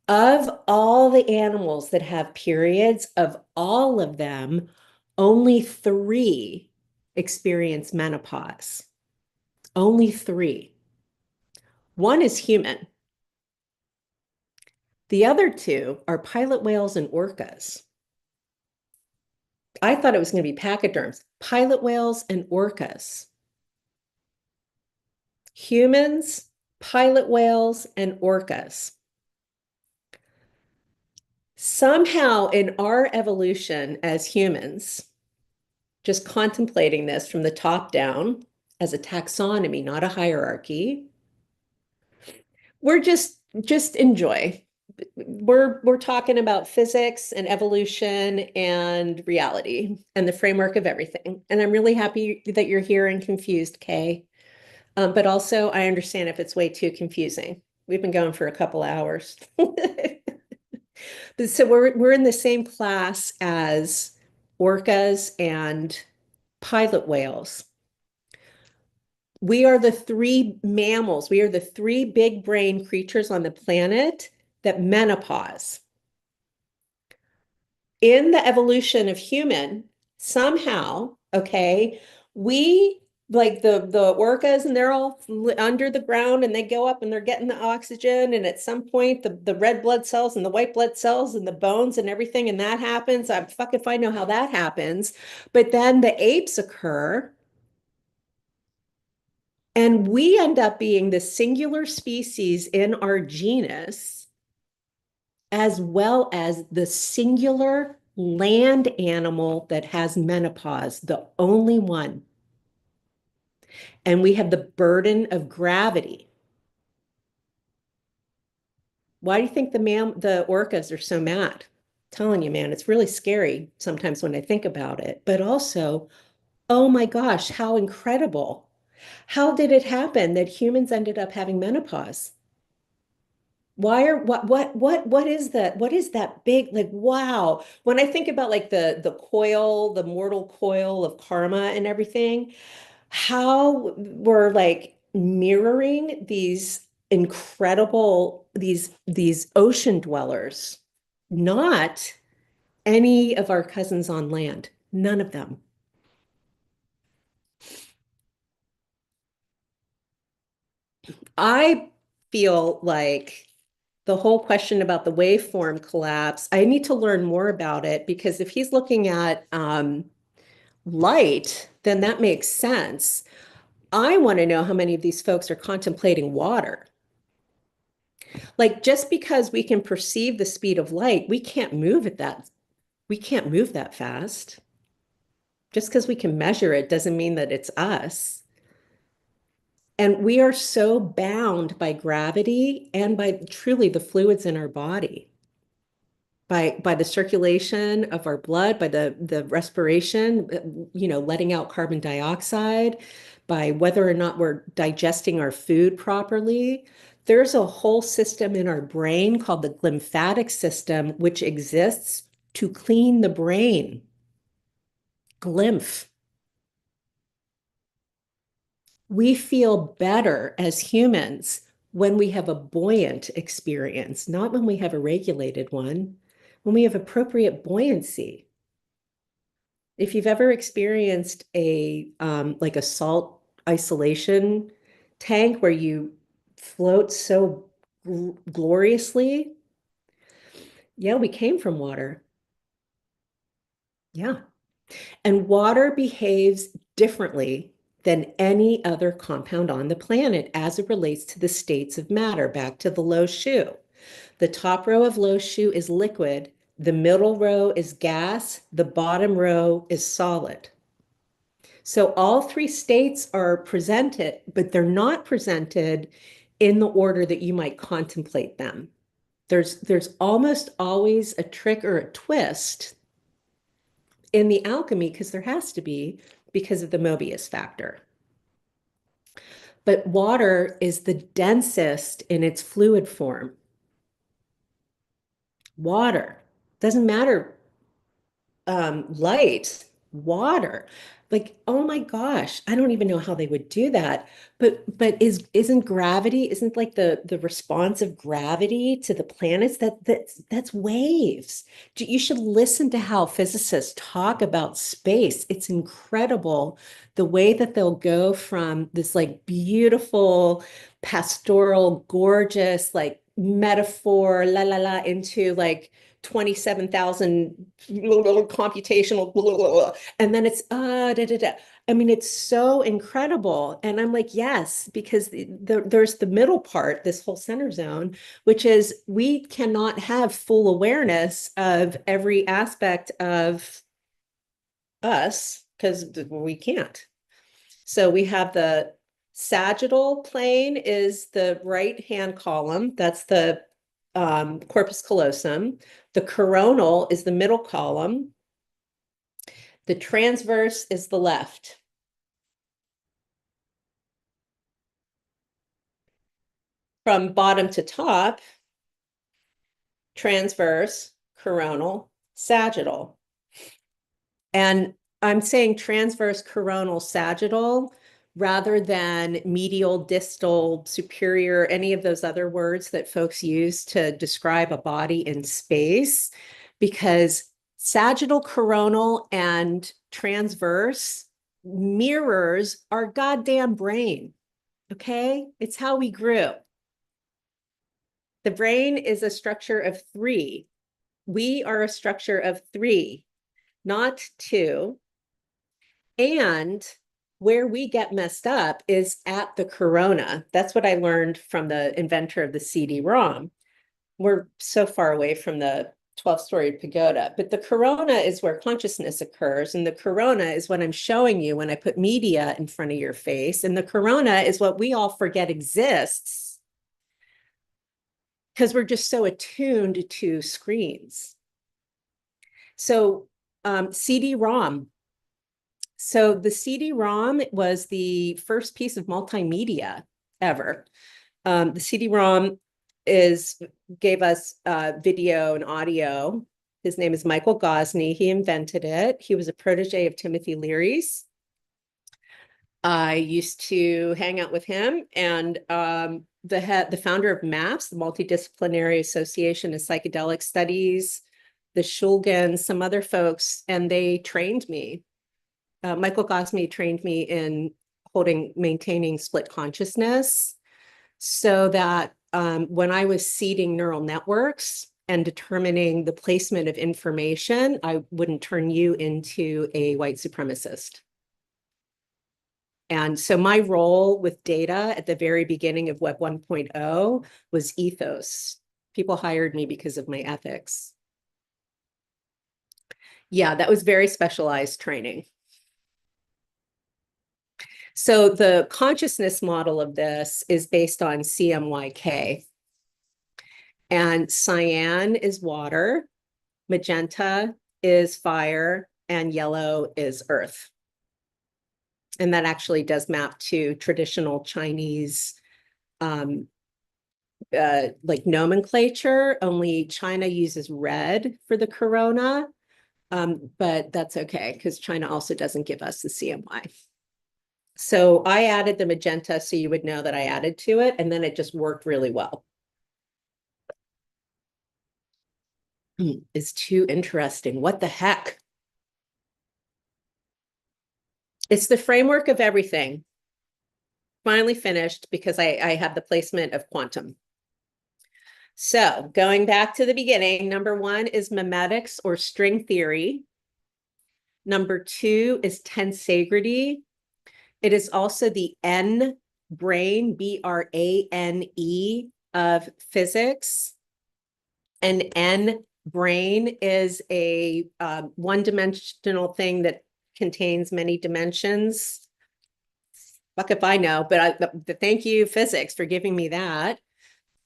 Of all the animals that have periods, of all of them, only three experience menopause. Only three. One is human. The other two are pilot whales and orcas. I thought it was going to be pachyderms. Pilot whales and orcas. Humans, pilot whales, and orcas. Somehow in our evolution as humans, just contemplating this from the top down as a taxonomy, not a hierarchy, we're just enjoy. We're talking about physics and evolution and reality and the framework of everything. And I'm really happy that you're here and confused, Kay. But also I understand if it's way too confusing. We've been going for a couple hours. So we're in the same class as orcas and pilot whales. We are the three mammals. We are the three big brain creatures on the planet that menopause. In the evolution of human, somehow, okay, we like the orcas and they're all under the ground and they go up and they're getting the oxygen, and at some point the red blood cells and the white blood cells and the bones and everything, and that happens. I'm fuck if I know how that happens. But then the apes occur and we end up being the singular species in our genus, as well as the singular land animal that has menopause, the only one. And we have the burden of gravity. Why do you think the orcas are so mad? I'm telling you, man, it's really scary sometimes when I think about it. But also, oh my gosh, how incredible. How did it happen that humans ended up having menopause? Why are what is that? What is that big, like, wow. When I think about like the coil, the mortal coil of karma and everything, how we're like mirroring these incredible, these ocean dwellers, not any of our cousins on land, none of them. I feel like the whole question about the waveform collapse, I need to learn more about it, because if he's looking at light, then that makes sense. I want to know how many of these folks are contemplating water. Like, just because we can perceive the speed of light, we can't move that fast. Just because we can measure it doesn't mean that it's us. And we are so bound by gravity and by truly the fluids in our body, by the circulation of our blood, by the respiration, letting out carbon dioxide, by whether or not we're digesting our food properly. There's a whole system in our brain called the lymphatic system, which exists to clean the brain. Glymph. We feel better as humans when we have a buoyant experience, not when we have a regulated one, when we have appropriate buoyancy. If you've ever experienced like a salt isolation tank where you float so gloriously, yeah, we came from water. Yeah. And water behaves differently than any other compound on the planet as it relates to the states of matter. Back to the Lo Shu. The top row of Lo Shu is liquid, the middle row is gas, the bottom row is solid. So all three states are presented, but they're not presented in the order that you might contemplate them. There's almost always a trick or a twist in the alchemy, because there has to be, because of the Mobius factor. But water is the densest in its fluid form. Water doesn't matter. light, water. Like, oh my gosh, I don't even know how they would do that. But isn't gravity, isn't like the response of gravity to the planets that's waves. You should listen to how physicists talk about space. It's incredible the way that they'll go from this like beautiful, pastoral, gorgeous, like metaphor, la la la, into like 27,000 computational, and then it's da, da, da. I mean, it's so incredible. And I'm like, yes, because there's the middle part, this whole center zone, which is we cannot have full awareness of every aspect of us because we can't. So we have the sagittal plane is the right-hand column. That's the corpus callosum. The coronal is the middle column. The transverse is the left. From bottom to top, transverse, coronal, sagittal. And I'm saying transverse, coronal, sagittal rather than medial, distal, superior, any of those other words that folks use to describe a body in space, because sagittal, coronal, and transverse mirrors our goddamn brain, okay? It's how we grew. The brain is a structure of three. We are a structure of three, not two. And where we get messed up is at the corona. That's what I learned from the inventor of the CD-ROM. We're so far away from the 12-storied pagoda, but the corona is where consciousness occurs. And the corona is what I'm showing you when I put media in front of your face. And the corona is what we all forget exists because we're just so attuned to screens. So CD-ROM. So the CD-ROM was the first piece of multimedia ever. The CD-ROM gave us video and audio. His name is Michael Gosney. He invented it. He was a protege of Timothy Leary's. I used to hang out with him, and the founder of MAPS, the Multidisciplinary Association of Psychedelic Studies, the Shulgins, some other folks, and they trained me. Michael Gosney trained me in maintaining split consciousness so that when I was seeding neural networks and determining the placement of information, I wouldn't turn you into a white supremacist. And so my role with data at the very beginning of Web 1.0 was ethos. People hired me because of my ethics. Yeah, that was very specialized training. So the consciousness model of this is based on CMYK. And cyan is water, magenta is fire, and yellow is earth. And that actually does map to traditional Chinese like nomenclature, only China uses red for the corona. But that's okay, because China also doesn't give us the CMY. So I added the magenta so you would know that I added to it, and then it just worked really well. It's too interesting. What the heck? It's the framework of everything. Finally finished because I have the placement of quantum. So going back to the beginning, number one is memetics or string theory. Number two is tensegrity. It is also the N brain, BRANE, of physics. An N brain is a one-dimensional thing that contains many dimensions. Fuck if I know, but thank you, physics, for giving me that.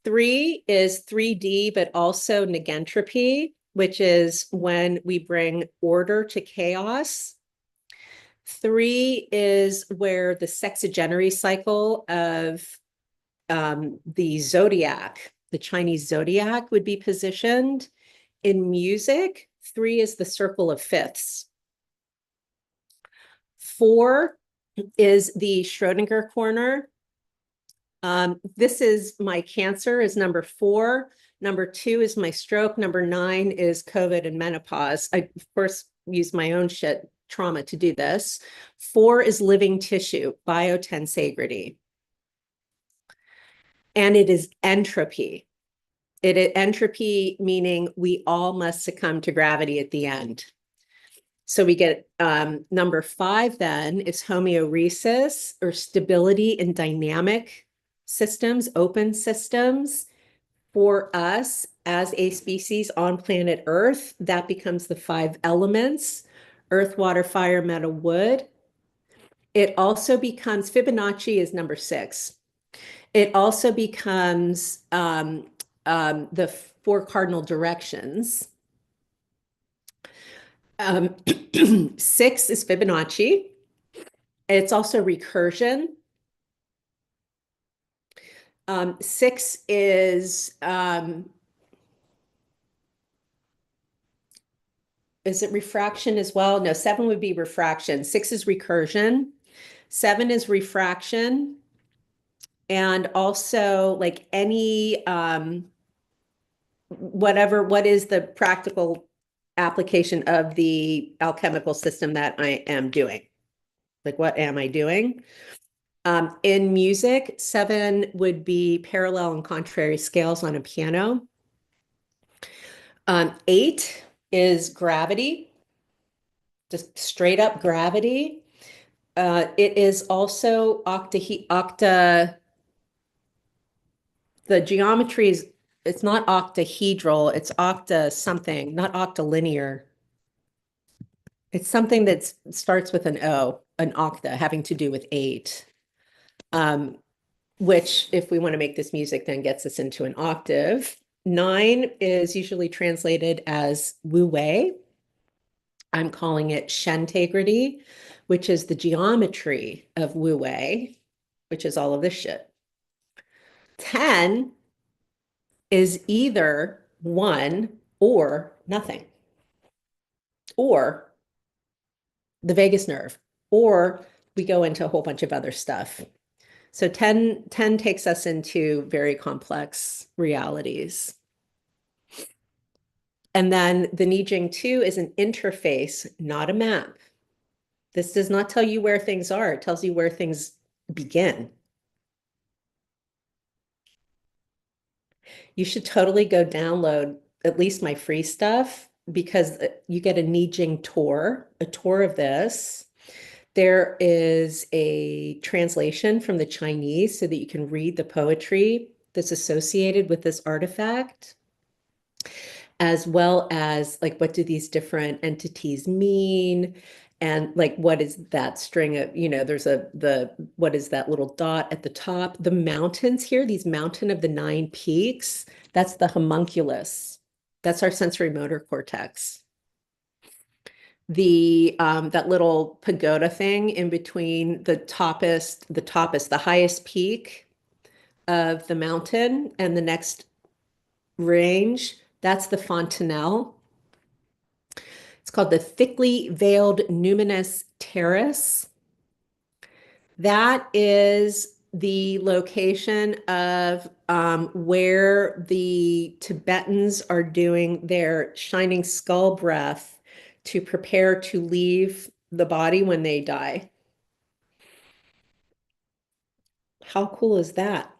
3 is 3D, but also negentropy, which is when we bring order to chaos. 3 is where the sexagenary cycle of the zodiac, the Chinese zodiac, would be positioned. In music, 3 is the circle of fifths. 4 is the Schrodinger corner. This is my cancer is number 4. Number 2 is my stroke. Number 9 is COVID and menopause. I, of course, use my own trauma to do this. 4 is living tissue, biotensegrity. And it is entropy. It is entropy, meaning we all must succumb to gravity at the end. So we get number 5 then is homeoresis, or stability in dynamic systems, open systems. For us as a species on planet Earth, that becomes the 5 elements: earth, water, fire, metal, wood. It also becomes, Fibonacci is number 6. It also becomes the 4 cardinal directions. 6 is Fibonacci. It's also recursion. 6 is it refraction as well? No, 7 would be refraction. 6 is recursion. 7 is refraction. And also like any, what is the practical application of the alchemical system that I am doing? Like, what am I doing? In music, 7 would be parallel and contrary scales on a piano. 8 is gravity, just straight up gravity. It is also the geometry is, it's not octahedral, it's octa something, not octalinear. It's something that starts with an O, an octa, having to do with 8. Which, if we want to make this music, then gets us into an octave. 9 is usually translated as wu wei. I'm calling it Shentegrity, which is the geometry of wu wei, which is all of this shit. 10 is either 1 or nothing, or the vagus nerve, or we go into a whole bunch of other stuff. So 10 takes us into very complex realities. And then the Nijing 2 is an interface, not a map. This does not tell you where things are. It tells you where things begin. You should totally go download at least my free stuff, because you get a Nijing tour, a tour of this. There is a translation from the Chinese so that you can read the poetry that's associated with this artifact, as well as like, what do these different entities mean? And like, what is that string of, there's what is that little dot at the top? The mountains here, these mountain of the 9 peaks, that's the homunculus. That's our sensory motor cortex. That little pagoda thing in between the highest peak of the mountain and the next range, that's the fontanelle. It's called the thickly veiled numinous terrace. That is the location of where the Tibetans are doing their shining skull breath to prepare to leave the body when they die. How cool is that?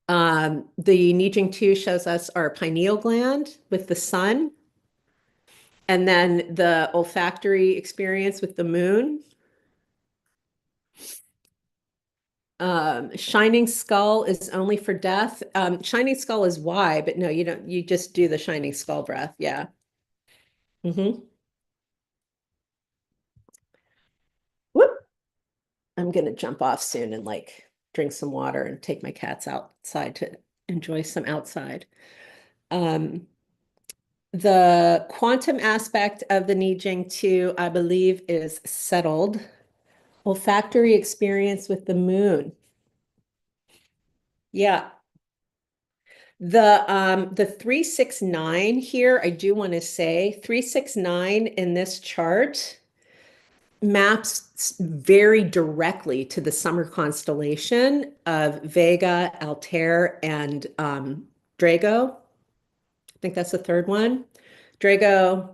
The Nijing 2 shows us our pineal gland with the sun, and then the olfactory experience with the moon. Shining skull is only for death. Shining skull is why, but no, you don't, you just do the shining skull breath. Yeah. Whoop. I'm gonna jump off soon and like drink some water and take my cats outside to enjoy some outside. The quantum aspect of the Nijing 2, I believe, is settled. Olfactory experience with the moon. Yeah. The 369 here, I do want to say 369 in this chart maps very directly to the summer constellation of Vega, Altair, and Drago. I think that's the third one. Drago,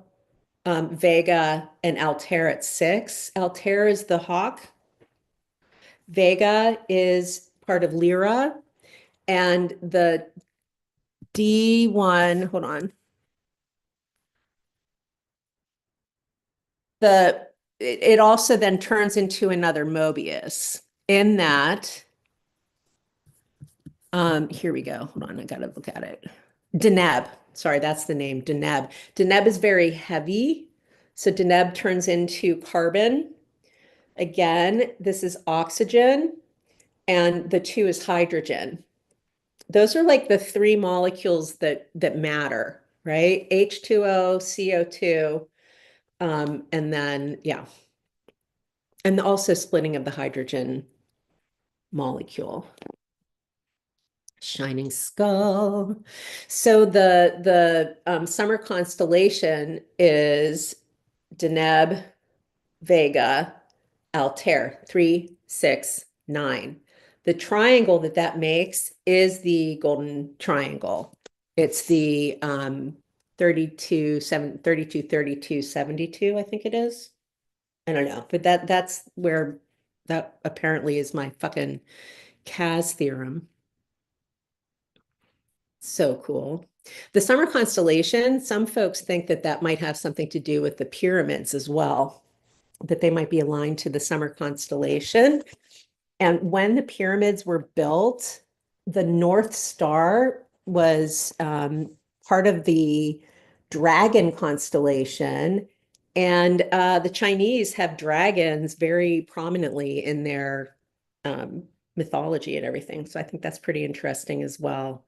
Vega, and Altair at 6. Altair is the hawk. Vega is part of Lyra. And the D1, hold on. It also then turns into another Mobius in that, here we go. Hold on, I gotta look at it. Deneb, sorry, that's the name, Deneb. Deneb is very heavy. So Deneb turns into carbon. Again, this is oxygen, and the 2 is hydrogen. Those are like the 3 molecules that matter, right? H2O, CO2, and then, yeah. And also splitting of the hydrogen molecule. Shining skull. So the summer constellation is Deneb, Vega, Altair, 3, 6, 9. The triangle that makes is the golden triangle. It's the 32, 32, 72, I think it is. I don't know, but that's where that apparently is my fucking Cas theorem. So cool. The summer constellation, some folks think that might have something to do with the pyramids as well, that they might be aligned to the summer constellation. And when the pyramids were built, the North Star was part of the dragon constellation. And the Chinese have dragons very prominently in their mythology and everything. So I think that's pretty interesting as well.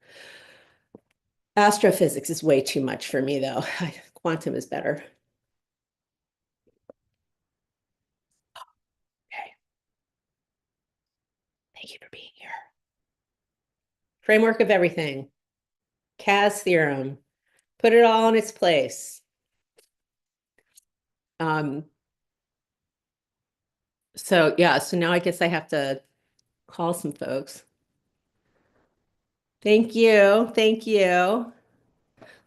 Astrophysics is way too much for me, though. Quantum is better. Okay. Thank you for being here. Framework of everything. Cas theorem. Put it all in its place. So yeah, so now I guess I have to call some folks. Thank you. Thank you.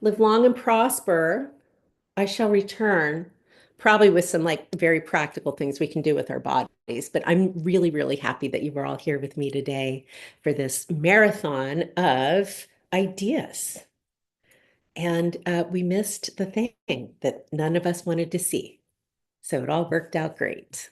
Live long and prosper. I shall return, probably with some like very practical things we can do with our bodies. But I'm really, really happy that you were all here with me today for this marathon of ideas. And we missed the thing that none of us wanted to see. So it all worked out great.